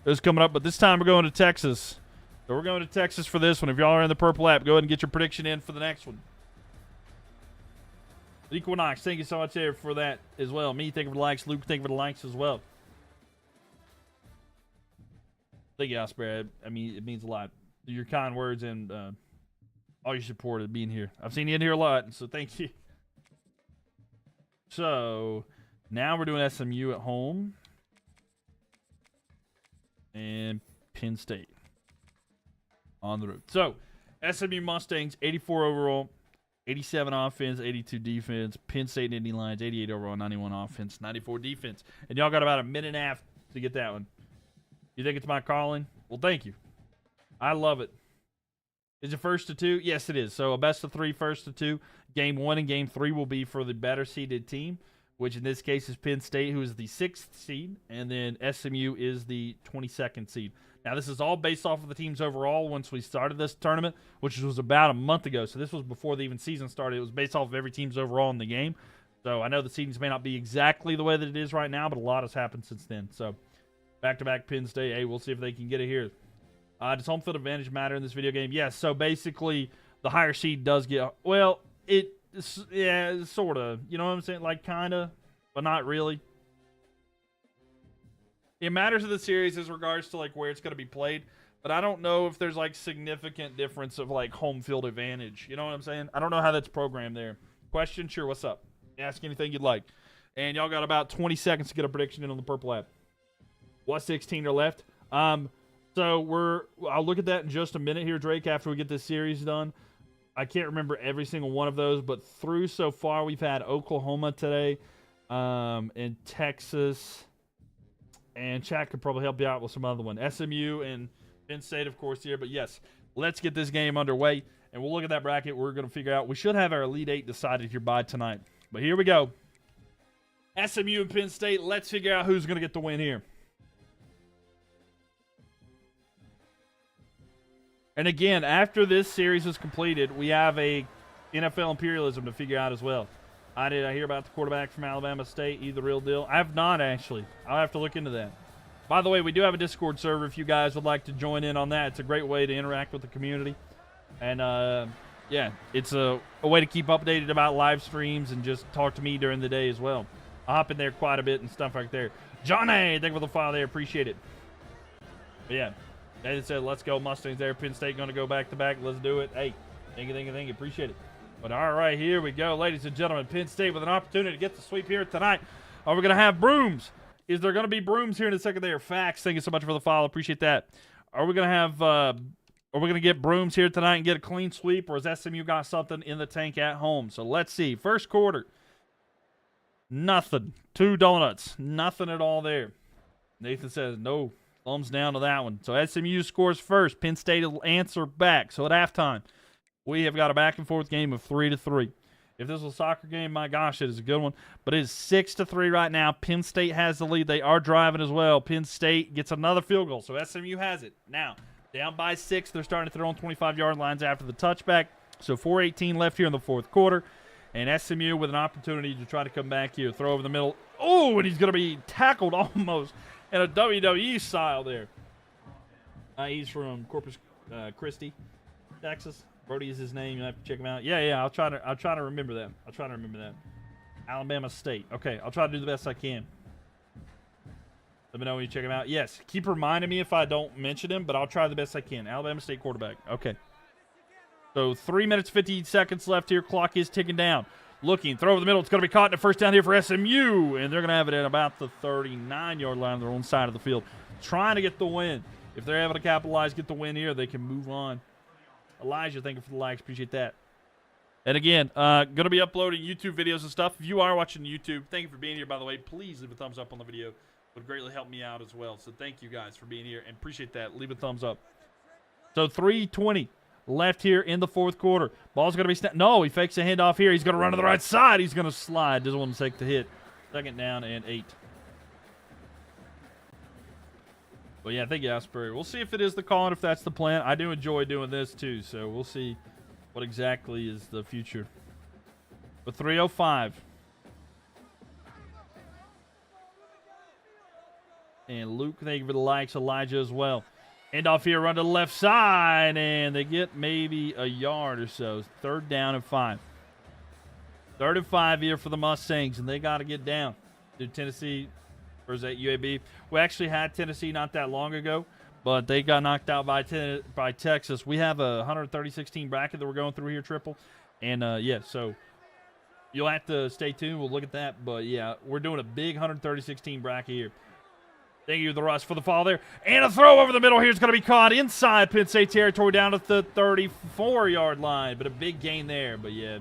A: is coming up, but this time we're going to Texas. So we're going to Texas for this one. If y'all are in the purple app, go ahead and get your prediction in for the next one. Equinox, thank you so much there for that as well. Me, thank you for the likes. Luke, thank you for the likes as well. Thank you, Osprey. I mean, it means a lot. Your kind words and all your support of being here. I've seen you in here a lot, so thank you. So, now we're doing SMU at home. And Penn State on the road. So, SMU Mustangs, 84 overall, 87 offense, 82 defense. Penn State and Indy Lions, 88 overall, 91 offense, 94 defense. And y'all got about a minute and a half to get that one. You think it's my calling? Well, thank you. I love it. Is it 1st to 2? Yes, it is. So a best of 3, 1st to 2. Game 1 and Game 3 will be for the better seeded team, which in this case is Penn State, who is the 6th seed, and then SMU is the 22nd seed. Now, this is all based off of the teams overall once we started this tournament, which was about a month ago. So this was before the even season started. It was based off of every team's overall in the game. So I know the seedings may not be exactly the way that it is right now, but a lot has happened since then. So back-to-back Penn State. Hey, we'll see if they can get it here. Does home field advantage matter in this video game? Yes. So basically, the higher seed does get. Well, yeah, sort of. You know what I'm saying? Like kind of, but not really. It matters in the series as regards to like where it's going to be played, but I don't know if there's like significant difference of like home field advantage. You know what I'm saying? I don't know how that's programmed there. Question? Sure. What's up? Ask anything you'd like. And y'all got about 20 seconds to get a prediction in on the purple app. What 16 are left? So I'll look at that in just a minute here, Drake, after we get this series done. I can't remember every single one of those, but through so far, we've had Oklahoma today, and Texas, and chat could probably help you out with some other one. SMU and Penn State, of course, here. But yes, let's get this game underway, and we'll look at that bracket. We're going to figure out. We should have our Elite Eight decided here by tonight. But here we go. SMU and Penn State. Let's figure out who's going to get the win here. And again, after this series is completed, we have a NFL imperialism to figure out as well. Did I hear about the quarterback from Alabama State? He's the real deal. I have not, actually. I'll have to look into that. By the way, we do have a Discord server if you guys would like to join in on that. It's a great way to interact with the community. And, yeah, it's a way to keep updated about live streams and just talk to me during the day as well. I hop in there quite a bit and stuff like there. Johnny, thank you for the follow there. Appreciate it. But, yeah. They said, let's go Mustangs there. Penn State going to go back-to-back. Let's do it. Hey, thank you. Appreciate it. But all right, here we go. Ladies and gentlemen, Penn State with an opportunity to get the sweep here tonight. Are we going to have brooms? Is there going to be brooms here in a second there? Facts. Thank you so much for the follow. Appreciate that. Are we going to have are we going to get brooms here tonight and get a clean sweep, or has SMU got something in the tank at home? So let's see. First quarter. Nothing. 2 donuts. Nothing at all there. Nathan says no. Thumbs down to that one. So SMU scores first. Penn State will answer back. So at halftime, we have got a back-and-forth game of 3-3. If this was a soccer game, my gosh, it is a good one. But it is 6-3 right now. Penn State has the lead. They are driving as well. Penn State gets another field goal. So SMU has it. Now, down by 6. They're starting at their own 25-yard lines after the touchback. So 4:18 left here in the fourth quarter. And SMU with an opportunity to try to come back here. Throw over the middle. Oh, and he's going to be tackled almost in a WWE style there. He's from Corpus Christi, Texas. Brody is his name. You have to check him out. Yeah. I'll try to remember that. Alabama State. Okay, I'll try to do the best I can. Let me know when you check him out. Yes, keep reminding me if I don't mention him, but I'll try the best I can. Alabama State quarterback. Okay. So 3 minutes, 50 seconds left here. Clock is ticking down. Looking, throw over the middle. It's going to be caught in a first down here for SMU, and they're going to have it at about the 39-yard line on their own side of the field. Trying to get the win. If they're able to capitalize, get the win here, they can move on. Elijah, thank you for the likes. Appreciate that. And again, going to be uploading YouTube videos and stuff. If you are watching YouTube, thank you for being here, by the way. Please leave a thumbs up on the video. It would greatly help me out as well. So thank you guys for being here, and appreciate that. Leave a thumbs up. So 3:20 left here in the fourth quarter. Ball's going to be no, he fakes a handoff here. He's going to run to the right side. He's going to slide. Doesn't want to take the hit. Second down and 8. But yeah, thank you, Asbury. We'll see if it is the call and if that's the plan. I do enjoy doing this too, so we'll see what exactly is the future. But 3:05. And Luke, thank you for the likes. Elijah as well. End off here, run to the left side, and they get maybe a yard or so. 3rd down and 5. 3rd and 5 here for the Mustangs, and they got to get down. Did Tennessee, or is that UAB? We actually had Tennessee not that long ago, but they got knocked out by Texas. We have a 136-team bracket that we're going through here, Triple. And, yeah, so you'll have to stay tuned. We'll look at that. But, yeah, we're doing a big 136-team bracket here. Thank you, the Russ, for the fall there. And a throw over the middle here is going to be caught inside Penn State territory down at the 34-yard line. But a big gain there. But, yeah,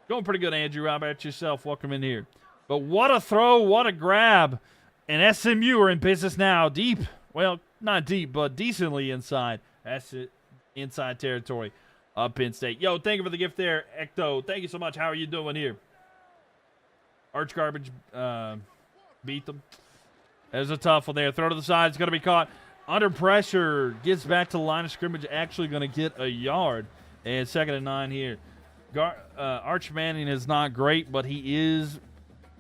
A: going pretty good, Andrew. How about yourself? Welcome in here. But what a throw, what a grab. And SMU are in business now. Deep. Well, not deep, but decently inside. That's it. Inside territory of Penn State. Yo, thank you for the gift there, Ecto. Thank you so much. How are you doing here? Arch Garbage beat them. There's a tough one there. Throw to the side. It's going to be caught. Under pressure. Gets back to the line of scrimmage. Actually going to get a yard. And 2nd and 9 here. Arch Manning is not great, but he is.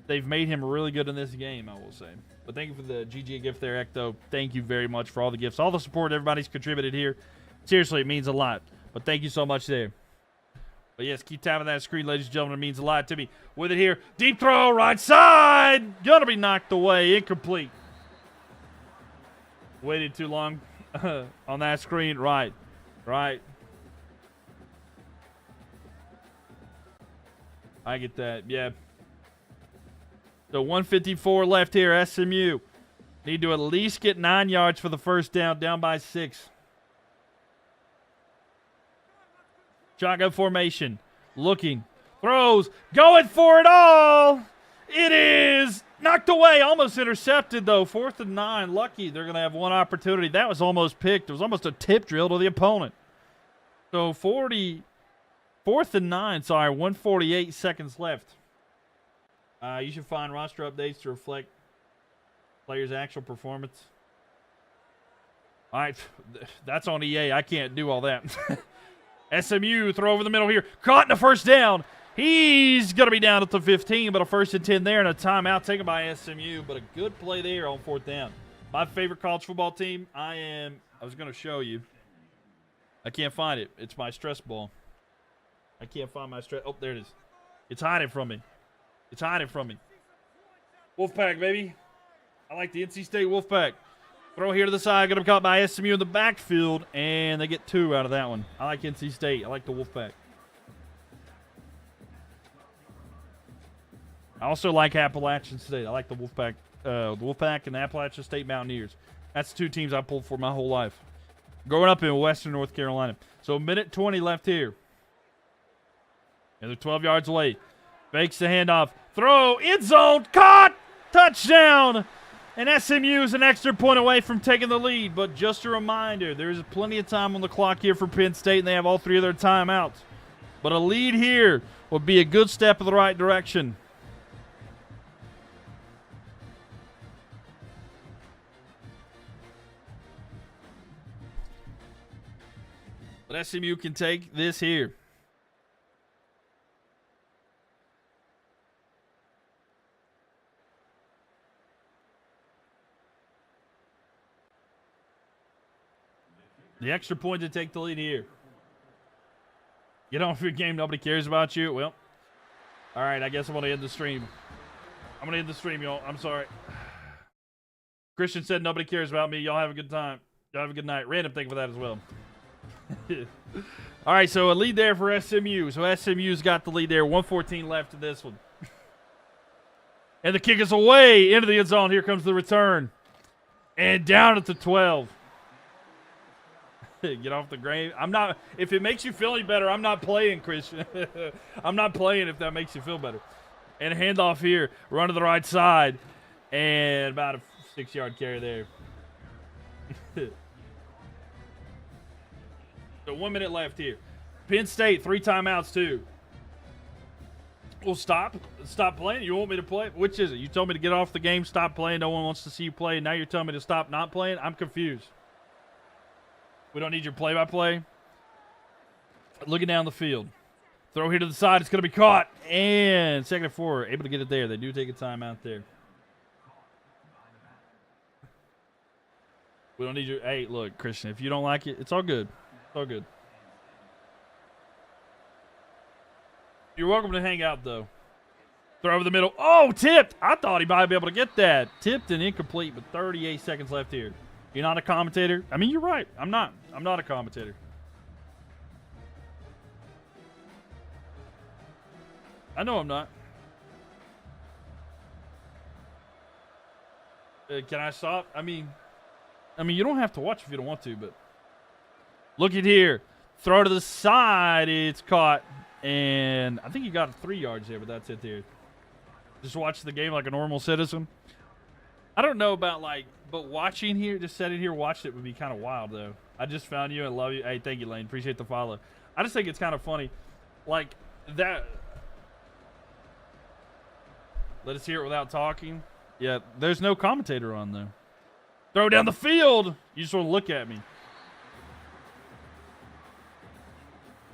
A: They've made him really good in this game, I will say. But thank you for the GG gift there, Ecto. Thank you very much for all the gifts. All the support everybody's contributed here. Seriously, it means a lot. But thank you so much there. But yes, keep tapping that screen, ladies and gentlemen. It means a lot to me. With it here. Deep throw, right side. Going to be knocked away. Incomplete. Waited too long on that screen. Right. I get that. Yeah. So 154 left here. SMU need to at least get 9 yards for the first down by 6. Shotgun formation. Looking. Throws. Going for it all. It is knocked away. Almost intercepted, though. 4th and 9. Lucky they're going to have one opportunity. That was almost picked. It was almost a tip drill to the opponent. So 4th and 9. Sorry, 148 seconds left. You should find roster updates to reflect players' actual performance. All right, that's on EA. I can't do all that. SMU throw over the middle here. Caught in the first down. He's going to be down at the 15, but a 1st and 10 there and a timeout taken by SMU. But a good play there on 4th down. My favorite college football team, I was going to show you. I can't find it. It's my stress ball. I can't find my stress. Oh, there it is. It's hiding from me. Wolfpack, baby. I like the NC State Wolfpack. Throw here to the side. Going to be caught by SMU in the backfield, and they get 2 out of that one. I like NC State. I like the Wolfpack. I also like Appalachian State. I like the Wolfpack and the Appalachian State Mountaineers. That's 2 teams I pulled for my whole life. Growing up in Western North Carolina. So 1:20 left here. And they're 12 yards away. Fakes the handoff. Throw. End zone. Caught. Touchdown. And SMU is an extra point away from taking the lead. But just a reminder, there's plenty of time on the clock here for Penn State, and they have all 3 of their timeouts. But a lead here would be a good step in the right direction. But SMU can take this here. The extra point to take the lead here. Get on with your game. Nobody cares about you. Well, all right. I guess I'm going to end the stream. Y'all. I'm sorry. Christian said nobody cares about me. Y'all have a good time. Y'all have a good night. Random thing for that as well. All right. So a lead there for SMU. So SMU's got the lead there. 1:14 left in this one. And the kick is away into the end zone. Here comes the return. And down at the 12. Get off the grave. I'm not. If it makes you feel any better, I'm not playing, Christian. I'm not playing if that makes you feel better. And a handoff here. Run to the right side. And about a 6-yard carry there. So 1 minute left here. Penn State, 3 timeouts too. Well, stop playing. You want me to play? Which is it? You told me to get off the game, stop playing. No one wants to see you play. Now you're telling me to stop not playing? I'm confused. We don't need your play-by-play. Looking down the field. Throw here to the side. It's going to be caught. And 2nd and 4. Able to get it there. They do take a timeout there. We don't need your... Hey, look, Christian, if you don't like it, it's all good. It's all good. You're welcome to hang out, though. Throw over the middle. Oh, tipped. I thought he might be able to get that. Tipped and incomplete, but 38 seconds left here. You're not a commentator? I mean, you're right. I'm not a commentator. I know I'm not. Can I stop? I mean, you don't have to watch if you don't want to, but look at here. Throw to the side. It's caught. And I think you got 3 yards there, but that's it there. Just watch the game like a normal citizen. I don't know about but watching here, just sitting here, watching it would be kind of wild, though. I just found you and love you. Hey, thank you, Lane. Appreciate the follow. I just think it's kind of funny. Like, that. Let us hear it without talking. Yeah, there's no commentator on, though. Throw down the field. You just want to look at me.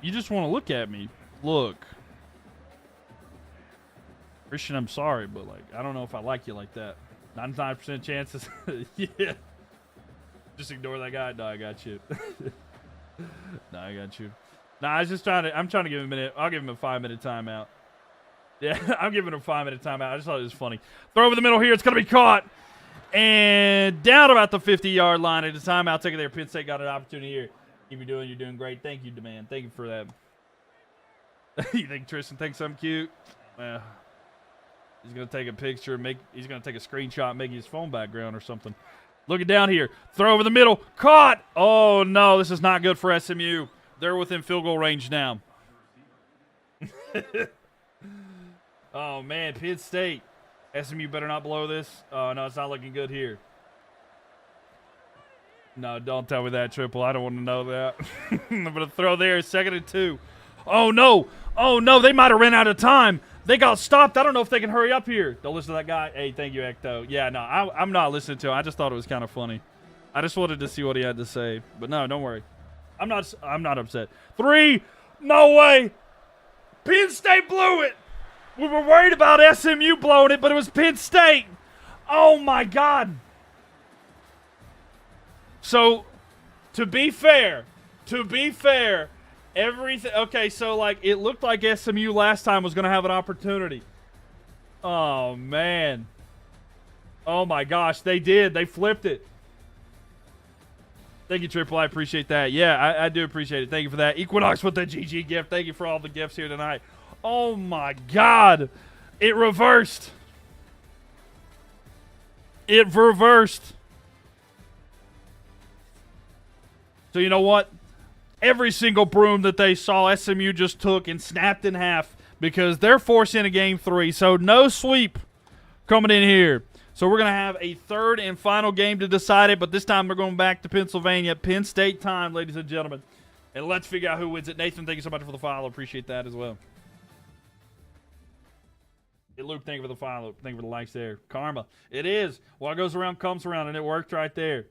A: You just want to look at me. Look. Christian, I'm sorry, but, I don't know if I like you like that. 99% chances. Yeah. Just ignore that guy. No, I got you. No, I got you. No, I'm trying to give him a minute. I'll give him a 5-minute timeout. Yeah, I'm giving him a 5-minute timeout. I just thought it was funny. Throw over the middle here. It's going to be caught. And down about the 50-yard line at the timeout. Take it there. Penn State got an opportunity here. Keep you doing. You're doing great. Thank you, man. Thank you for that. You think Tristan thinks I'm cute? Well, he's going to take a picture. He's going to take a screenshot, make his phone background or something. Looking down here. Throw over the middle. Caught. Oh, no. This is not good for SMU. They're within field goal range now. Oh, man. Penn State. SMU better not blow this. Oh, no, it's not looking good here. No, don't tell me that, Triple. I don't want to know that. I'm going to throw there. 2nd and 2. Oh, no. Oh, no. They might have ran out of time. They got stopped. I don't know if they can hurry up here. Don't listen to that guy. Hey, thank you, Ecto. Yeah, no, I'm not listening to him. I just thought it was kind of funny. I just wanted to see what he had to say. But no, don't worry. I'm not upset. 3. No way. Penn State blew it. We were worried about SMU blowing it, but it was Penn State. Oh, my God. So, to be fair, everything. Okay, so, like, it looked like SMU last time was going to have an opportunity. Oh, man. Oh, my gosh. They did. They flipped it. Thank you, Triple. I appreciate that. Yeah, I do appreciate it. Thank you for that. Equinox with the GG gift. Thank you for all the gifts here tonight. Oh, my God. It reversed. It reversed. So, you know what? Every single broom that they saw, SMU just took and snapped in half because they're forcing a game 3. So, no sweep coming in here. So, we're going to have a third and final game to decide it, but this time we're going back to Pennsylvania. Penn State time, ladies and gentlemen. And let's figure out who wins it. Nathan, thank you so much for the follow. Appreciate that as well. Hey, Luke, thank you for the follow. Thank you for the likes there. Karma. It is. What goes around comes around, and it worked right there.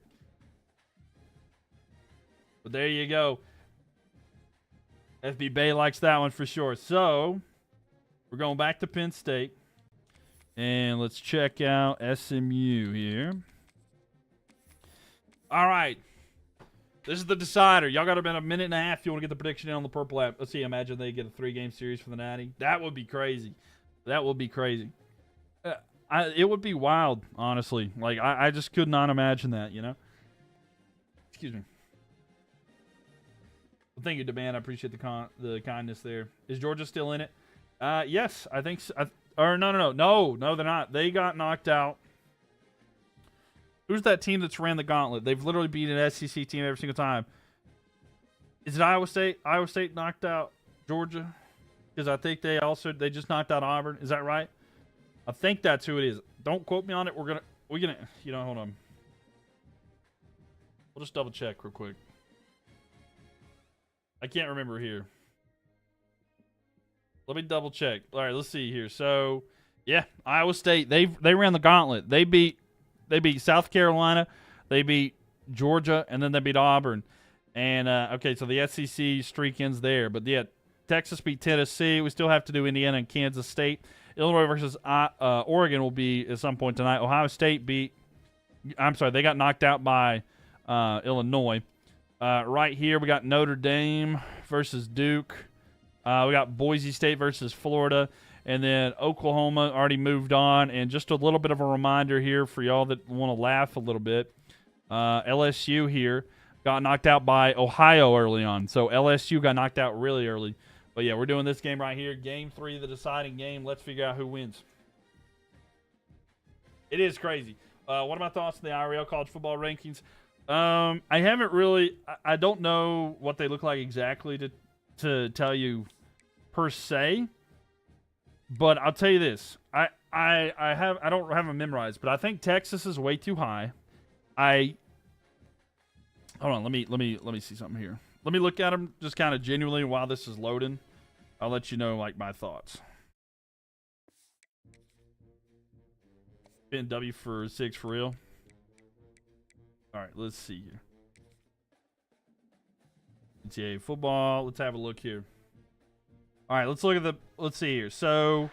A: But there you go. FB Bay likes that one for sure. So, we're going back to Penn State. And let's check out SMU here. All right. This is the decider. Y'all got about a minute and a half if you want to get the prediction in on the Purple app. Let's see. Imagine they get a 3-game series for the Natty. That would be crazy. That would be crazy. It would be wild, honestly. Like, I just could not imagine that, you know? Excuse me. Well, thank you, DeMan. I appreciate the kindness there. Is Georgia still in it? Yes, I think so. No, they're not. They got knocked out. Who's that team that's ran the gauntlet? They've literally beat an SEC team every single time. Is it Iowa State? Iowa State knocked out Georgia? Because I think they just knocked out Auburn. Is that right? I think that's who it is. Don't quote me on it. We're gonna hold on. We'll just double check real quick. I can't remember here. Let me double check. All right, let's see here. So, yeah, Iowa State, they ran the gauntlet. They beat South Carolina, they beat Georgia, and then they beat Auburn. And okay, so the SEC streak ends there. But yeah, Texas beat Tennessee. We still have to do Indiana and Kansas State. Illinois versus Oregon will be at some point tonight. Ohio State they got knocked out by Illinois. Right here, we got Notre Dame versus Duke. We got Boise State versus Florida. And then Oklahoma already moved on. And just a little bit of a reminder here for y'all that want to laugh a little bit. LSU here got knocked out by Ohio early on. So LSU got knocked out really early. But, yeah, we're doing this game right here. Game 3, the deciding game. Let's figure out who wins. It is crazy. What are my thoughts on the IRL college football rankings? I haven't really – I don't know what they look like exactly to tell you per se. But I'll tell you this. I don't have them memorized, but I think Texas is way too high. Hold on, let me see something here. Let me look at them just kind of genuinely while this is loading. I'll let you know like my thoughts. W for 6 for real. All right, let's see here. NCAA football. Let's have a look here. All right, let's see here. So,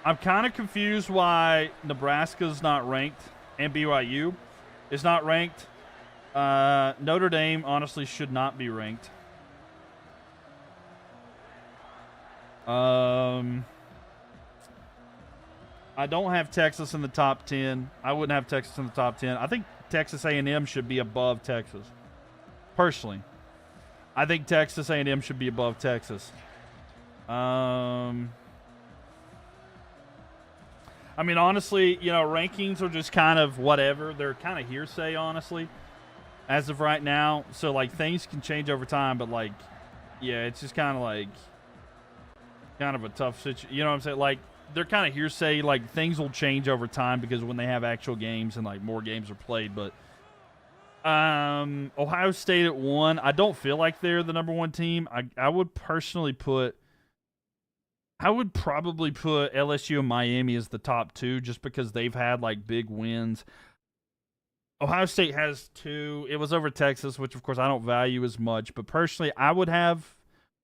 A: I'm kind of confused why Nebraska's not ranked and BYU is not ranked. Notre Dame honestly should not be ranked. I don't have Texas in the top 10. I wouldn't have Texas in the top 10. I think Texas A&M should be above Texas. Personally. I think Texas A&M should be above Texas. I mean, honestly, you know, rankings are just kind of whatever. They're kind of hearsay, honestly, as of right now. So, like, things can change over time, but, like, yeah, it's just kind of like kind of a tough situation. You know what I'm saying? Like, they're kind of hearsay. Like, things will change over time because when they have actual games and, like, more games are played. But Ohio State at 1. I don't feel like they're the number 1 team. I would personally put – I would probably put LSU and Miami as the top 2 just because they've had, like, big wins. Ohio State has 2. It was over Texas, which, of course, I don't value as much. But personally, I would have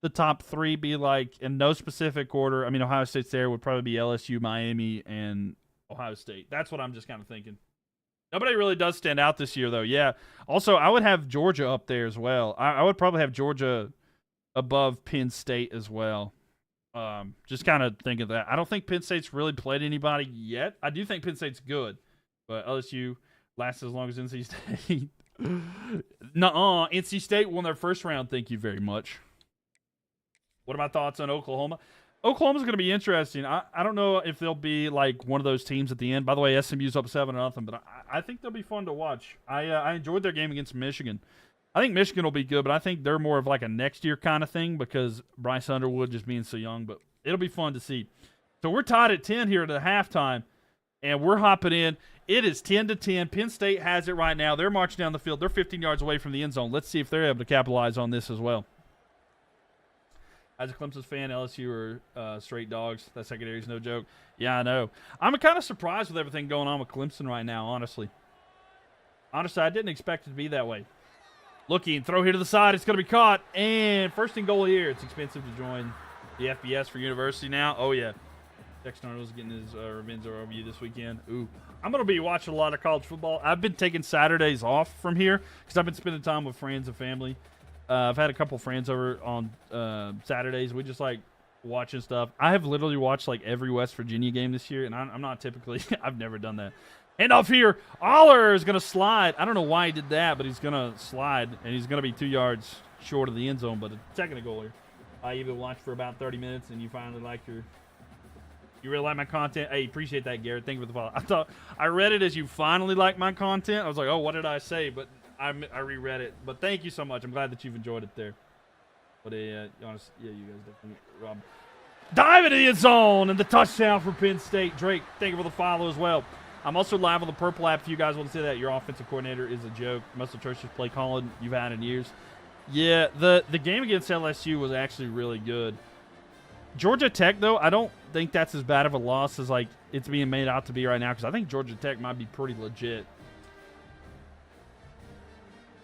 A: the top 3 be, like, in no specific order. I mean, Ohio State's there would probably be LSU, Miami, and Ohio State. That's what I'm just kind of thinking. Nobody really does stand out this year, though. Yeah. Also, I would have Georgia up there as well. I would probably have Georgia above Penn State as well. Just kind of think of that. I don't think Penn State's really played anybody yet. I do think Penn State's good, but LSU lasts as long as NC State. Nuh-uh. NC State won their first round. Thank you very much. What are my thoughts on Oklahoma? Oklahoma's going to be interesting. I don't know if they'll be like one of those teams at the end. By the way, SMU's up 7-0, but I think they'll be fun to watch. I enjoyed their game against Michigan. I think Michigan will be good, but I think they're more of like a next year kind of thing because Bryce Underwood just being so young. But it'll be fun to see. So we're tied at 10 here at the halftime, and we're hopping in. It is 10-10. Penn State has it right now. They're marching down the field. They're 15 yards away from the end zone. Let's see if they're able to capitalize on this as well. As a Clemson fan, LSU are straight dogs. That secondary is no joke. Yeah, I know. I'm kind of surprised with everything going on with Clemson right now, honestly. Honestly, I didn't expect it to be that way. Looking, throw here to the side. It's going to be caught. And first and goal here. It's expensive to join the FBS for University now. Oh, yeah. Dexter Arnold's getting his revenge over you this weekend. Ooh. I'm going to be watching a lot of college football. I've been taking Saturdays off from here because I've been spending time with friends and family. I've had a couple friends over on Saturdays. We just like watching stuff. I have literally watched like every West Virginia game this year, and I'm not typically – I've never done that. Hand off here. Aller is going to slide. I don't know why he did that, but he's going to slide, and he's going to be 2 yards short of the end zone, but a second of goal here. You've been watching for about 30 minutes, and you finally like your – you really like my content? Hey, appreciate that, Garrett. Thank you for the follow. I read it as you finally like my content. I was like, oh, what did I say? But – I reread it, but thank you so much. I'm glad that you've enjoyed it there. But honestly, yeah, you guys definitely. Rob. Dive into the end zone and the touchdown for Penn State. Drake, thank you for the follow as well. I'm also live on the Purple app if you guys want to see that. Your offensive coordinator is a joke. Most of the churches play calling you've had in years. Yeah, the game against LSU was actually really good. Georgia Tech, though, I don't think that's as bad of a loss as like it's being made out to be right now because I think Georgia Tech might be pretty legit.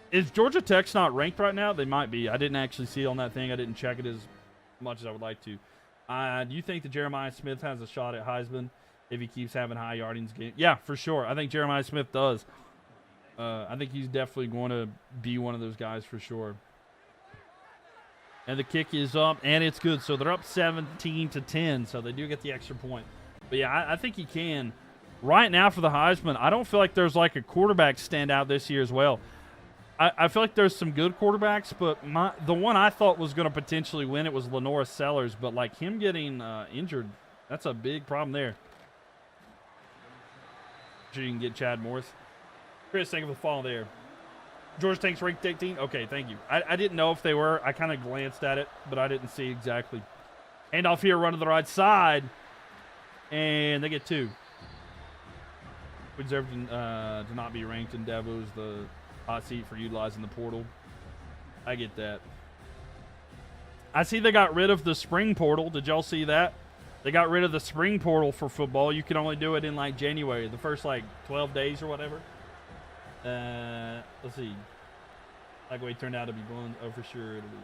A: Is Georgia Tech's not ranked right now? They might be. I didn't actually see it on that thing. I didn't check it as much as I would like to. Do you think that Jeremiah Smith has a shot at Heisman if he keeps having high yardage games? Yeah, for sure. I think Jeremiah Smith does. I think he's definitely going to be one of those guys for sure. And the kick is up, and it's good. So they're up 17-10, so they do get the extra point. But, yeah, I think he can. Right now for the Heisman, I don't feel like there's like a quarterback standout this year as well. I feel like there's some good quarterbacks, but the one I thought was going to potentially win it was Lenora Sellers, but like him getting injured, that's a big problem there. Sure you can get Chad Morris. Chris, thank you for the follow there. Georgia Tech's ranked 18. Okay, thank you. I didn't know if they were. I kind of glanced at it, but I didn't see exactly. Hand off here, run to the right side, and they get 2. We deserve to not be ranked, and Davo's the hot seat for utilizing the portal. I get that. I see they got rid of the spring portal. Did y'all see that? They got rid of the spring portal for football. You can only do it in like January, the first like 12 days or whatever. Let's see. Like way it turned out to be blown. Oh, for sure it'll be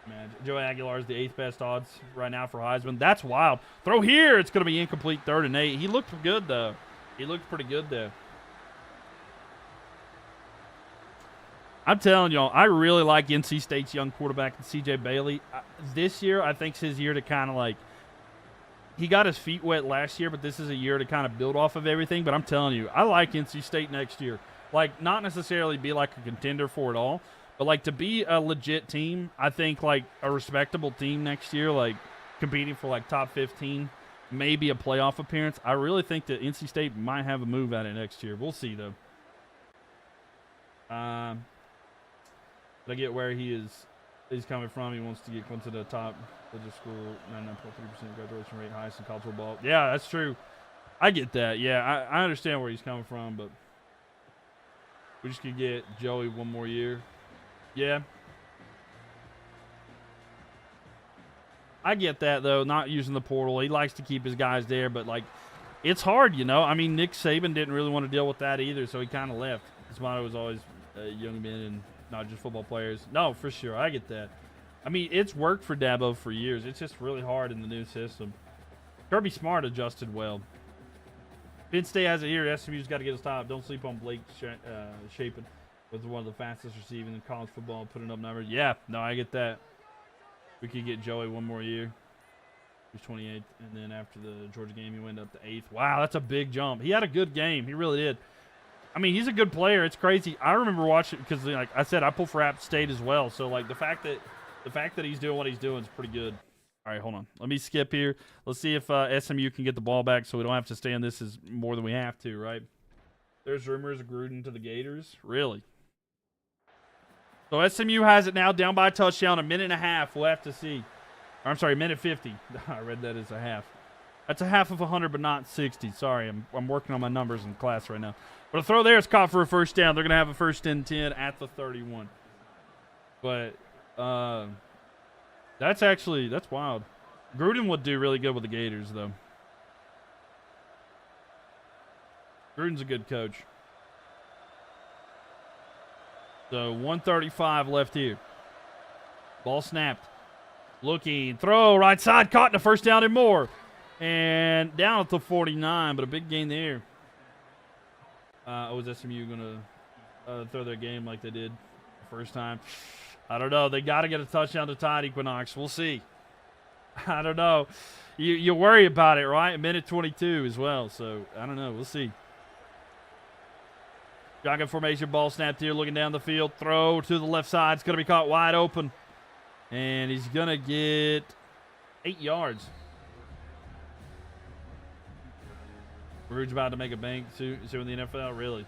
A: magic. Joey Aguilar is the 8th best odds right now for Heisman. That's wild. Throw here. It's going to be incomplete, 3rd and 8. He looked good though. He looked pretty good there. I'm telling y'all, I really like NC State's young quarterback, C.J. Bailey. This year, I think it's his year to kind of like he got his feet wet last year, but this is a year to kind of build off of everything. But I'm telling you, I like NC State next year. Like, not necessarily be like a contender for it all, but like to be a legit team. I think like a respectable team next year, like competing for like top 15, maybe a playoff appearance. I really think that NC State might have a move at it next year. We'll see though. I get where he's coming from. He wants to get into the top of the school. 99.3% graduation rate, highest in college football. Yeah, that's true. I get that. Yeah, I understand where he's coming from, but we just could get Joey one more year. Yeah. I get that, though, not using the portal. He likes to keep his guys there, but, like, it's hard, you know. I mean, Nick Saban didn't really want to deal with that either, so he kind of left. His motto was always young men and not just football players. No, for sure. I get that. I mean, it's worked for Dabo for years. It's just really hard in the new system. Kirby Smart adjusted well. Penn State has it here. SMU's got to get a stop. Don't sleep on Blake Shapen. Was one of the fastest receiving in college football, putting up numbers. Yeah, no, I get that. We could get Joey one more year. He was 28th, and then after the Georgia game, he went up to 8th. Wow, that's a big jump. He had a good game. He really did. I mean, he's a good player. It's crazy. I remember watching because, like I said, I pull for App State as well. So, like the fact that he's doing what he's doing is pretty good. All right, hold on. Let me skip here. Let's see if SMU can get the ball back, so we don't have to stay on this as more than we have to. Right? There's rumors of Gruden to the Gators. Really? So SMU has it now, down by a touchdown, a minute and a half. We'll have to see. Or, I'm sorry, a minute 50. I read that as a half. That's a half of 100, but not 60. Sorry, I'm working on my numbers in class right now. But a throw there is caught for a first down. They're going to have a first and 10 at the 31. But that's wild. Gruden would do really good with the Gators, though. Gruden's a good coach. So 1:35 left here. Ball snapped. Looking, throw, right side, caught in a first down and more. And down at the 49, but a big gain there. Was SMU going to throw their game like they did the first time? I don't know. They got to get a touchdown to tie Equinox. We'll see. I don't know. You worry about it, right? A minute 22 as well. So, I don't know. We'll see. Shotgun formation, ball snapped here, looking down the field. Throw to the left side. It's going to be caught wide open. And he's going to get 8 yards. Gruden's about to make a bank soon in the NFL, really.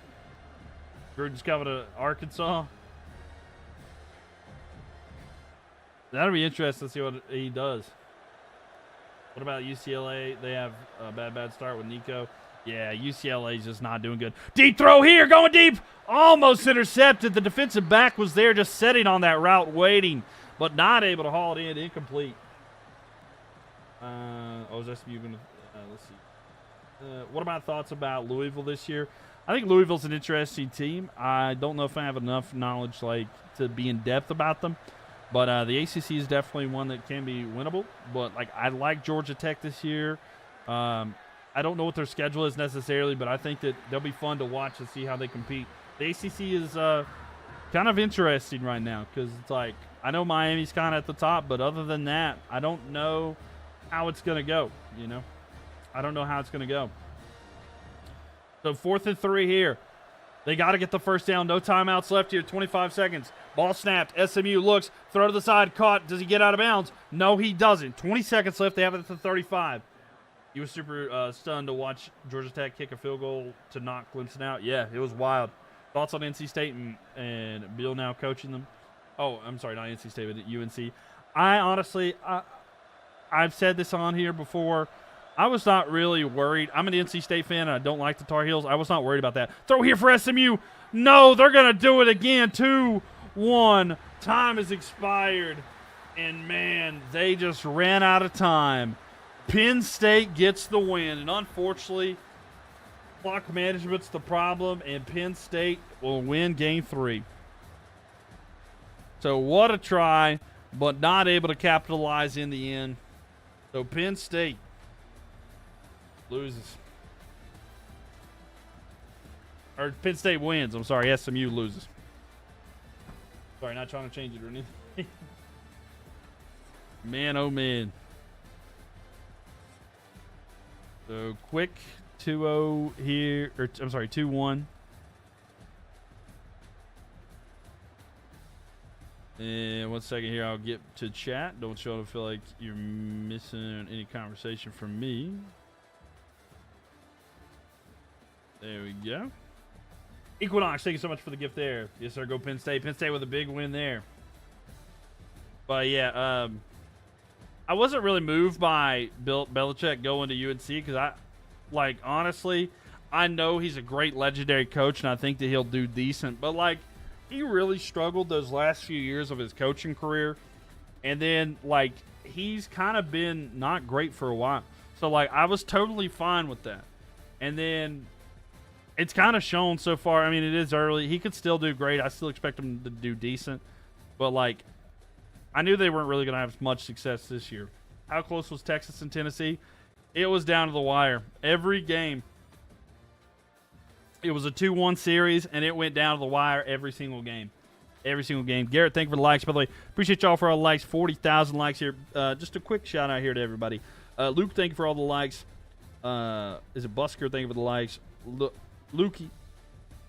A: Gruden's coming to Arkansas. That'll be interesting to see what he does. What about UCLA? They have a bad start with Nico. Yeah, UCLA's just not doing good. Deep throw here, going deep. Almost intercepted. The defensive back was there just sitting on that route waiting, but not able to haul it in. Incomplete. Is SMU going to let's see. What are my thoughts about Louisville this year? I think Louisville's an interesting team. I don't know if I have enough knowledge to be in depth about them. But the ACC is definitely one that can be winnable. But I like Georgia Tech this year. I don't know what their schedule is necessarily, but I think that they'll be fun to watch and see how they compete. The ACC is kind of interesting right now because it's I know Miami's kind of at the top, but other than that, I don't know how it's going to go. You know, I don't know how it's going to go. So 4th and 3 here. They got to get the first down. No timeouts left here. 25 seconds. Ball snapped. SMU looks. Throw to the side. Caught. Does he get out of bounds? No, he doesn't. 20 seconds left. They have it at the 35. You were super stunned to watch Georgia Tech kick a field goal to knock Clemson out. Yeah, it was wild. Thoughts on NC State and Bill now coaching them? Oh, I'm sorry, not NC State, but UNC. I honestly, I've said this on here before. I was not really worried. I'm an NC State fan, and I don't like the Tar Heels. I was not worried about that. Throw here for SMU. No, they're going to do it again. 2-1. Time has expired. And, man, they just ran out of time. Penn State gets the win. And, unfortunately, clock management's the problem, and Penn State will win Game 3. So, what a try, but not able to capitalize in the end. So, Penn State loses. Or Penn State wins. I'm sorry, SMU loses. Sorry, not trying to change it or anything. Man, oh man. So quick 2-0 here, or I'm sorry, 2-1. And 1 second here, I'll get to chat. Don't y'all feel like you're missing any conversation from me. There we go. Equinox, thank you so much for the gift there. Yes, sir. Go Penn State. Penn State with a big win there. But yeah, I wasn't really moved by Bill Belichick going to UNC because honestly, I know he's a great legendary coach and I think that he'll do decent. But like, he really struggled those last few years of his coaching career. And then like, he's kind of been not great for a while. So like, I was totally fine with that. And then it's kind of shown so far. I mean, it is early. He could still do great. I still expect him to do decent. But like, I knew they weren't really going to have much success this year. How close was Texas and Tennessee? It was down to the wire. Every game. It was a 2-1 series, and it went down to the wire every single game. Every single game. Garrett, thank you for the likes, by the way. Appreciate y'all for all the likes. 40,000 likes here. Just a quick shout out here to everybody. Luke, thank you for all the likes. Is it Busker? Thank you for the likes. Lukey,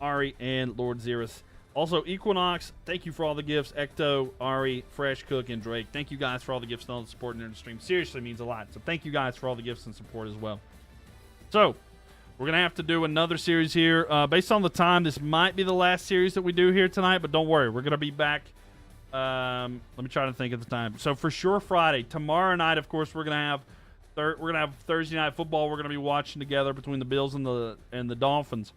A: Ari, and Lord Xeris. Also, Equinox, thank you for all the gifts. Ecto, Ari, Fresh Cook, and Drake. Thank you guys for all the gifts and all the support in the stream. Seriously means a lot. So thank you guys for all the gifts and support as well. So, we're going to have to do another series here. Based on the time, this might be the last series that we do here tonight, but don't worry. We're going to be back. Let me try to think of the time. So, for sure, Friday. Tomorrow night, of course, we're going to have Thursday Night Football. We're going to be watching together between the Bills and the Dolphins.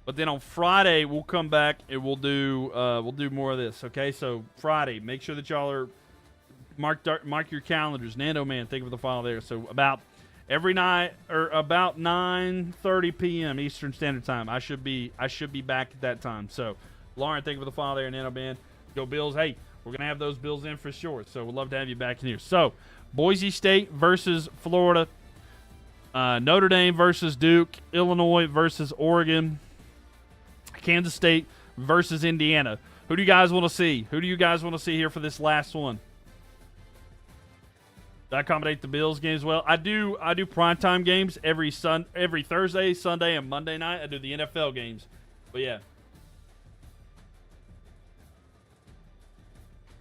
A: But then on Friday, we'll come back and we'll do more of this. Okay, so Friday, make sure that y'all are mark your calendars. Nando Man, thank you for the follow there. So about every night or about 9:30 p.m. Eastern Standard Time, I should be back at that time. So Lauren, thank you for the follow there. Nando Man, go Bills. Hey, we're gonna have those Bills in for sure. So we'd love to have you back in here. So Boise State versus Florida, Notre Dame versus Duke, Illinois versus Oregon, Kansas State versus Indiana. Who do you guys want to see? Who do you guys want to see here for this last one? Do I accommodate the Bills games well? I do primetime games every Thursday, Sunday, and Monday night. I do the NFL games. But yeah.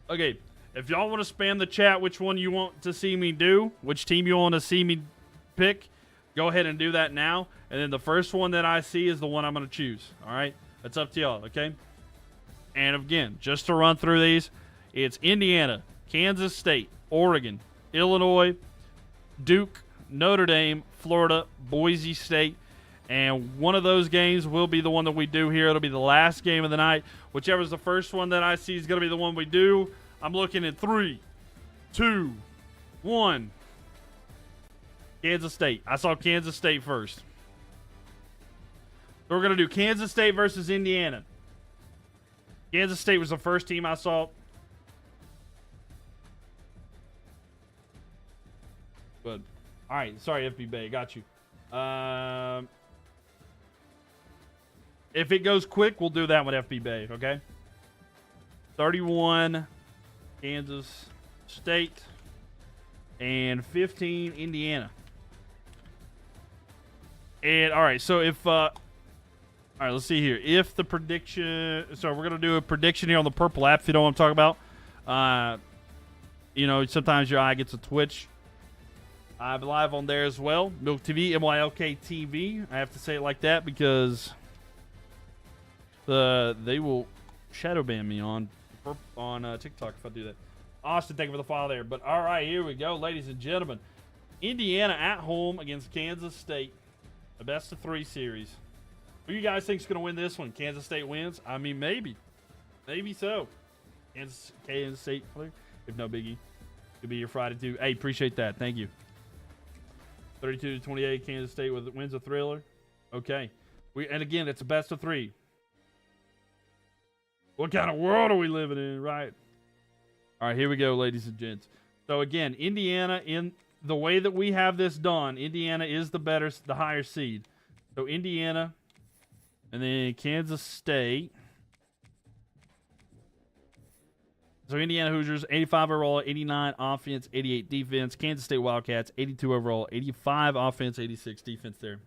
A: Okay, if y'all want to spam the chat which one you want to see me do, which team you want to see me pick, go ahead and do that now. And then the first one that I see is the one I'm going to choose. All right? That's up to y'all, okay? And again, just to run through these, it's Indiana, Kansas State, Oregon, Illinois, Duke, Notre Dame, Florida, Boise State. And one of those games will be the one that we do here. It'll be the last game of the night. Whichever is the first one that I see is going to be the one we do. I'm looking at 3, 2, 1. Kansas State. I saw Kansas State first. So we're going to do Kansas State versus Indiana. Kansas State was the first team I saw. Good. All right. Sorry, FB Bay. Got you. If it goes quick, we'll do that with FB Bay, okay? 31, Kansas State, and 15, Indiana. And, all right, so if... all right, let's see here. If the prediction... So we're going to do a prediction here on the Purple app, if you know what I'm talking about. You know, sometimes your eye gets a twitch. I'm live on there as well. Mylk TV, MYLK TV. I have to say it like that because they will shadow ban me on TikTok if I do that. Austin, thank you for the follow there. But, all right, here we go, ladies and gentlemen. Indiana at home against Kansas State. A best-of-3 series. Who you guys think is going to win this one? Kansas State wins? I mean, maybe. Maybe so. Kansas State, if no biggie. Could be your Friday, too. Hey, appreciate that. Thank you. 32-28, Kansas State wins a thriller. Okay. And again, it's a best-of-3. What kind of world are we living in, right? All right, here we go, ladies and gents. So, again, Indiana, in the way that we have this done, Indiana is the higher seed. So, Indiana... And then Kansas State. So Indiana Hoosiers, 85 overall, 89 offense, 88 defense. Kansas State Wildcats, 82 overall, 85 offense, 86 defense there.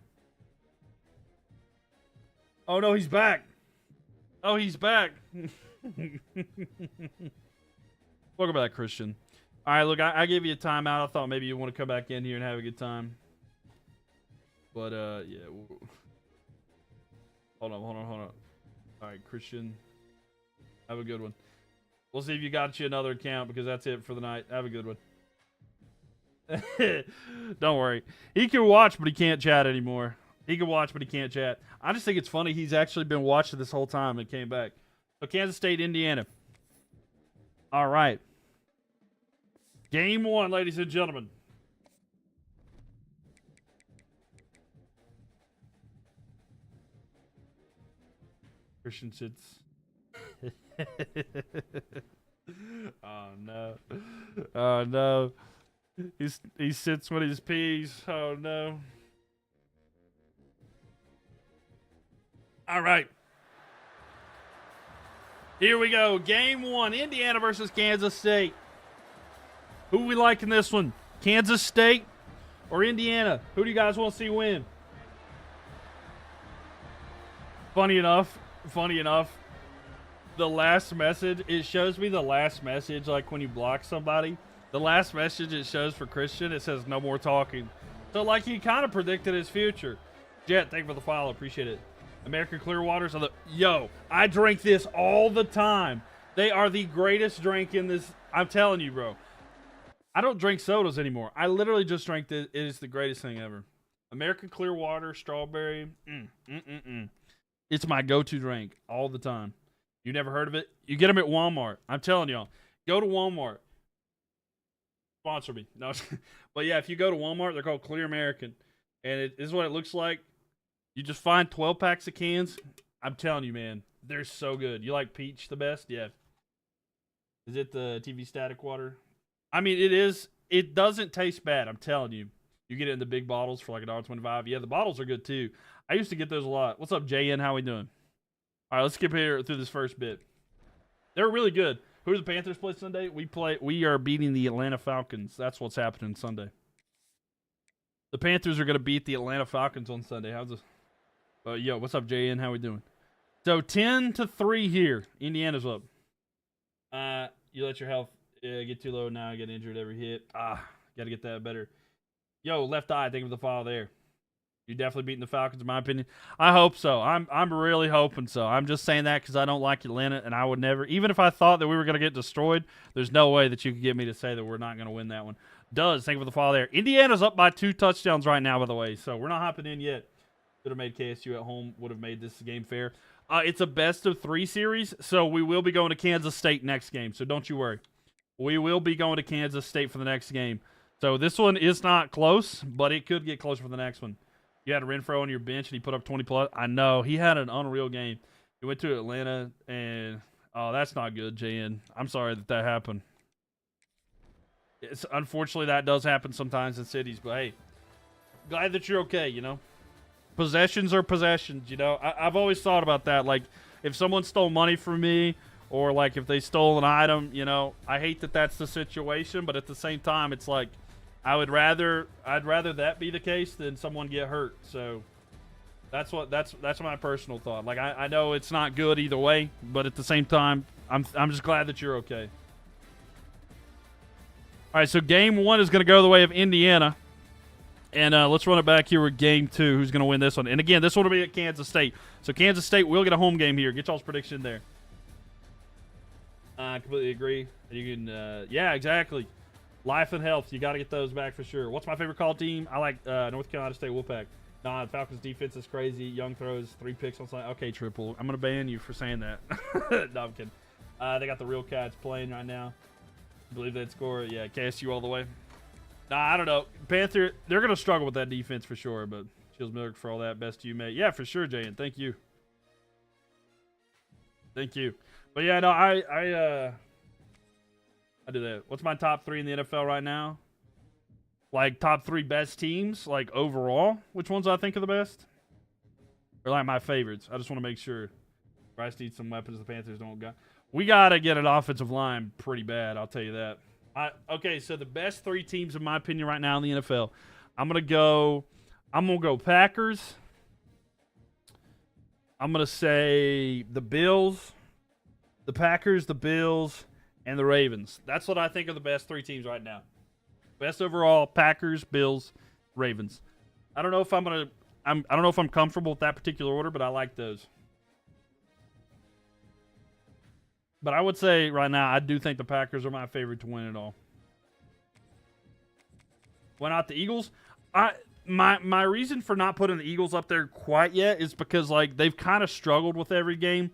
A: Oh, no, he's back. Oh, he's back. Welcome back, Christian. All right, look, I gave you a timeout. I thought maybe you want to come back in here and have a good time. But, yeah. Hold on. All right, Christian. Have a good one. We'll see if you got you another account because that's it for the night. Have a good one. Don't worry. He can watch, but he can't chat anymore. He can watch, but he can't chat. I just think it's funny. He's actually been watching this whole time and came back. So Kansas State, Indiana. All right. Game 1, ladies and gentlemen. Christian sits. Oh no. Oh no. He sits when he pees. Oh no. All right. Here we go. Game 1. Indiana versus Kansas State. Who we like in this one? Kansas State or Indiana? Who do you guys want to see win? Funny enough, the last message, it shows me the last message, like when you block somebody. The last message it shows for Christian, it says no more talking. So, like, he kind of predicted his future. Jet, thank you for the follow. Appreciate it. American Clearwaters. Yo, I drink this all the time. They are the greatest drink in this. I'm telling you, bro. I don't drink sodas anymore. I literally just drank this. It is the greatest thing ever. American Clearwater, strawberry. It's my go-to drink all the time. You never heard of it? You get them at Walmart. I'm telling y'all. Go to Walmart. Sponsor me. No, but yeah, if you go to Walmart, they're called Clear American. And this is what it looks like. You just find 12 packs of cans. I'm telling you, man. They're so good. You like peach the best? Yeah. Is it the TV static water? I mean, it is. It doesn't taste bad. I'm telling you. You get it in the big bottles for like $1.25. Yeah, the bottles are good too. I used to get those a lot. What's up, JN? How we doing? All right, let's skip here through this first bit. They're really good. Who do the Panthers play Sunday? We are beating the Atlanta Falcons. That's what's happening Sunday. The Panthers are going to beat the Atlanta Falcons on Sunday. How's this? Yo, what's up, JN? How we doing? So 10-3 here. Indiana's up. You let your health get too low now. Get injured every hit. Got to get that better. Yo, left eye. Thank you for the follow there. You're definitely beating the Falcons, in my opinion. I hope so. I'm really hoping so. I'm just saying that because I don't like Atlanta, and I would never, even if I thought that we were going to get destroyed, there's no way that you could get me to say that we're not going to win that one. Thank you for the follow there. Indiana's up by 2 touchdowns right now, by the way, so we're not hopping in yet. Should have made KSU at home. Would have made this game fair. It's a best-of-3 series, so we will be going to Kansas State next game, so don't you worry. We will be going to Kansas State for the next game. So this one is not close, but it could get closer for the next one. You had Renfro on your bench, and he put up 20+. I know. He had an unreal game. He went to Atlanta, and that's not good, JN. I'm sorry that happened. Unfortunately, that does happen sometimes in cities, but hey, glad that you're okay, you know. Possessions are possessions, you know. I've always thought about that. Like, if someone stole money from me or, like, if they stole an item, you know, I hate that that's the situation, but at the same time, it's like, I'd rather that be the case than someone get hurt. So that's my personal thought. Like I know it's not good either way, but at the same time, I'm just glad that you're okay. All right, so game 1 is going to go the way of Indiana, and let's run it back here with game 2. Who's going to win this one? And again, this one will be at Kansas State. So Kansas State will get a home game here. Get y'all's prediction there. I completely agree. You can, yeah, exactly. Life and health, you got to get those back for sure. What's my favorite call team? I like North Carolina State Wolfpack. Nah, the Falcons' defense is crazy. Young throws, 3 picks on Sunday. Okay, Triple. I'm going to ban you for saying that. No, I'm kidding. They got the Real Cats playing right now. I believe they'd score. Yeah, KSU all the way. Nah, I don't know. Panther, they're going to struggle with that defense for sure, but Chills Mylk for all that. Best to you, mate. Yeah, for sure, Jay, and thank you. Thank you. But yeah, no, I do that. What's my top 3 in the NFL right now? Like, top 3 best teams, like, overall? Which ones I think are the best? Or, like, my favorites? I just want to make sure. Bryce needs some weapons the Panthers don't got. We got to get an offensive line pretty bad, I'll tell you that. Okay, so the best 3 teams, in my opinion, right now in the NFL. I'm going to go Packers. I'm going to say the Bills, the Packers, the Bills, and the Ravens. That's what I think are the best 3 teams right now. Best overall, Packers, Bills, Ravens. I don't know if I'm comfortable with that particular order, but I like those. But I would say right now, I do think the Packers are my favorite to win it all. Why not the Eagles? My reason for not putting the Eagles up there quite yet is because like they've kind of struggled with every game.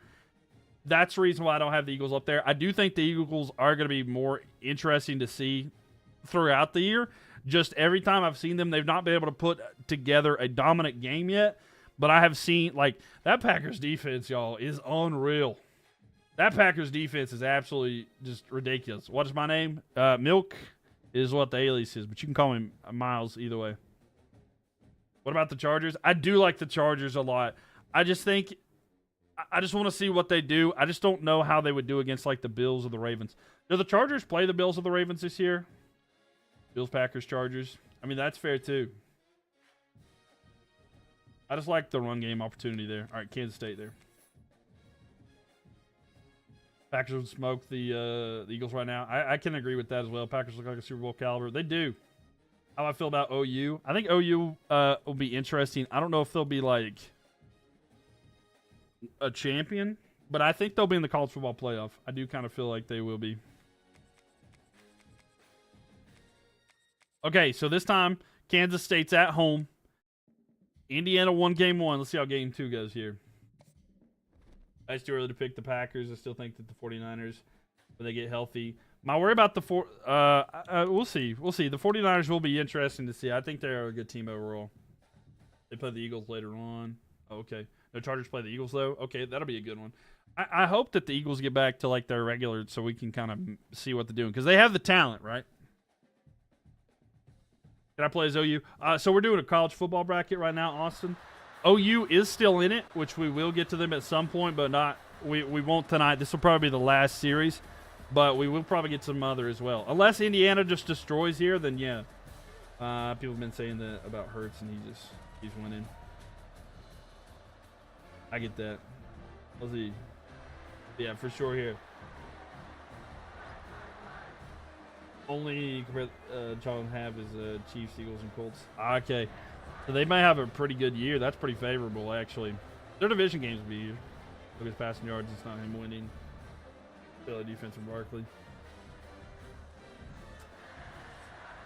A: That's the reason why I don't have the Eagles up there. I do think the Eagles are going to be more interesting to see throughout the year. Just every time I've seen them, they've not been able to put together a dominant game yet. But I have seen, like, that Packers defense, y'all, is unreal. That Packers defense is absolutely just ridiculous. What is my name? Mylk is what the alias is, but you can call me Miles either way. What about the Chargers? I do like the Chargers a lot. I just think, I just want to see what they do. I just don't know how they would do against, like, the Bills or the Ravens. Do the Chargers play the Bills or the Ravens this year? Bills, Packers, Chargers. I mean, that's fair, too. I just like the run game opportunity there. All right, Kansas State there. Packers would smoke the Eagles right now. I can agree with that as well. Packers look like a Super Bowl caliber. They do. How I feel about OU. I think OU will be interesting. I don't know if they'll be like a champion, but I think they'll be in the college football playoff. I do kind of feel like they will be. Okay, so this time, Kansas State's at home. Indiana won game 1. Let's see how game 2 goes here. It's too early to pick the Packers. I still think that the 49ers, when they get healthy. My worry about the we'll see. We'll see. The 49ers will be interesting to see. I think they're a good team overall. They play the Eagles later on. Oh, okay. The Chargers play the Eagles, though. Okay, that'll be a good one. I hope that the Eagles get back to, like, their regular so we can kind of see what they're doing. Because they have the talent, right? Can I play as OU? So we're doing a college football bracket right now, Austin. OU is still in it, which we will get to them at some point, but not. We won't tonight. This will probably be the last series, but we will probably get some other as well. Unless Indiana just destroys here, then yeah. People have been saying that about Hurts, and he's winning. I get that. Let's see. Yeah, for sure here. Only John have is Chiefs, Eagles, and Colts. Okay. So they may have a pretty good year. That's pretty favorable, actually. Their division games will be here. Look at passing yards. It's not him winning. Philly defense from Barkley.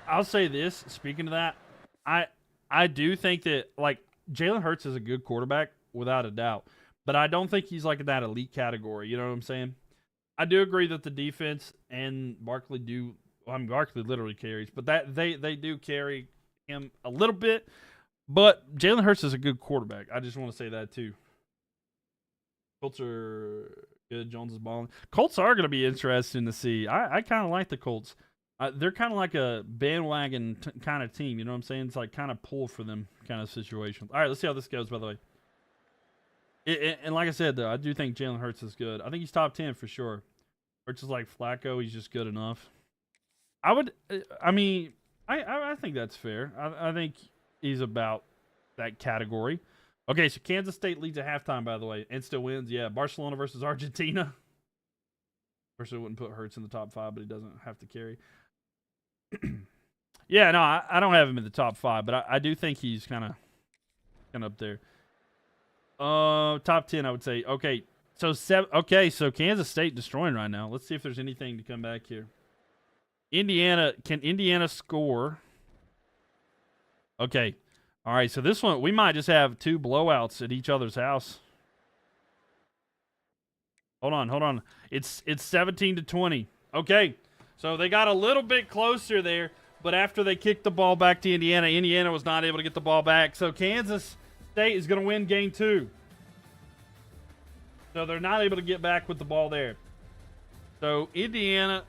A: I'll say this. Speaking of that, I do think that, like, Jalen Hurts is a good quarterback, without a doubt. But I don't think he's, like, in that elite category. You know what I'm saying? I do agree that the defense and Barkley do. Well, I mean, Barkley literally carries, but that they do carry him a little bit. But Jalen Hurts is a good quarterback. I just want to say that too. Colts are good. Jones is balling. Colts are going to be interesting to see. I kind of like the Colts. They're kind of like a bandwagon kind of team. You know what I'm saying? It's like kind of pull for them kind of situation. All right, let's see how this goes, by the way. And like I said, though, I do think Jalen Hurts is good. I think he's top 10 for sure. Hurts is like Flacco. He's just good enough. I think that's fair. I think he's about that category. Okay, so Kansas State leads at halftime, by the way, and still wins. Yeah, Barcelona versus Argentina. Personally wouldn't put Hurts in the top 5, but he doesn't have to carry. Yeah, no, I don't have him in the top 5, but I do think he's kind of up there. Top 10, I would say. Okay, so so Kansas State destroying right now. Let's see if there's anything to come back here. Can Indiana score? Okay. All right, so this one, we might just have 2 blowouts at each other's house. Hold on. It's 17-20. Okay, so they got a little bit closer there, but after they kicked the ball back to Indiana, Indiana was not able to get the ball back. So Kansas State is going to win game 2. So they're not able to get back with the ball there. So Indiana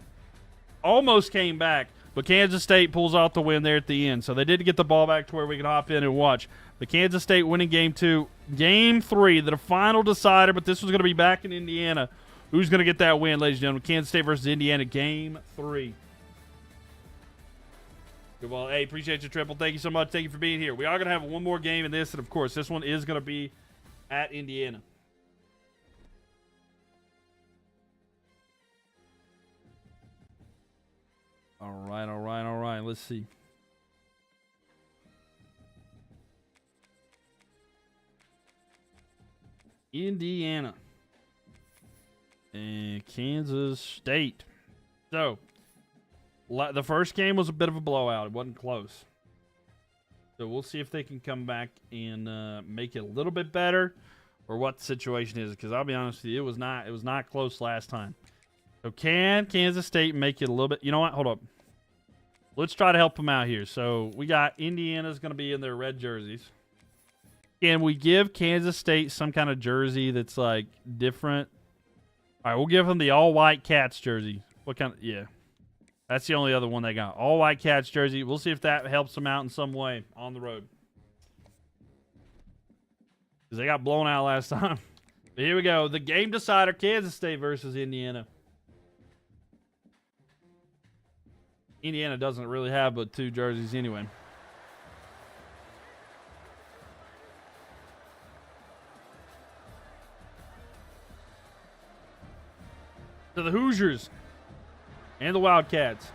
A: almost came back, but Kansas State pulls out the win there at the end. So they did get the ball back to where we can hop in and watch. But Kansas State winning game 2. Game 3, the final decider, but this was going to be back in Indiana, Who's going to get that win, ladies and gentlemen? Kansas State versus Indiana, Game 3. Good ball. Hey, appreciate you, Triple. Thank you so much. Thank you for being here. We are going to have one more game in this, and, of course, this one is going to be at Indiana. All right. Let's see. Indiana and Kansas State. So, the first game was a bit of a blowout. It wasn't close. So, we'll see if they can come back and make it a little bit better or what the situation is. Because I'll be honest with you, it was not close last time. So, can Kansas State make it a little bit? You know what? Hold up. Let's try to help them out here. So, we got Indiana's going to be in their red jerseys. Can we give Kansas State some kind of jersey that's, like, different? All right, we'll give them the all-white Cats jersey. What kind of – yeah. That's the only other one they got. All-white Cats jersey. We'll see if that helps them out in some way on the road. Because they got blown out last time. But here we go. The game decider, Kansas State versus Indiana. Indiana doesn't really have but 2 jerseys anyway. To the Hoosiers and the Wildcats.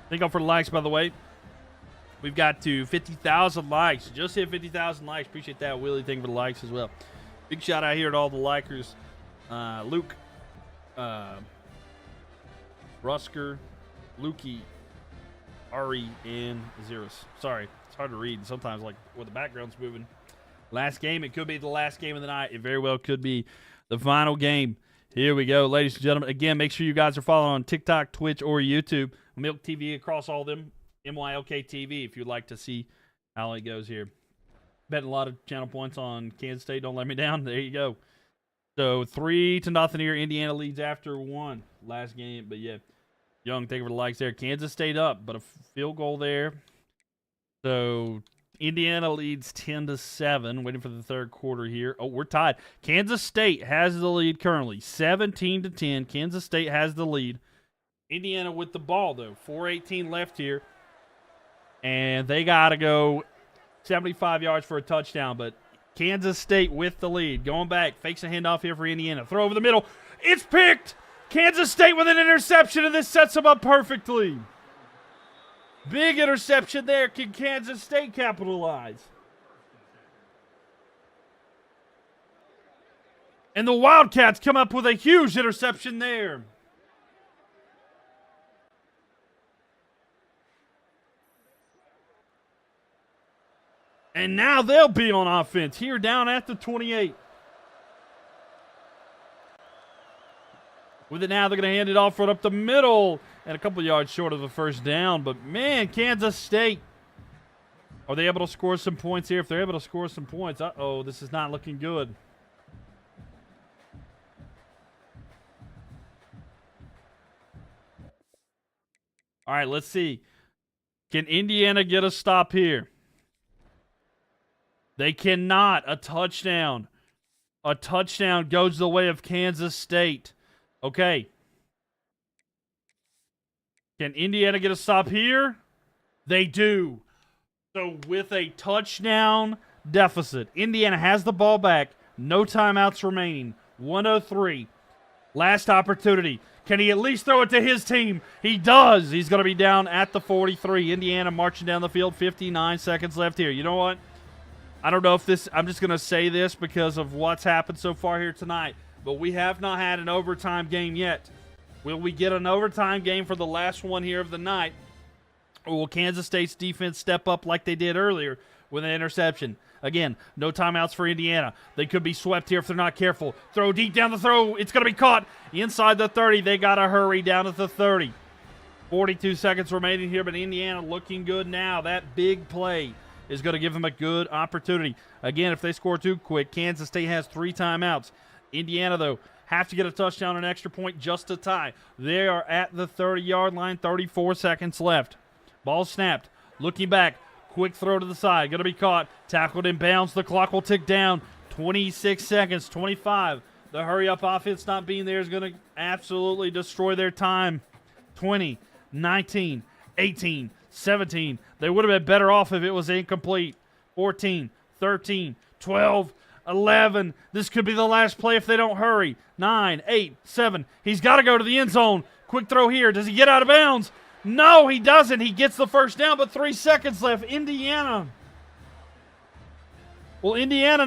A: Thank you all for the likes, by the way. We've got to 50,000 likes. Just hit 50,000 likes. Appreciate that, Willie. Thank you for the likes as well. Big shout out here to all the likers. Luke, Rusker, Lukey, Ari, and Zerus. Sorry, it's hard to read sometimes, like, when the background's moving. Last game. It could be the last game of the night. It very well could be the final game. Here we go, ladies and gentlemen. Again, make sure you guys are following on TikTok, Twitch, or YouTube. Mylk TV across all of them. MYLK TV if you'd like to see how it goes here. Betting a lot of channel points on Kansas State. Don't let me down. There you go. So 3-0 here. Indiana leads after 1 last game. But, yeah, Young, thank you for the likes there. Kansas State up, but a field goal there. So Indiana leads 10-7, waiting for the third quarter here. Oh, we're tied. Kansas State has the lead currently, 17-10. Kansas State has the lead. Indiana with the ball, though. 4:18 left here. And they got to go 75 yards for a touchdown, but Kansas State with the lead. Going back, fakes a handoff here for Indiana. Throw over the middle. It's picked! Kansas State with an interception, and this sets them up perfectly. Big interception there. Can Kansas State capitalize? And the Wildcats come up with a huge interception there. And now they'll be on offense here down at the 28. With it now, they're going to hand it off right up the middle and a couple yards short of a first down. But, man, Kansas State, are they able to score some points here? If they're able to score some points, uh-oh, this is not looking good. All right, let's see. Can Indiana get a stop here? They cannot. A touchdown. A touchdown goes the way of Kansas State. Okay. Can Indiana get a stop here? They do. So with a touchdown deficit, Indiana has the ball back. No timeouts remaining. 1:03. Last opportunity. Can he at least throw it to his team? He does. He's going to be down at the 43. Indiana marching down the field. 59 seconds left here. You know what? I don't know if this, I'm just going to say this because of what's happened so far here tonight, but we have not had an overtime game yet. Will we get an overtime game for the last one here of the night, or will Kansas State's defense step up like they did earlier with an interception? Again, no timeouts for Indiana. They could be swept here if they're not careful. Throw deep down the throw. It's going to be caught inside the 30. They got to hurry down at the 30. 42 seconds remaining here, but Indiana looking good now. That big play is going to give them a good opportunity. Again, if they score too quick, Kansas State has 3 timeouts. Indiana, though, have to get a touchdown, an extra point just to tie. They are at the 30-yard line, 34 seconds left. Ball snapped. Looking back. Quick throw to the side. Going to be caught. Tackled in bounds. The clock will tick down. 26 seconds, 25. The hurry-up offense not being there is going to absolutely destroy their time. 20, 19, 18, 17. They would have been better off if it was incomplete. 14, 13, 12, 11. This could be the last play if they don't hurry. 9, 8, 7. He's got to go to the end zone. Quick throw here. Does he get out of bounds? No, he doesn't. He gets the first down, but 3 seconds left. Indiana. Well, Indiana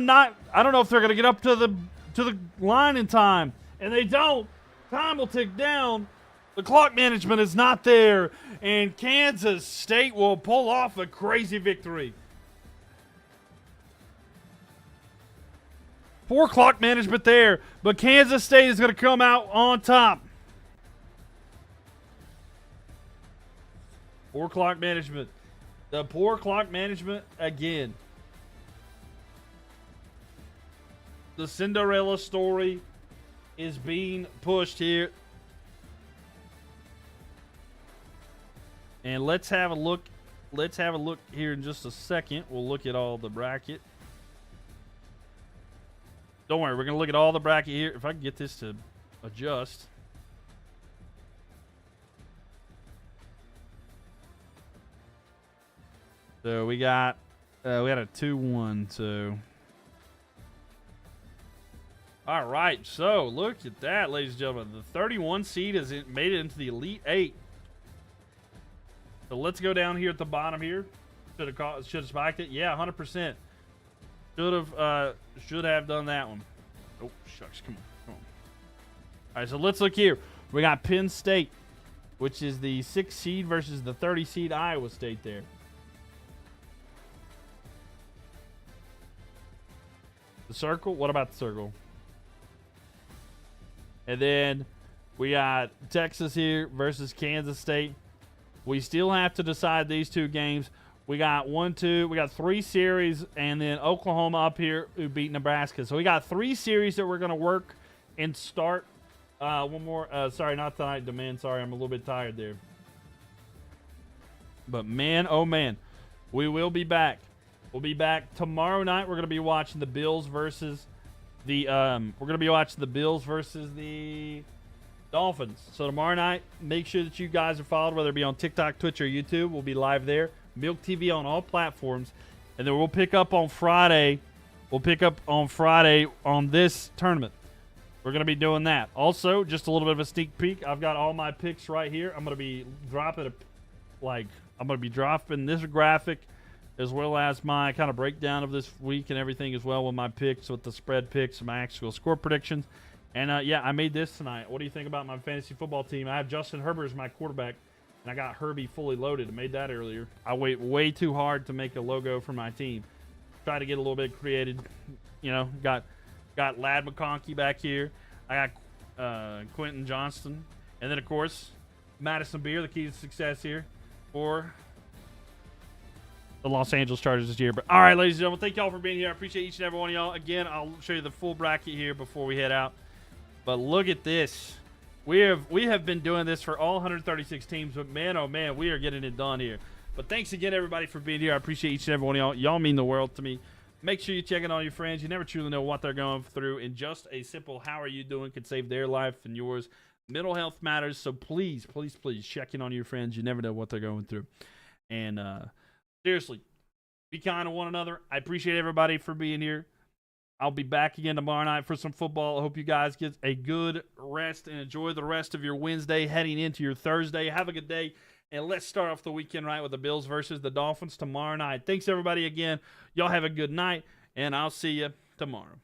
A: I don't know if they're going to get up to the line in time. And they don't. Time will tick down. The clock management is not there. And Kansas State will pull off a crazy victory. Poor clock management there. But Kansas State is going to come out on top. Poor clock management. The poor clock management again. The Cinderella story is being pushed here. And let's have a look. Let's have a look here in just a second. We'll look at all the bracket. Don't worry, we're going to look at all the bracket here. If I can get this to adjust. So we had a 2-1, so. All right, so look at that, ladies and gentlemen. The 31 seed has made it into the Elite 8. So let's go down here at the bottom here. Should have spiked it. Yeah, 100%. Should have done that one. Oh, shucks. Come on. All right, so let's look here. We got Penn State, which is the 6th seed versus the 30 seed Iowa State there. The circle? What about the circle? And then we got Texas here versus Kansas State. We still have to decide these two games. We got 3 series, and then Oklahoma up here who beat Nebraska. So we got 3 series that we're going to work and start. One more. Sorry, not tonight, Demand. Sorry, I'm a little bit tired there. But man, oh man, we will be back. We'll be back tomorrow night. We're going to be watching the Bills versus the Dolphins. So tomorrow night, make sure that you guys are followed, whether it be on TikTok, Twitch, or YouTube. We'll be live there. Mylk TV on all platforms. And then we'll pick up on Friday. On this tournament. We're going to be doing that. Also, just a little bit of a sneak peek. I've got all my picks right here. I'm going to be dropping this graphic as well as my kind of breakdown of this week and everything as well with my picks, with the spread picks, my actual score predictions. And, yeah, I made this tonight. What do you think about my fantasy football team? I have Justin Herbert as my quarterback, and I got Herbie fully loaded. I made that earlier. I wait way too hard to make a logo for my team. Try to get a little bit creative. You know, got Lad McConkey back here. I got Quentin Johnston. And then, of course, Madison Beer, the key to success here for the Los Angeles Chargers this year. But all right, ladies and gentlemen, thank y'all for being here. I appreciate each and every one of y'all. Again, I'll show you the full bracket here before we head out. But look at this. We have been doing this for all 136 teams, but man, oh man, we are getting it done here. But thanks again, everybody, for being here. I appreciate each and every one of y'all. Y'all mean the world to me. Make sure you check in on your friends. You never truly know what they're going through, and just a simple "how are you doing" could save their life and yours. Mental health matters, so please, please, please check in on your friends. You never know what they're going through. And seriously, be kind to one another. I appreciate everybody for being here. I'll be back again tomorrow night for some football. I hope you guys get a good rest and enjoy the rest of your Wednesday heading into your Thursday. Have a good day, and let's start off the weekend right with the Bills versus the Dolphins tomorrow night. Thanks, everybody, again. Y'all have a good night, and I'll see you tomorrow.